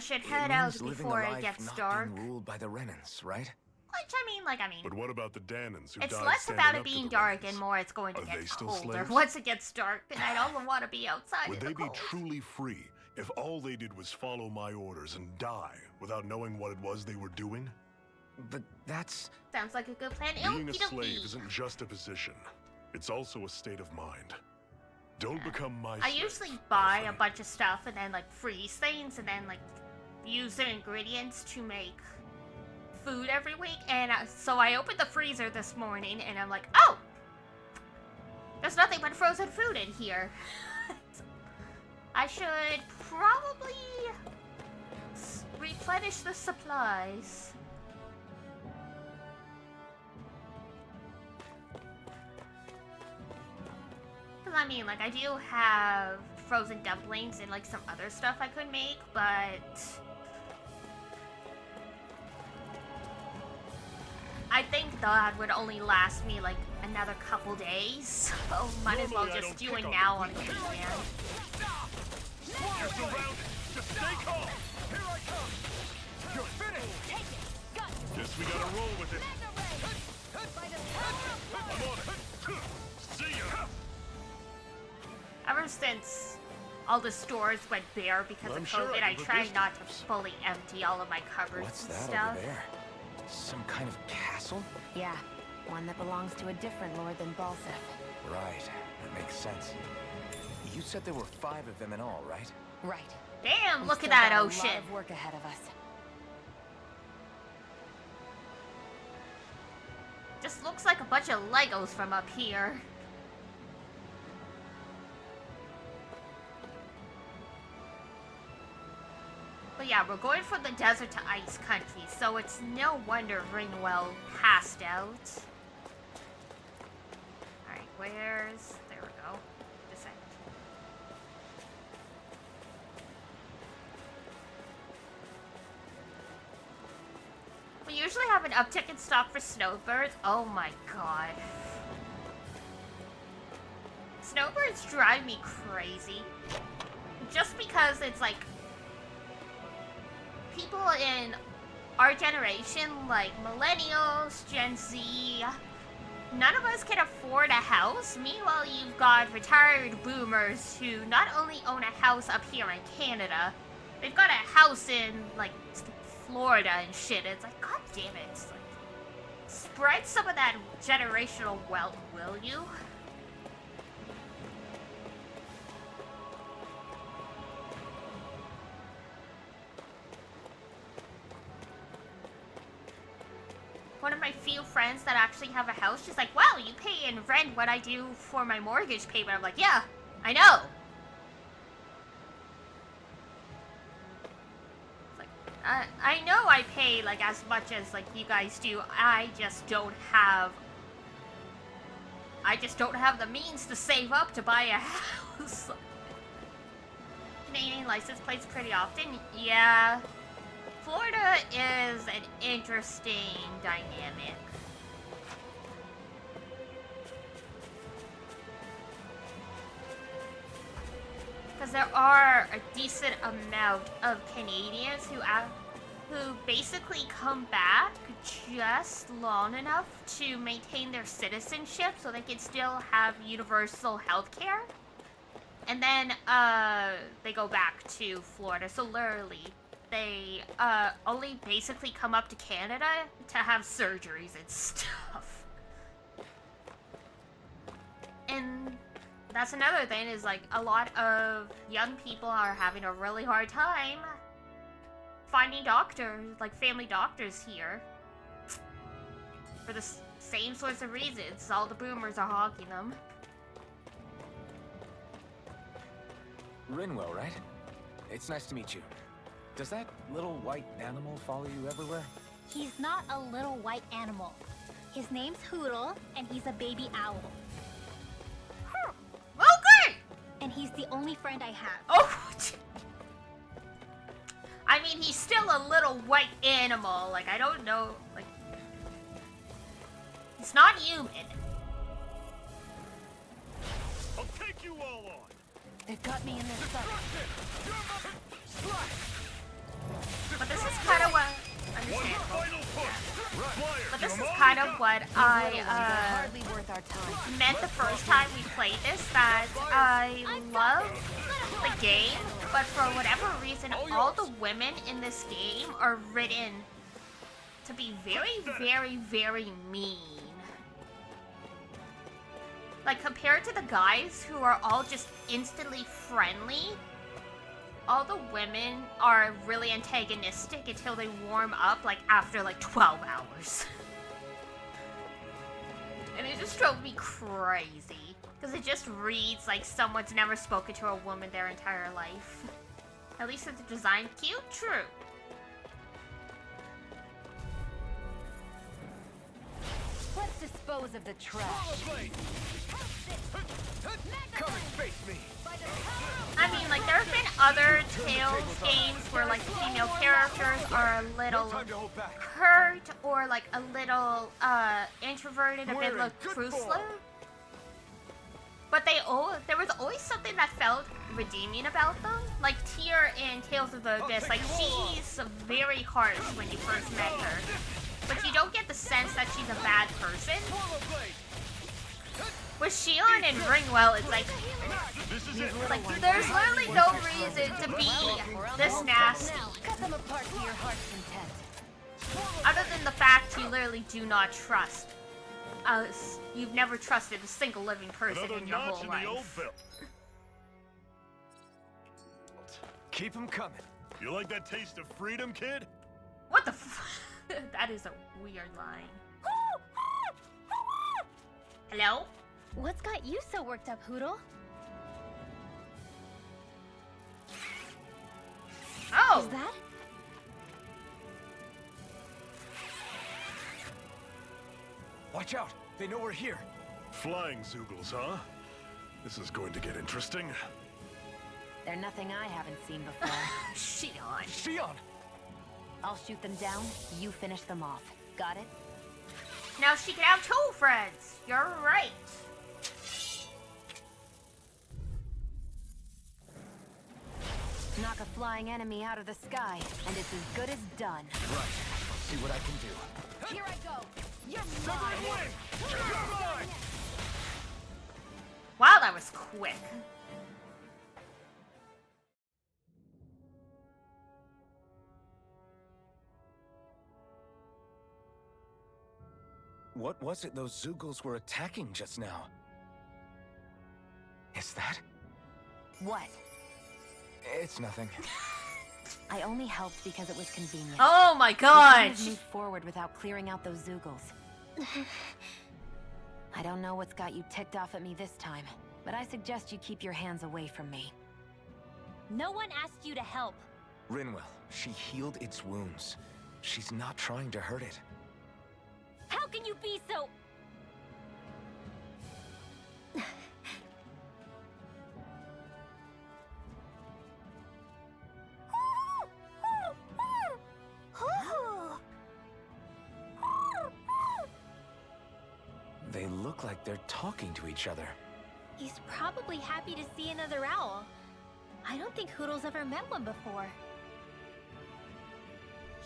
head it out means living before a it life gets not dark. being ruled by the Renans, right? Which I mean, But what about the Danans who it's died less standing about up it to being the dark Renans? and more it's going to Are get they still colder. slaves? Once it gets dark, then I don't want to be outside Would in the they be cold. truly free if all they did was follow my orders and die without knowing what it was they were doing? But that's... Sounds like a good plan. Being a Okie slave dokie. isn't just a position. It's also a state of mind. Don't become my I slave, usually buy a Parfait. bunch of stuff and then like freeze things and then like use the ingredients to make food every week. And so I opened the freezer this morning and I'm like, oh, there's nothing but frozen food in here. I should probably replenish the supplies. Because I mean, like, I do have frozen dumplings and like some other stuff I could make, but I think that would only last me like another couple days, so might as well Normally I just don't do pick it on now the on the weak. weekend. You're surrounded. Just stay calm. Here I come! You're finished! Take it! Got it! Guess we gotta roll with it. By the power of I'm on it. See ya. Ever since all the stores went bare because I'm of sure COVID, I I can try put not to this. fully empty all of my cupboards What's and that stuff. over there? Some kind of castle? Yeah, one that belongs to a different lord than Balsef. Right, that makes sense. You said there were 5 of them in all, right? Right. Damn, We've look at still that got ocean. A lot of work ahead of us. Just looks like a bunch of Legos from up here. But yeah, we're going from the desert to ice country, so it's no wonder Ringwell passed out. Alright, where's... there we go. This end. We usually have an uptick in stock for snowbirds. Oh my god. Snowbirds drive me crazy. Just because it's like... people in our generation, like millennials, Gen Z, none of us can afford a house. Meanwhile, you've got retired boomers who not only own a house up here in Canada, they've got a house in, like, Florida and shit. It's like, god damn it. It's like, spread some of that generational wealth, will you? One of my few friends that actually have a house, she's like, wow, you pay in rent what I do for my mortgage payment. I'm like, yeah, I know. It's like, I know I pay like as much as like you guys do. I just don't have the means to save up to buy a house. Canadian license plates pretty often. Yeah. Florida is an interesting dynamic. Because there are a decent amount of Canadians who basically come back just long enough to maintain their citizenship so they can still have universal health care. And then they go back to Florida. So literally, they only basically come up to Canada to have surgeries and stuff. And That's another thing, is like a lot of young people are having a really hard time finding doctors, like family doctors here. For the same sorts of reasons. All the boomers are hogging them. Rinwell, right? It's nice to meet you. Does that little white animal follow you everywhere? He's not a little white animal. His name's Hoodle, and he's a baby owl. Okay! And he's the only friend I have. Oh! I mean, he's still a little white animal. Like, I don't know. Like, he's not human. I'll take you all on. They've got me in this sucker. But this is kind of what... One final push. But this is kind of what I, Hardly worth our time. meant the first time we played this, that I love the game, but for whatever reason, all the women in this game are written to be very, very, very mean. Like, compared to the guys who are all just instantly friendly, all the women are really antagonistic until they warm up, like, after, like, 12 hours. And it just drove me crazy. Because it just reads like someone's never spoken to a woman their entire life. At least it's designed cute? True. Let's dispose of the trash. Come and face me. I mean, like, there have been other Tales games where, like, the female characters are a little hurt or, like, a little, introverted, a bit like Chrysler. But there was always something that felt redeeming about them. Like, Tyr in Tales of the Abyss, like, she's very harsh when you first met her. But you don't get the sense that she's a bad person. With Shion and Ringwell, it's like there's literally no reason to be this nasty. Cut them apart to your heart's content. Other than the fact you literally do not trust us. You've never trusted a single living person Another in your notch whole in the old life. belt. Keep them coming. You like that taste of freedom, kid? What the f- That is a weird line. Hello? What's got you so worked up, Hoodle? Oh! Is that? Watch out! They know we're here. Flying Zoogles, huh? This is going to get interesting. They're nothing I haven't seen before. Shion. Shion! I'll shoot them down, you finish them off. Got it? Now she can have 2 friends. You're right. Knock a flying enemy out of the sky, and it's as good as done. Right. I'll see what I can do. Here I go! You're mine! Wow, that was quick. What was it those Zoogles were attacking just now? Is that? What? It's nothing. I only helped because it was convenient. Oh my We couldn't have gosh. moved forward without clearing out those Zoogles. I don't know what's got you ticked off at me this time, but I suggest you keep your hands away from me. No one asked you to help. Rinwell, she healed its wounds. She's not trying to hurt it. How can you be so... They look like they're talking to each other. He's probably happy to see another owl. I don't think Hoodle's ever met one before.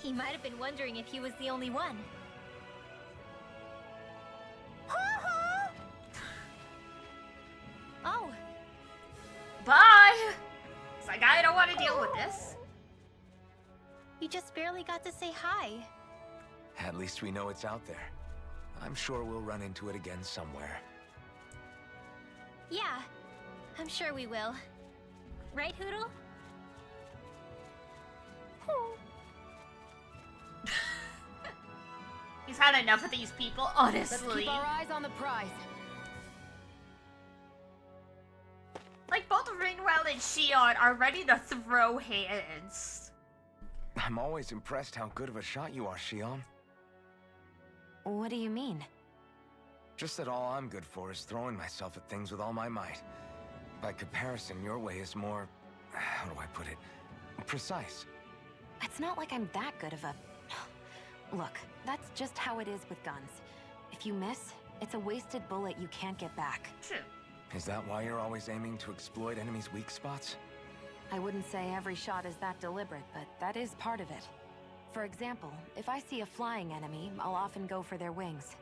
He might have been wondering if he was the only one. Oh, Bye. It's like, I don't want to deal with this. you just barely got to say hi. At least we know it's out there. I'm sure we'll run into it again somewhere. Yeah, I'm sure we will. Right, Hoodle? He's had enough of these people, Let's honestly. keep our eyes on the prize. Like, both Ringwell and Shion are ready to throw hands. I'm always impressed how good of a shot you are, Shion. What do you mean? Just that all I'm good for is throwing myself at things with all my might. By comparison, your way is more... how do I put it? Precise. It's not like I'm that good of a... Look, that's just how it is with guns. If you miss, it's a wasted bullet you can't get back. True. Is that why you're always aiming to exploit enemies' weak spots? I wouldn't say every shot is that deliberate, but that is part of it. For example, if I see a flying enemy, I'll often go for their wings.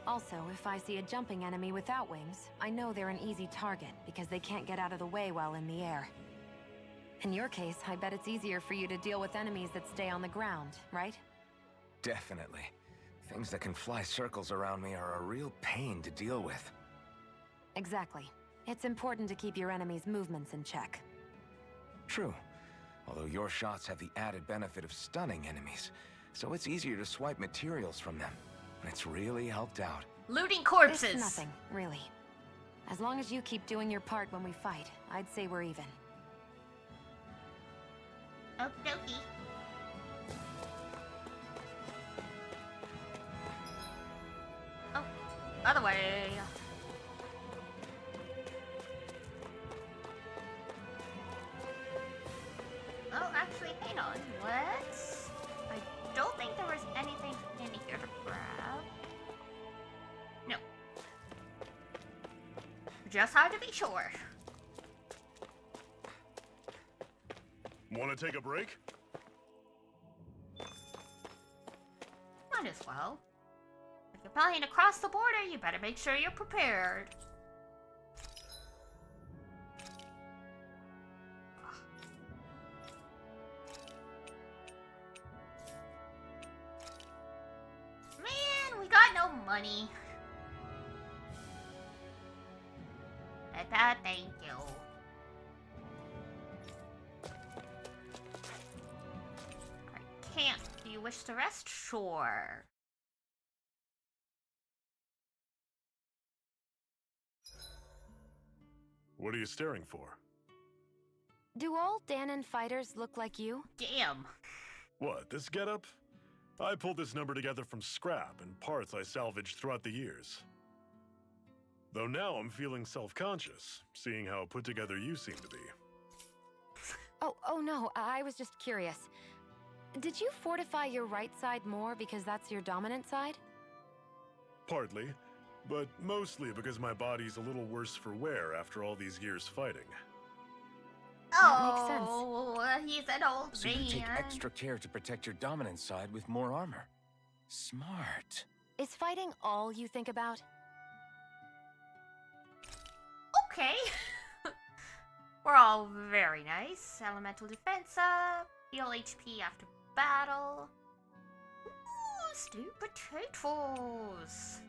Also, if I see a jumping enemy without wings, I know they're an easy target because they can't get out of the way while in the air. In your case, I bet it's easier for you to deal with enemies that stay on the ground, right? Definitely. Things that can fly circles around me are a real pain to deal with. Exactly. It's important to keep your enemies' movements in check. True. Although your shots have the added benefit of stunning enemies, so it's easier to swipe materials from them. It's really helped out. Looting corpses. It's nothing, really. As long as you keep doing your part when we fight, I'd say we're even. Okie dokie. Oh, other way. Oh, actually, hang on. Let's... I don't think there was anything in here to grab. No. Just had to be sure. Want to take a break? Might as well. If you're flying across the border, you better make sure you're prepared. Man, we got no money. Thank you. Camp. Do you wish to rest? Sure. What are you staring for? Do all Danon fighters look like you? Damn. What, this getup? I pulled this number together from scrap and parts I salvaged throughout the years. Though now I'm feeling self-conscious, seeing how put together you seem to be. Oh no, I was just curious. Did you fortify your right side more because that's your dominant side? Partly, but mostly because my body's a little worse for wear after all these years fighting. That makes sense. Oh, he's an old So man. you take extra care to protect your dominant side with more armor. Smart. Is fighting all you think about? Okay. We're all very nice. Elemental defense up. Heal HP after battle. Ooh, stewed potatoes.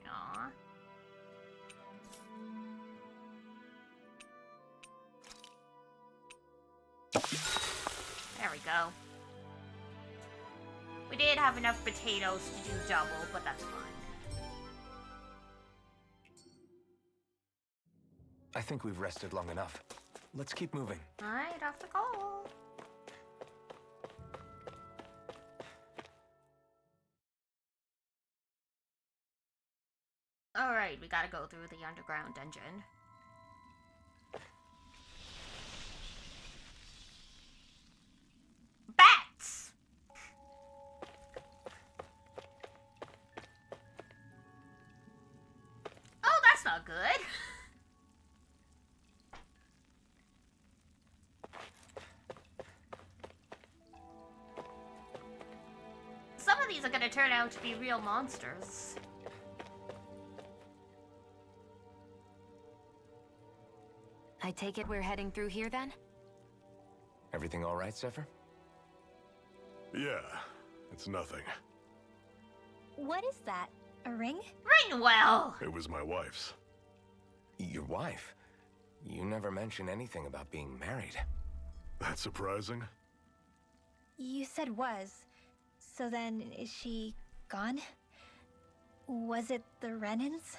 Aww. There we go. We did have enough potatoes to do double, but that's fine. I think we've rested long enough. Let's keep moving. Alright, off we go. Alright, we gotta go through the underground dungeon. Bats! Oh, that's not good. Some of these are gonna turn out to be real monsters. I take it we're heading through here then? Everything all right, Zephyr? Yeah, it's nothing. What is that? A ring? Ringwell! It was my wife's. Your wife? You never mentioned anything about being married. That's surprising? You said was. So then, is she gone? Was it the Renans?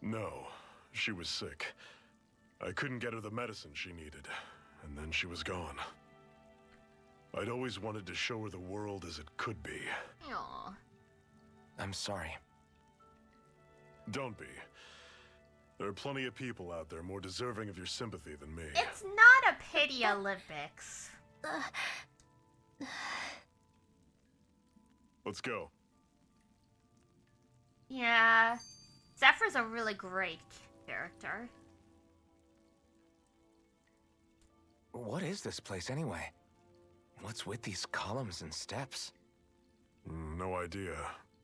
No, she was sick. I couldn't get her the medicine she needed, and then she was gone. I'd always wanted to show her the world as it could be. Aw. I'm sorry. Don't be. There are plenty of people out there more deserving of your sympathy than me. It's not a pity Olympics. Let's go. Yeah. Zephyr's a really great character. What is this place anyway? What's with these columns and steps? No idea.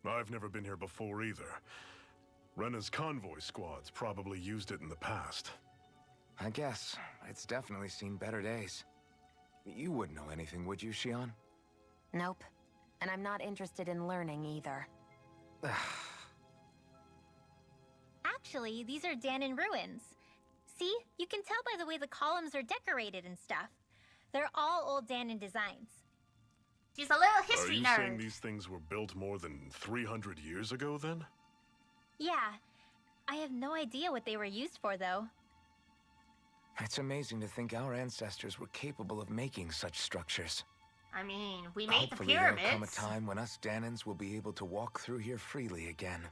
I've never been here before either. Rena's convoy squads probably used it in the past. I guess. It's definitely seen better days. You wouldn't know anything, would you, Shion? Nope. And I'm not interested in learning either. Actually, these are Danon ruins. See? You can tell by the way the columns are decorated and stuff. They're all old Danon designs. She's a little history nerd. Are you saying these things were built more than 300 years ago, then? Yeah. I have no idea what they were used for, though. It's amazing to think our ancestors were capable of making such structures. I mean, we made Hopefully the pyramids. there'll come a time when us Danons will be able to walk through here freely again.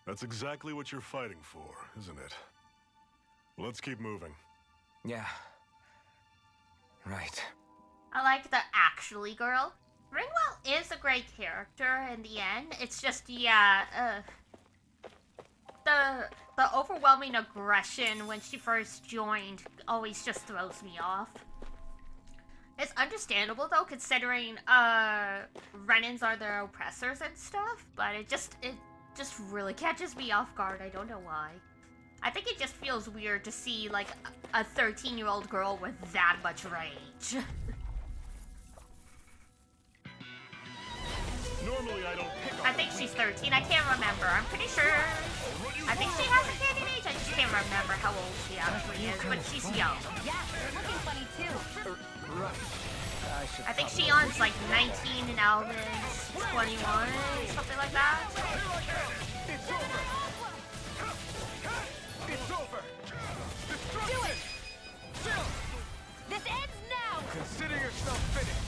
That's exactly what you're fighting for, isn't it? Let's keep moving. Yeah. Right. I like the actually girl. Ringwell is a great character in the end. It's just, yeah, the overwhelming aggression when she first joined always just throws me off. It's understandable though, considering Renans are their oppressors and stuff, but it just really catches me off guard. I don't know why. I think it just feels weird to see like a 13-year-old girl with that much rage. Normally I don't pick on I think she's 13. I can't remember. I'm pretty sure. I think she has a kid age. I just can't remember how old she actually is, but she's young. Yeah, they're looking funny too. Right. I think Shion's like 19 and Alvin's 21, something like that. It's over! It's over! Do it! Chill! This ends now! Consider yourself finished!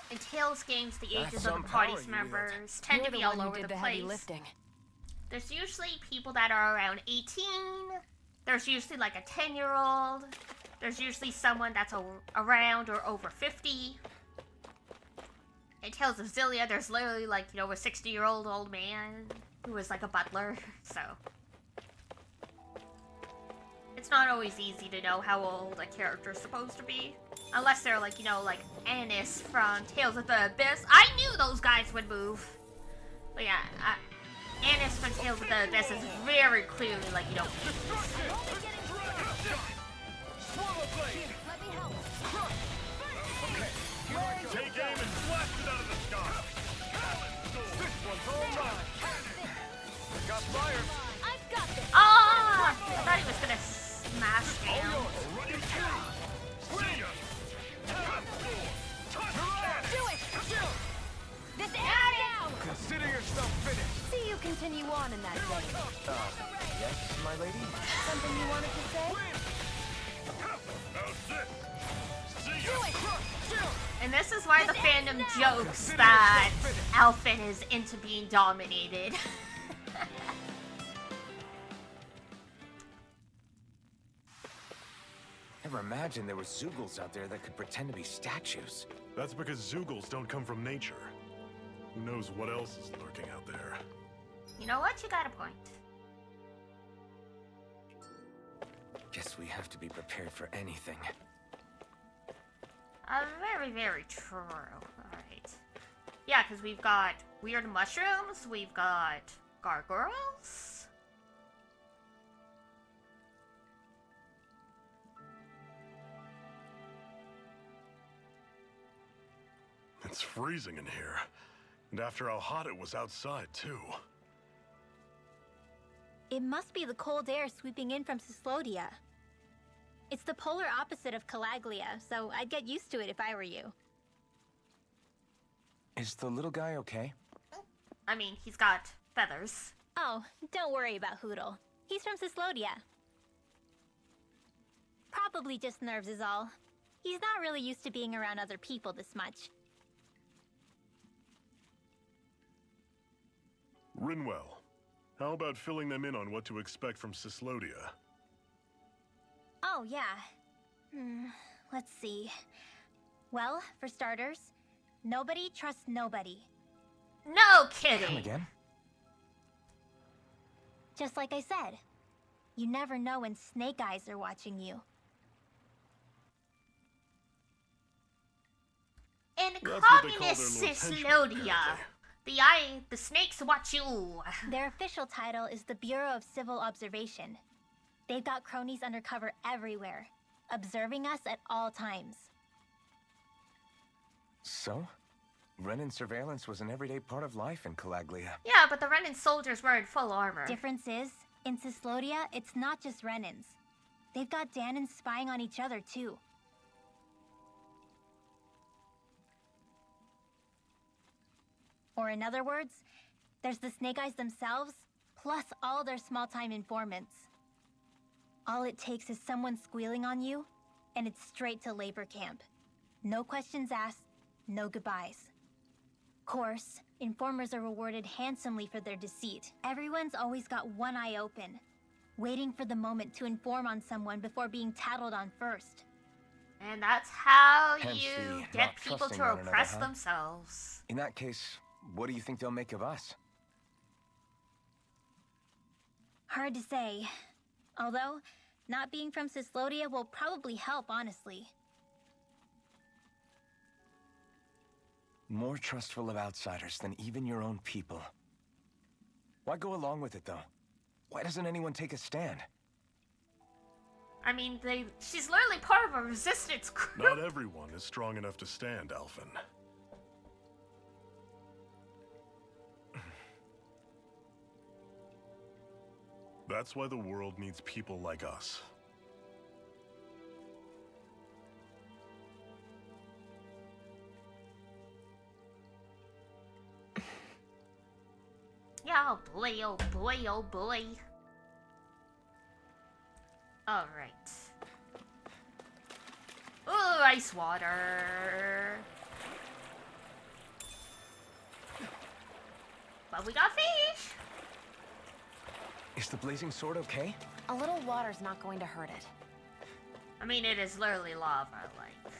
In Tales games, the ages of some the power party's you members tend You're to be the all one who over did the heavy place. lifting. There's usually people that are around 18. There's usually like a 10-year-old. There's usually someone that's around or over 50. In Tales of Zillia, there's literally like, you know, a 60-year-old old man who is like a butler, so. It's not always easy to know how old a character's supposed to be. Unless they're like, you know, like Annis from Tales of the Abyss. I knew those guys would move. But yeah, Annis from Tales of the Abyss is very clearly like, you know, Let me help. Take aim and blast it out of the sky! This one's all mine! Got fire! I've got this. ah! I thought he was gonna smash down. Ready to see ya! Do it! This ends now! Consider yourself finished! See you continue on in that vein. Yes, my lady? Something you wanted to say? How's this? See Do ya! it! And this is why the fandom jokes that Alphen is into being dominated. Never imagined there were Zoogles out there that could pretend to be statues. That's because Zoogles don't come from nature. Who knows what else is lurking out there? You know what? You got a point. Guess we have to be prepared for anything. Very, very true. Alright. Yeah, because we've got weird mushrooms, we've got gargoyles. It's freezing in here. And after how hot it was outside, too. It must be the cold air sweeping in from Cislodia. It's the polar opposite of Calaglia, so I'd get used to it if I were you. Is the little guy okay? I mean, he's got feathers. Oh, don't worry about Hoodle. He's from Cislodia. Probably just nerves is all. He's not really used to being around other people this much. Rinwell, how about filling them in on what to expect from Cislodia? Oh, yeah. Let's see. Well, for starters, nobody trusts nobody. No kidding. Come again? Just like I said. You never know when snake eyes are watching you. In That's what they call communist their little henchmen, Cislodia, apparently. the snakes watch you. Their official title is the Bureau of Civil Observation. They've got cronies undercover everywhere, observing us at all times. So? Renin surveillance was an everyday part of life in Calaglia. Yeah, but the Renin soldiers were in full armor. Difference is, in Cislodia, it's not just Renins. They've got Danins spying on each other, too. Or in other words, there's the Snake Eyes themselves, plus all their small-time informants. All it takes is someone squealing on you, and it's straight to labor camp. No questions asked, no goodbyes. Course, informers are rewarded handsomely for their deceit. Everyone's always got one eye open, waiting for the moment to inform on someone before being tattled on first. And that's how Hence you the get not people trusting to one another, oppress huh? themselves. In that case, what do you think they'll make of us? Hard to say. Although, not being from Cislodia will probably help, honestly. More trustful of outsiders than even your own people. Why go along with it, though? Why doesn't anyone take a stand? I mean, she's literally part of a resistance group. Not everyone is strong enough to stand, Alphen. That's why the world needs people like us. Yeah, oh boy, oh boy, oh boy. Alright. Ooh, ice water. But we got fish. Is the blazing sword okay? A little water's not going to hurt it. I mean, it is literally lava, like.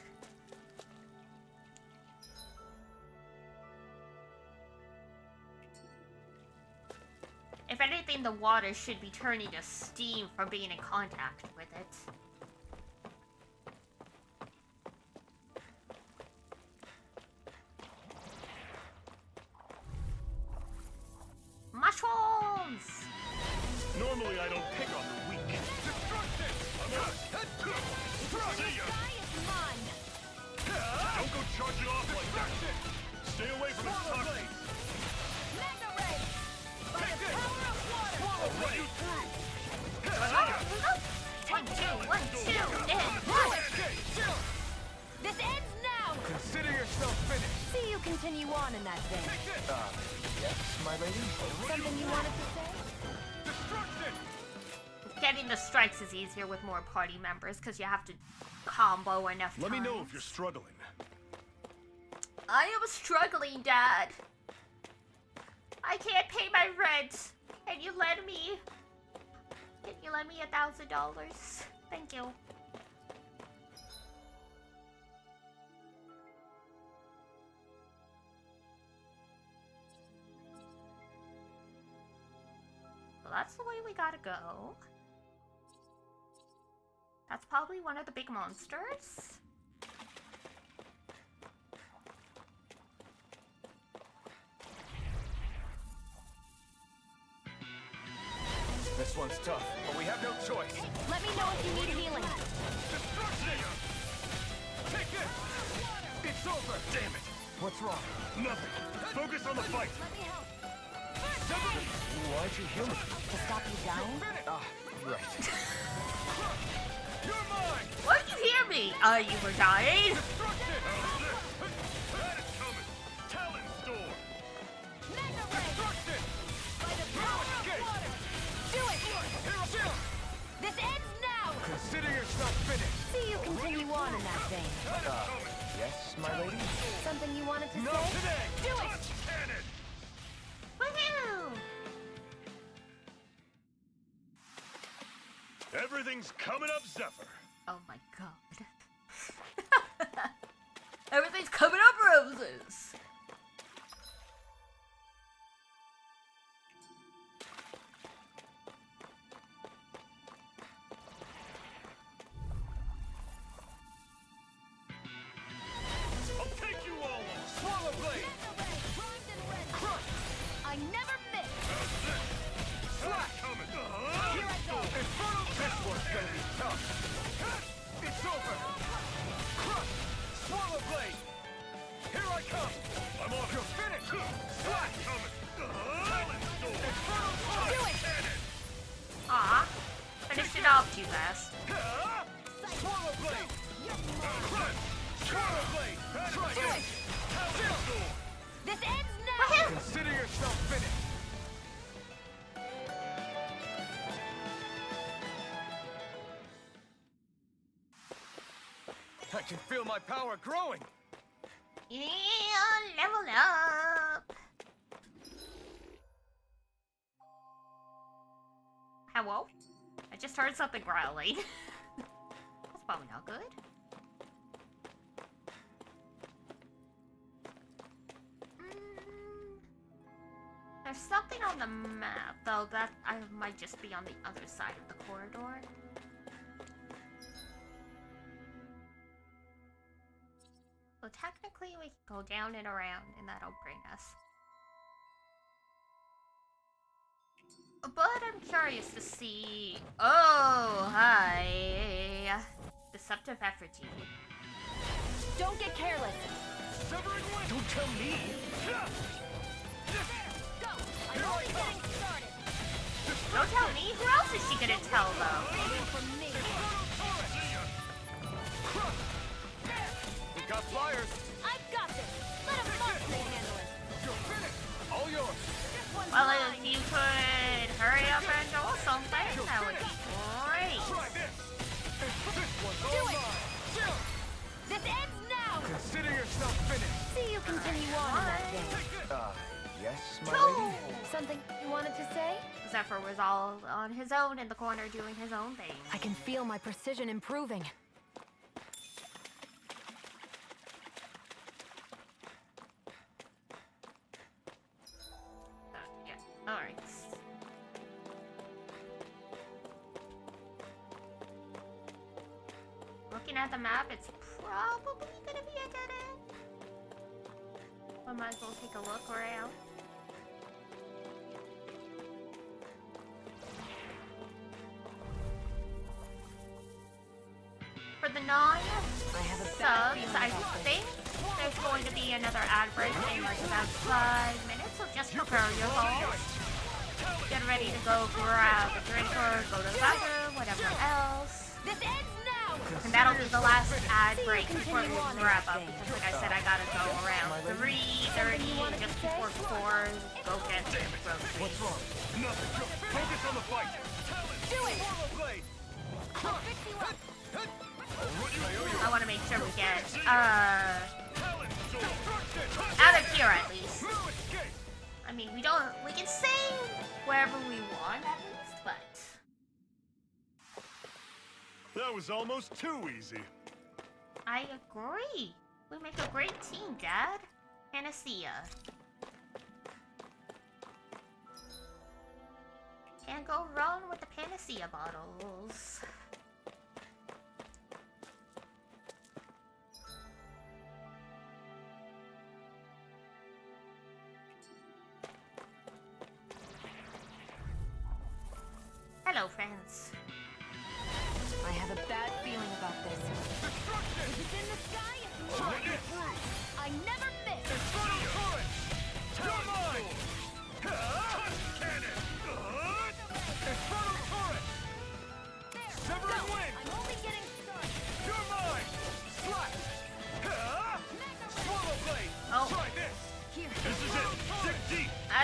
If anything, the water should be turning to steam from being in contact with it. Mushrooms! Normally I don't pick on the weak. Destruction! See ya! Don't go charging off like that. Stay away from his toxins. Take this! I'll run you through! One, two, and This ends now! Consider yourself finished! See you continue on in that vein. Yes, my lady? Something you wanted to say? Destruction! getting the strikes is easier with more party members because you have to combo enough Let me know times. if you're struggling. I am struggling, Dad. I can't pay my rent. Can you lend me $1,000? Thank you. Well, that's the way we gotta go. That's probably one of the big monsters. This one's tough, but we have no choice. Let me know if you need healing. Destruction! Take it! It's over! Damn it! What's wrong? Nothing. Focus on the fight. Let me help. Why'd you heal me? To stop you dying? Ah, right. You're mine! Why did you hear me? You were dying. Destruction! That is coming. Talon Storm. Mega Ray! Destruction! By the power of water! Do it! Hero! This ends now! Consider yourself finished! See you continue on in that vein. Yes, my lady? Something you wanted to Not say? today! Do it! Cannon. Woohoo! Everything's coming up, Zephyr. Oh my god. Everything's coming up roses. I'll take you all on. Swallow blade! Primed and ready! Crush! I never miss! Slash! Coming. Here I go! Infernal! This one's gonna be tough! It's over! Crush! Swallow blade! Here I come! I'm on it. You're finished! Slash! Coming. Talon Storm. Infernal punch! Do it! Aw. Finished it off too fast. Swallow blade! Crush! Swallow blade! Try Do this! it! Talon Storm! This ends now! Woohoo! Consider yourself finished! I can feel my power growing! Yeah, level up. Hello? I just heard something growling. That's probably not good. There's something on the map, though that I might just be on the other side of the corridor. So technically we can go down and around and that'll bring us. But I'm curious to see... Oh, hi. Deceptive effigy. Don't get careless! Severing wind! Don't tell me! Go! I'm only getting started! Don't tell me. Who else is she gonna tell, though? Aiming for me! We got flyers! I've got this! Let a monster handle it! You're finished! All yours! This one's Well, mine! if you could hurry up and do something, that would be great. Try this! This one's Do all it! mine! Chill! This ends now! Consider yourself finished! See you continue on in that vein. Yes, my lady? Something you wanted to say? Zephyr was all on his own in the corner doing his own thing. I can feel my precision improving. Yeah, alright. Looking at the map, it's probably gonna be a dead end. I might as well take a look around. For the non-subs, I think there's going to be another ad break in like about 5 minutes, so just prepare yourselves. Get ready to go grab a drink or go to the bathroom, whatever else. This ends now! And that'll be the last ad break before we wrap up, because like I said, I gotta go around 3:30, just before 4, go get the groceries. What's wrong? Nothing. Focus on the fight! Do it! Swallow blade! I'll fix you up! I want to make sure we get, out of here at least. I mean, we can sing wherever we want at least, but... That was almost too easy. I agree. We make a great team, Dad. Panacea. Can't go wrong with the Panacea bottles. Hello, friends. I have a bad feeling about this. If it's in the sky, it's mine! I never miss!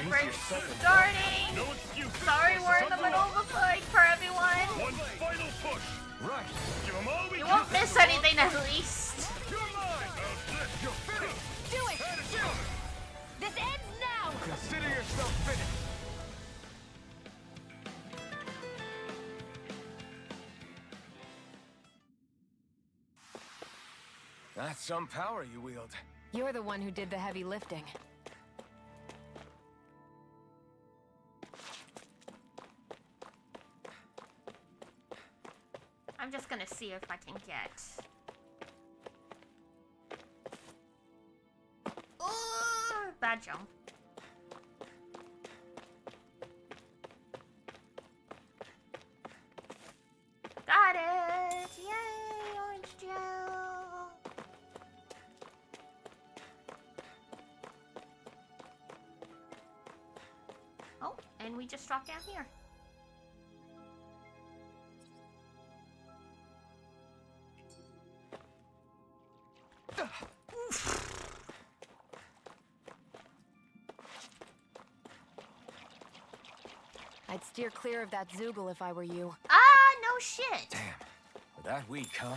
break starting. No excuse. Sorry, we're in the middle of a fight for everyone. One final push. Right. Give them all we You got. won't miss anything at least. You're mine. You're finished. Do it! This ends now! Consider yourself finished. That's some power you wield. You're the one who did the heavy lifting. I'm just gonna see if I can get... Ooh, bad jump. Got it! Yay, orange gel! Oh, and we just dropped down here. I'd steer clear of that Zoogle if I were you. Ah, no shit! Damn. We're that weak, huh?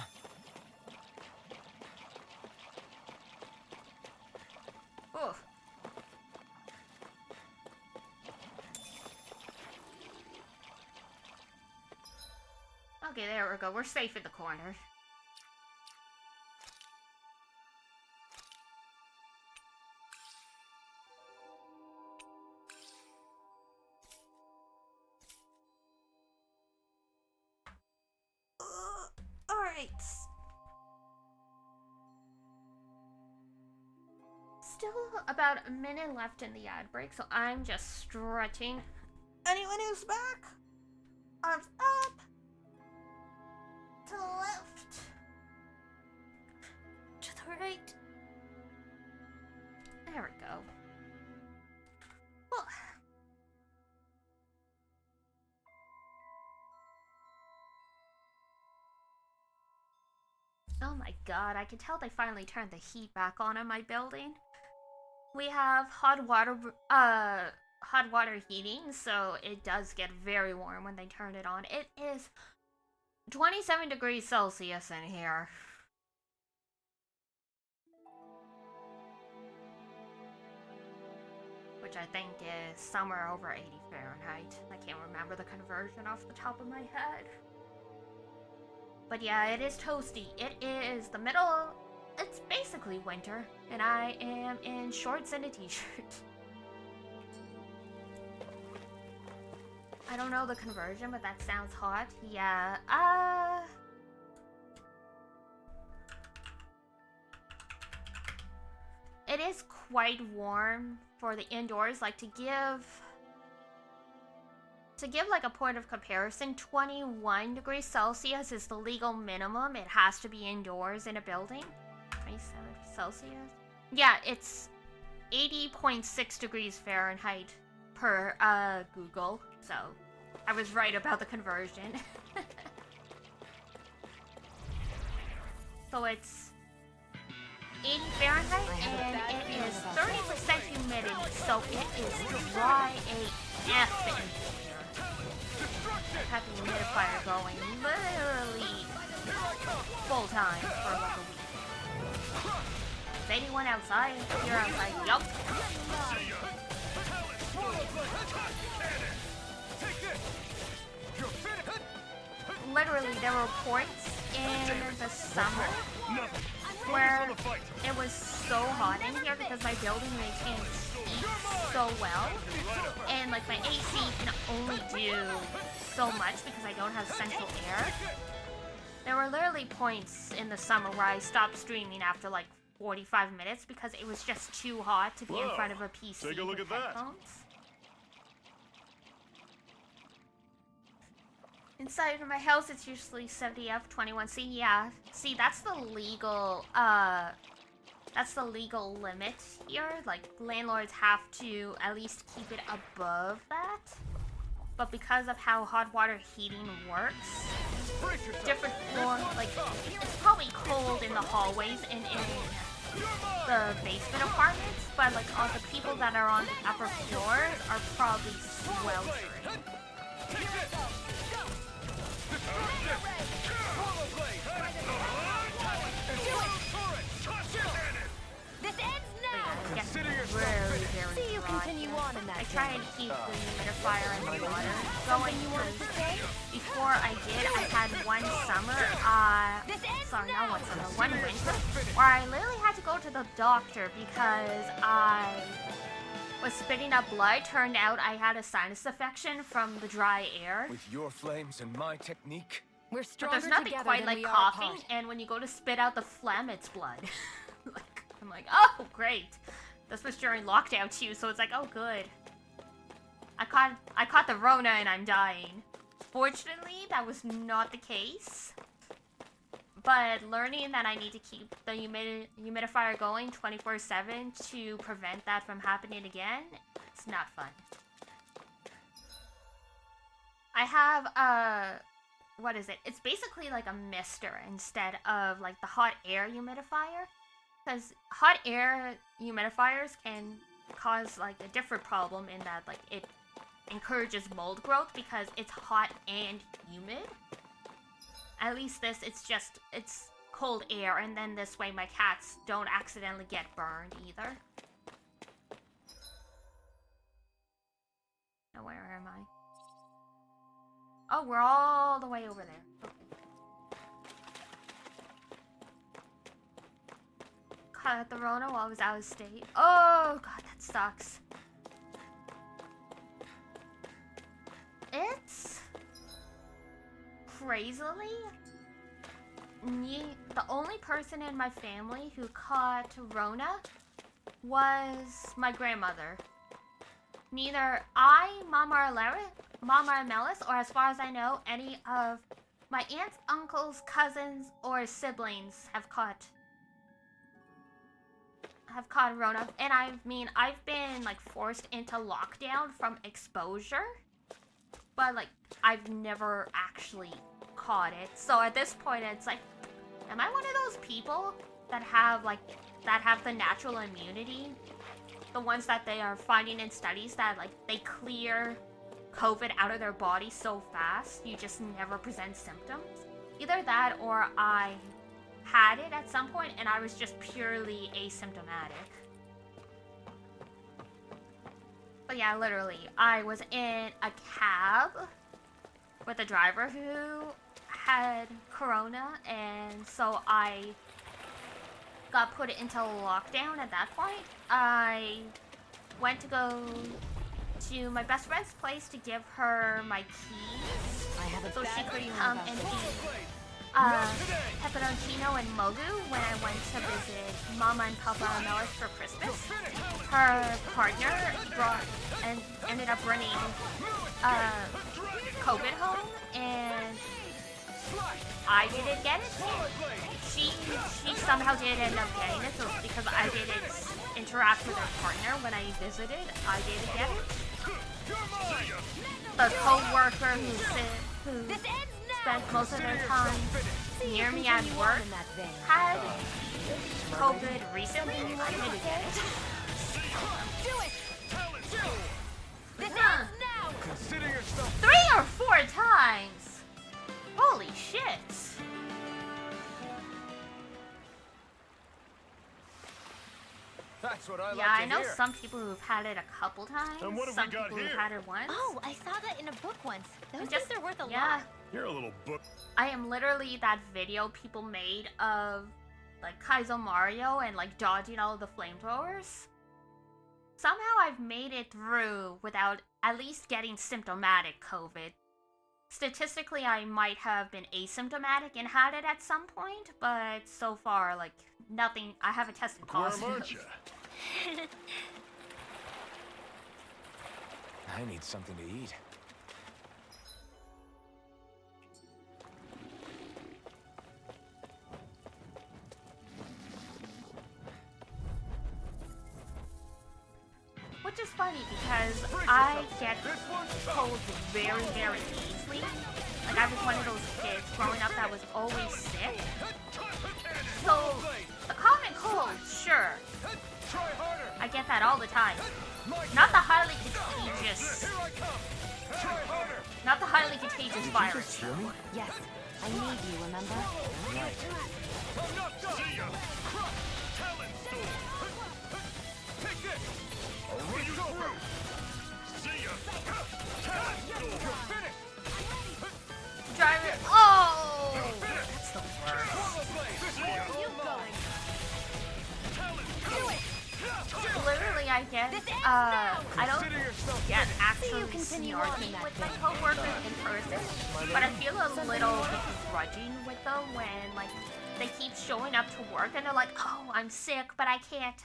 Ooh. Okay, there we go. We're safe in the corner. Alright. Still about a minute left in the ad break, so I'm just stretching. Anyone who's back? Arms up. To the left. To the right. There we go. Well, oh my god, I can tell they finally turned the heat back on in my building. We have hot water heating, so it does get very warm when they turn it on. It is 27 degrees Celsius in here. Which I think is somewhere over 80 Fahrenheit. I can't remember the conversion off the top of my head. But yeah, it is toasty. It is the middle. It's basically winter, and I am in shorts and a t-shirt. I don't know the conversion, but that sounds hot. Yeah, it is quite warm for the indoors. Like, to give like a point of comparison, 21 degrees Celsius is the legal minimum. It has to be indoors in a building. 27 Celsius? Yeah, it's 80.6 degrees Fahrenheit per Google. So I was right about the conversion. So it's 80 Fahrenheit, and it is 30% humidity, so it is dry AF in here. I have the humidifier going literally full time for like a week. Is anyone outside? You're outside. Yup. Literally, there were reports in the summer where it was so hot in here because my building maintains heat so well, and like my AC can only do so much because I don't have central air. There were literally points in the summer where I stopped streaming after like 45 minutes because it was just too hot to be in front of a PC. Take a look with at that. headphones. Inside of my house, it's usually 70F, 21C. Yeah, see, that's the legal limit here. Like, landlords have to at least keep it above that. But because of how hot water heating works, different floor, like, it's probably cold in the hallways and in the basement apartments, but like all the people that are on the upper floors are probably sweltering. This ends now! It gets very, very See you dry. continue on in that I try and keep the humidifier and the water going because before I did, I had one summer, sorry, not one summer, one winter, where I literally had to go to the doctor because I was spitting up blood. Turned out I had a sinus infection from the dry air. With your flames and my technique. We're But stronger there's nothing together quite than like we are coughing, apart. and when you go to spit out the phlegm, it's blood. I'm like, oh, great. This was during lockdown too, so it's like, oh, good. I caught the Rona and I'm dying. Fortunately, that was not the case. But learning that I need to keep the humidifier going 24/7 to prevent that from happening again, it's not fun. I have what is it? It's basically like a mister instead of like the hot air humidifier. Because hot air humidifiers can cause like a different problem in that like it encourages mold growth because it's hot and humid. At least this, it's cold air, and then this way my cats don't accidentally get burned either. Now where am I? Oh, we're all the way over there. Okay. Caught the Rona while I was out of state. Oh god, that sucks. It's crazily the only person in my family who caught Rona was my grandmother. Neither I, Mama or Melis, or as far as I know, any of my aunts, uncles, cousins, or siblings have caught Rona. And I mean, I've been like forced into lockdown from exposure, but like I've never actually caught it. So at this point, it's like, am I one of those people that have the natural immunity? The ones that they are finding in studies that like they clear COVID out of their body so fast, you just never present symptoms. Either that or I had it at some point and I was just purely asymptomatic. But yeah, literally, I was in a cab with a driver who had corona, and so I got put into lockdown at that point. I went to go to my best friend's place to give her my keys so she could come and eat pepperoncino and mogu when I went to visit Mama and Papa Melis for Christmas. Her partner ended up bringing COVID home, and I didn't get it. She somehow did end up getting it, so because I didn't interact with her partner when I visited, I didn't get it. The co-worker who spent most of their time near me at work had COVID recently. I didn't get it. This ends now! Consider yourself 3 or 4 times! Holy shit! That's what I Yeah, I know some people who've had it a couple times. And what have some we got people here? who've had it once. Oh, I saw that in a book once. Those Just- things are worth a yeah. lot. You're a little book. I am literally that video people made of like Kaizo Mario and like dodging all of the flamethrowers. Somehow I've made it through without at least getting symptomatic COVID. Statistically, I might have been asymptomatic and had it at some point, but so far, like, nothing. I haven't tested Worm, aren't you? positive. I need something to eat. Which is funny because I get colds very, very easily. Like, I was one of those kids growing up that was always sick. So, the common cold, sure, get that all the time. Not the highly contagious. Not the highly contagious virus. Hear me? Yes. I need you, remember? Right. See ya! Talent Storm! Take this! I'll run you through! See ya! Talent Storm! You're finished! Driver. Oh! That's the worst. Swallow blade! You going? Do it! Literally, I get, I don't get actually snarky with my coworkers in person, but I feel a little begrudging with them when, like, they keep showing up to work and they're like, oh, I'm sick, but I can't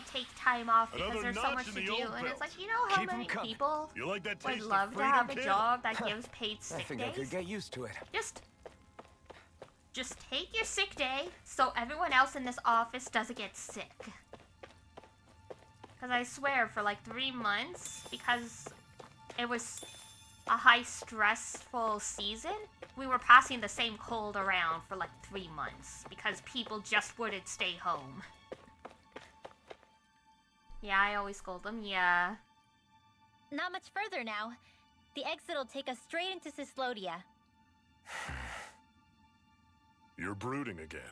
take time off because Another there's so notch much in to the do. old And it's belt. like, you know how Keep 'em many coming. people You like that would taste love of to freedom, have a kid? job that gives paid I sick think I could days? get used to it. Just take your sick day so everyone else in this office doesn't get sick. Because I swear, for like 3 months, because it was a high stressful season, we were passing the same cold around for like 3 months because people just wouldn't stay home. Yeah, I always scold them, yeah. Not much further now. The exit will take us straight into Cislodia. You're brooding again.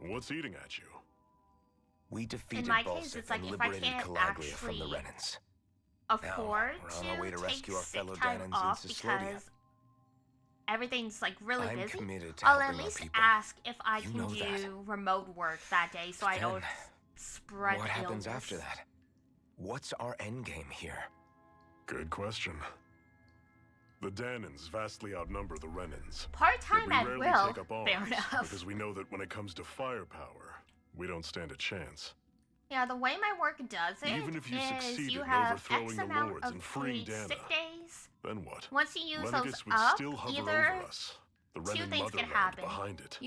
What's eating at you? We defeated my case, Balsif it's like and if I liberated can't Calaglia from the actually Renans. Afford we're on our way to to rescue take our fellow sick time Danans in off Cislodia. because everything's like really I'm busy. committed to I'll at helping our least people. ask if I You can know do that. remote work that day so I Then, don't spread What happens illness. after that? What's our end game here? Good question. The Danans vastly outnumber the Renans. Part-time Yet at we rarely will. take up arms, Fair enough. because we know that when it comes to firepower, we don't stand a chance. Yeah, the way my work does it Even if you is succeed you in have overthrowing X the amount lords of and freeing free Dana, sick days. then what? Once you use Lenegus those would up, still hover either over us. The two Renan things can motherland happen. behind it.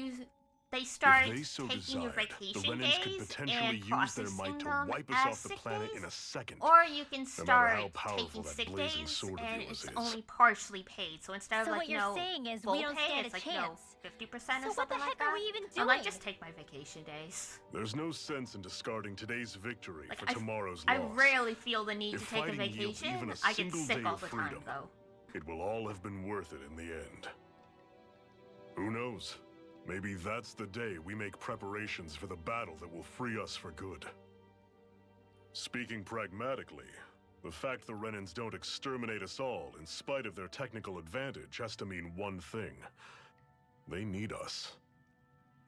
They start If they so taking your desired, the vacation Renans could days potentially and use their processing might to them wipe us as off the sick planet days, in a second. or you can No matter start how powerful taking that sick blazing days sword of and yours it's is. only partially paid. So instead of So like what you're saying is full we don't pay, stand it's a like chance. 50% or So what the something like heck that. are we even I'm like, doing? just take my vacation days. There's no sense in discarding today's victory Like, for tomorrow's I loss. rarely feel the need If to take a fighting yields vacation. even a I get single sick day all of the time freedom, though. it will all have been worth it in the end. Who knows? Maybe that's the day we make preparations for the battle that will free us for good. Speaking pragmatically, the fact the Renans don't exterminate us all in spite of their technical advantage has to mean one thing. They need us.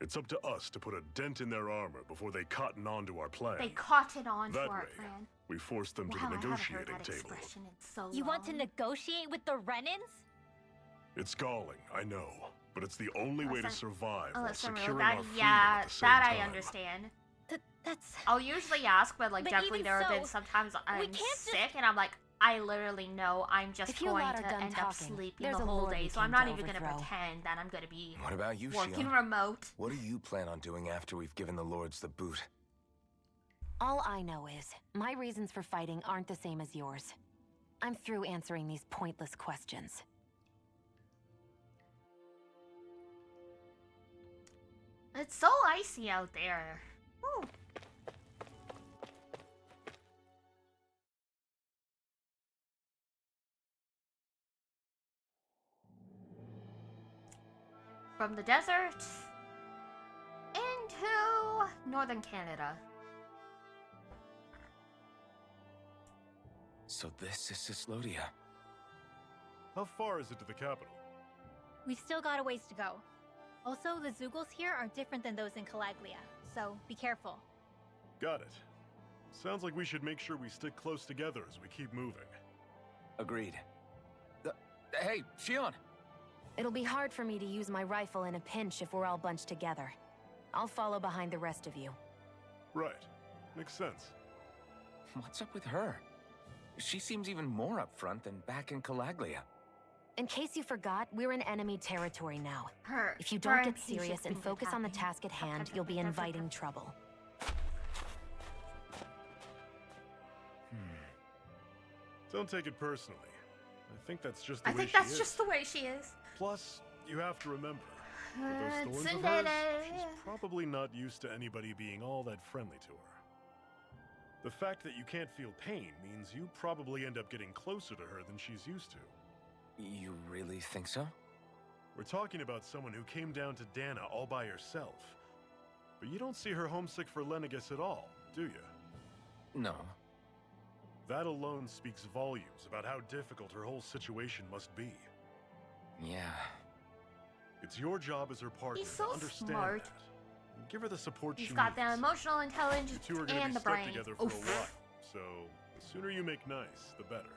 It's up to us to put a dent in their armor before they cotton on to our plan. They cotton on to That our way, plan. we force them to Wow, the I haven't heard negotiating that table. expression in so You want to long. negotiate with the Renans? It's galling, I know, but it's the only way to Listen- survive while Listen, real securing that, our freedom yeah, at the same that time. I understand. That's... I'll usually ask, but like But definitely even there have been so, sometimes I'm can't just- sick and I'm like, I literally know I'm just If you going lot are to done end up talking, sleeping there's the a whole lord day, we so I'm came not to even gonna overthrow. pretend that I'm gonna be What about you, working Shion? remote. What do you plan on doing after we've given the lords the boot? All I know is, my reasons for fighting aren't the same as yours. I'm through answering these pointless questions. It's so icy out there. Woo. From the desert into northern Canada. So this is Cislodia. How far is it to the capital? We've still got a ways to go. Also, the Zeugles here are different than those in Calaglia, so be careful. Got it. Sounds like we should make sure we stick close together as we keep moving. Agreed. Hey, Shion! It'll be hard for me to use my rifle in a pinch if we're all bunched together. I'll follow behind the rest of you. Right. Makes sense. What's up with her? She seems even more upfront than back in Calaglia. In case you forgot, we're in enemy territory now. If you her don't get impatience serious and finger focus on the tapping. task at hand, you'll be inviting trouble. Don't take it personally. I think that's just the I way think she that's is. just the way she is. Plus, you have to remember, with those thorns of hers, she's probably not used to anybody being all that friendly to her. The fact that you can't feel pain means you probably end up getting closer to her than she's used to. You really think so? We're talking about someone who came down to Dana all by herself. But you don't see her homesick for Lenegis at all, do you? No. That alone speaks volumes about how difficult her whole situation must be. Yeah. It's your job as her partner He's so to understand smart. that. And give her the support she He's needs. got the emotional intelligence You two are gonna and be the stuck brain. together for a while, so the sooner you make nice, the better.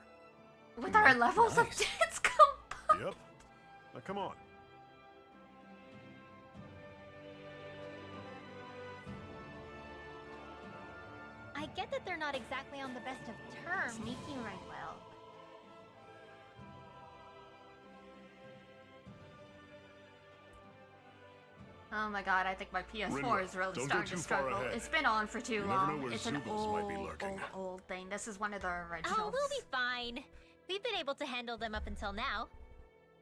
With our levels of Nice. dance combined. Yep. Now come on. I get that they're not exactly on the best of terms. Sneaking right well. Oh my god, I think my PS4 Rinwell, is really don't go starting too to far struggle. ahead. It's been on for too You never know long. where It's an Zugals might be old, lurking. old thing. This is one of the originals. Oh, we'll be fine. We've been able to handle them up until now.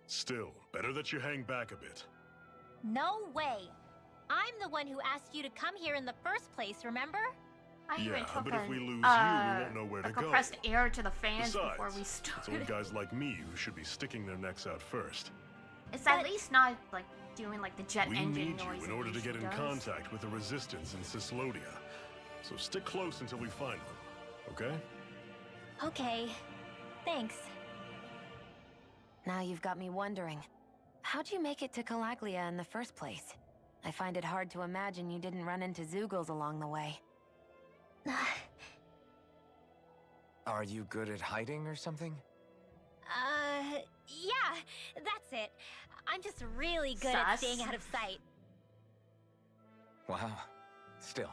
Still, better that you hang back a bit. No way. I'm the one who asked you to come here in the first place, remember? I even Yeah, took but if we lose you, we a won't know where a to go. compressed air to the fans Besides, before we it's old started. guys like me who should be sticking their necks out first. It's at least not like doing like the jet We engine need noise. you in it order to get usually in does. contact with the Resistance in Cislodia. So stick close until we find them, okay? Okay. Thanks. Now you've got me wondering. How'd you make it to Calaglia in the first place? I find it hard to imagine you didn't run into Zugals along the way. Are you good at hiding or something? Yeah, that's it. I'm just really good at Sus. staying out of sight. Wow. Still,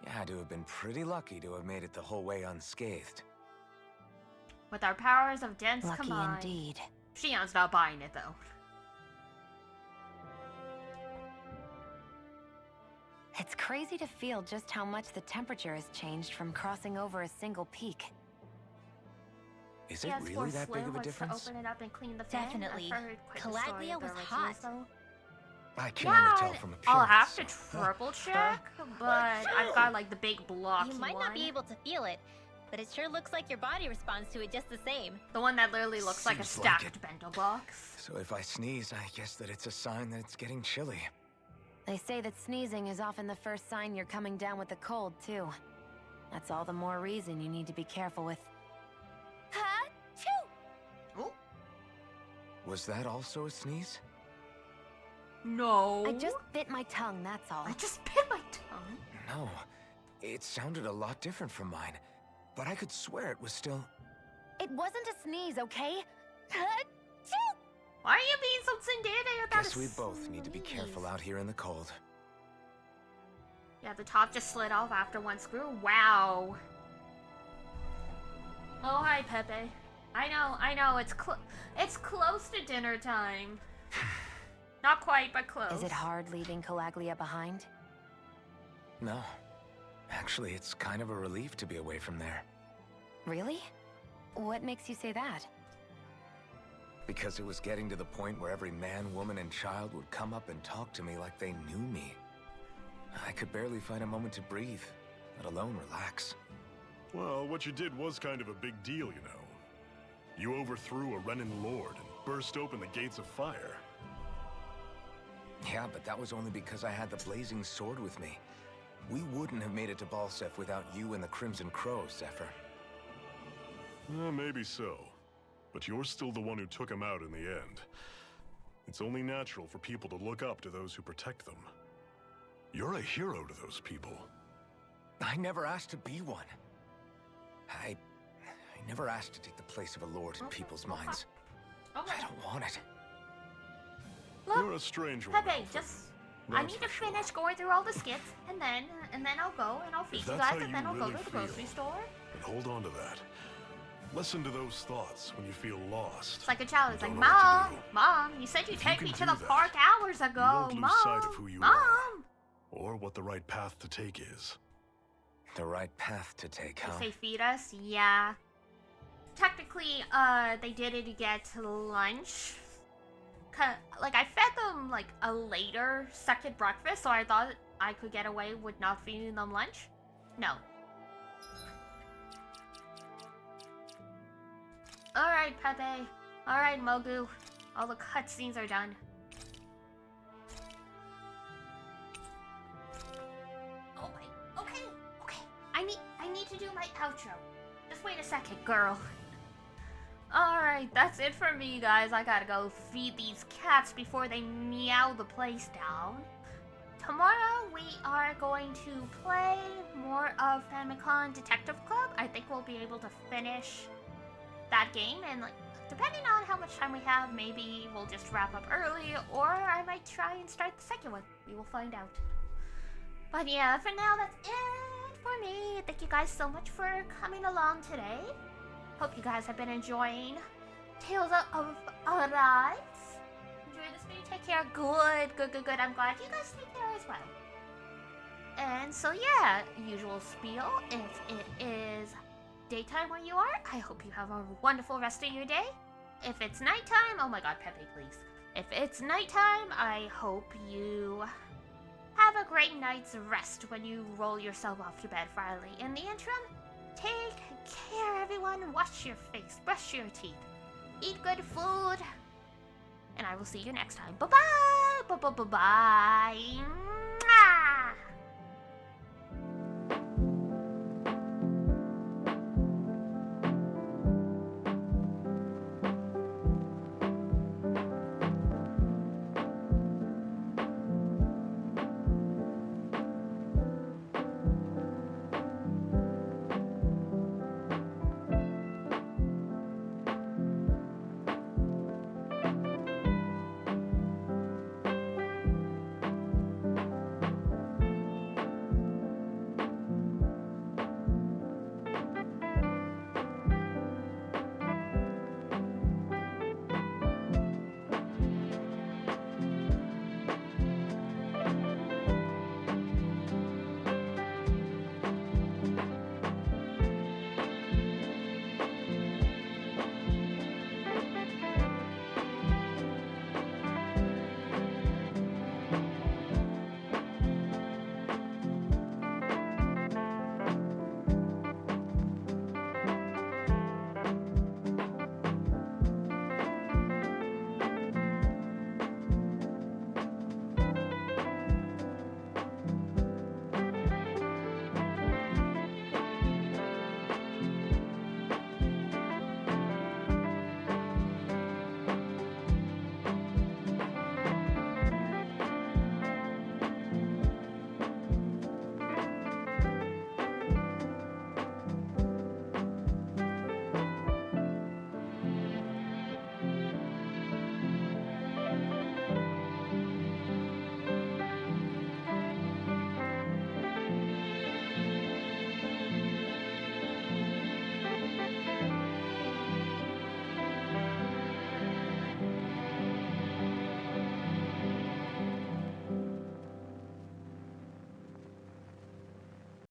you had to have been pretty lucky to have made it the whole way unscathed. With our powers of dense Lucky combined. indeed. Shion's not buying it though. It's crazy to feel just how much the temperature has changed from crossing over a single peak. Is it Yes, really for that big Slim of a wants difference? to open it up and clean the fan. Definitely. I've heard quite the story Calaglia of the was originals, hot. though. I can only Yeah, tell from appearance. I'll have to so- triple check, but I've got like the big blocky You might one. not be able to feel it, but it sure looks like your body responds to it just the same. The one that literally looks like a Seems like stacked it. bento box. So if I sneeze, I guess that it's a sign that it's getting chilly. They say that sneezing is often the first sign you're coming down with the cold, too. That's all the more reason you need to be careful with. Oh. Was that also a sneeze? No. I just bit my tongue, that's all. I just bit my tongue. No. It sounded a lot different from mine. But I could swear it was still... It wasn't a sneeze, okay? Why are you being so tsundere about Guess a we both need to be sneeze? careful out here in the cold. Yeah, the top just slid off after one screw. Wow. Oh, hi, Pepe. I know, it's close to dinner time. Not quite, but close. Is it hard leaving Calaglia behind? No. Actually, it's kind of a relief to be away from there. Really? What makes you say that? Because it was getting to the point where every man, woman, and child would come up and talk to me like they knew me. I could barely find a moment to breathe, let alone relax. Well, what you did was kind of a big deal, you know. You overthrew a Renin lord and burst open the gates of fire. Yeah, but that was only because I had the blazing sword with me. We wouldn't have made it to Balsef without you and the Crimson Crow, Zephyr. Maybe so. But you're still the one who took him out in the end. It's only natural for people to look up to those who protect them. You're a hero to those people. I never asked to be one. I never asked to take the place of a lord in people's minds. Okay. I don't want it. Look, You're a strange one, Pepe, Alfred. just... I That's need for to sure. finish going through all the skits, and then I'll go and I'll feed If you that's guys, how and you then I'll go really to the grocery feel. store. And hold on to that. Listen to those thoughts when you feel lost. It's like a child. It's like, Don't know what to Mom, do. Mom, you said you'd If you take can me to do the that, park hours You ago. won't lose Mom, sight of who you Mom. are. Or what the right path to take is. The right path to take, huh? They say feed us? Yeah. Technically, they did it to get lunch. Like, I fed them, like, a later second breakfast, so I thought I could get away with not feeding them lunch. No. Alright, Pepe. Alright, Mogu. All the cutscenes are done. Oh my, okay. I need to do my outro. Just wait a second, girl. Alright, that's it for me, guys. I gotta go feed these cats before they meow the place down. Tomorrow, we are going to play more of Famicom Detective Club. I think we'll be able to finish that game, and like, depending on how much time we have, maybe we'll just wrap up early, or I might try and start the second one. We will find out. But yeah, for now, that's it for me. Thank you guys so much for coming along today. Hope you guys have been enjoying Tales of Arise. Enjoy this video. Take care. Good. I'm glad you guys take care as well. And so yeah, usual spiel. If it is daytime where you are, I hope you have a wonderful rest of your day. If it's nighttime, oh my god, Pepe, please. If it's nighttime, I hope you have a great night's rest when you roll yourself off to bed finally. In the interim, take care, everyone. Wash your face, brush your teeth, eat good food, and I will see you next time. Bye-bye! Bye-bye!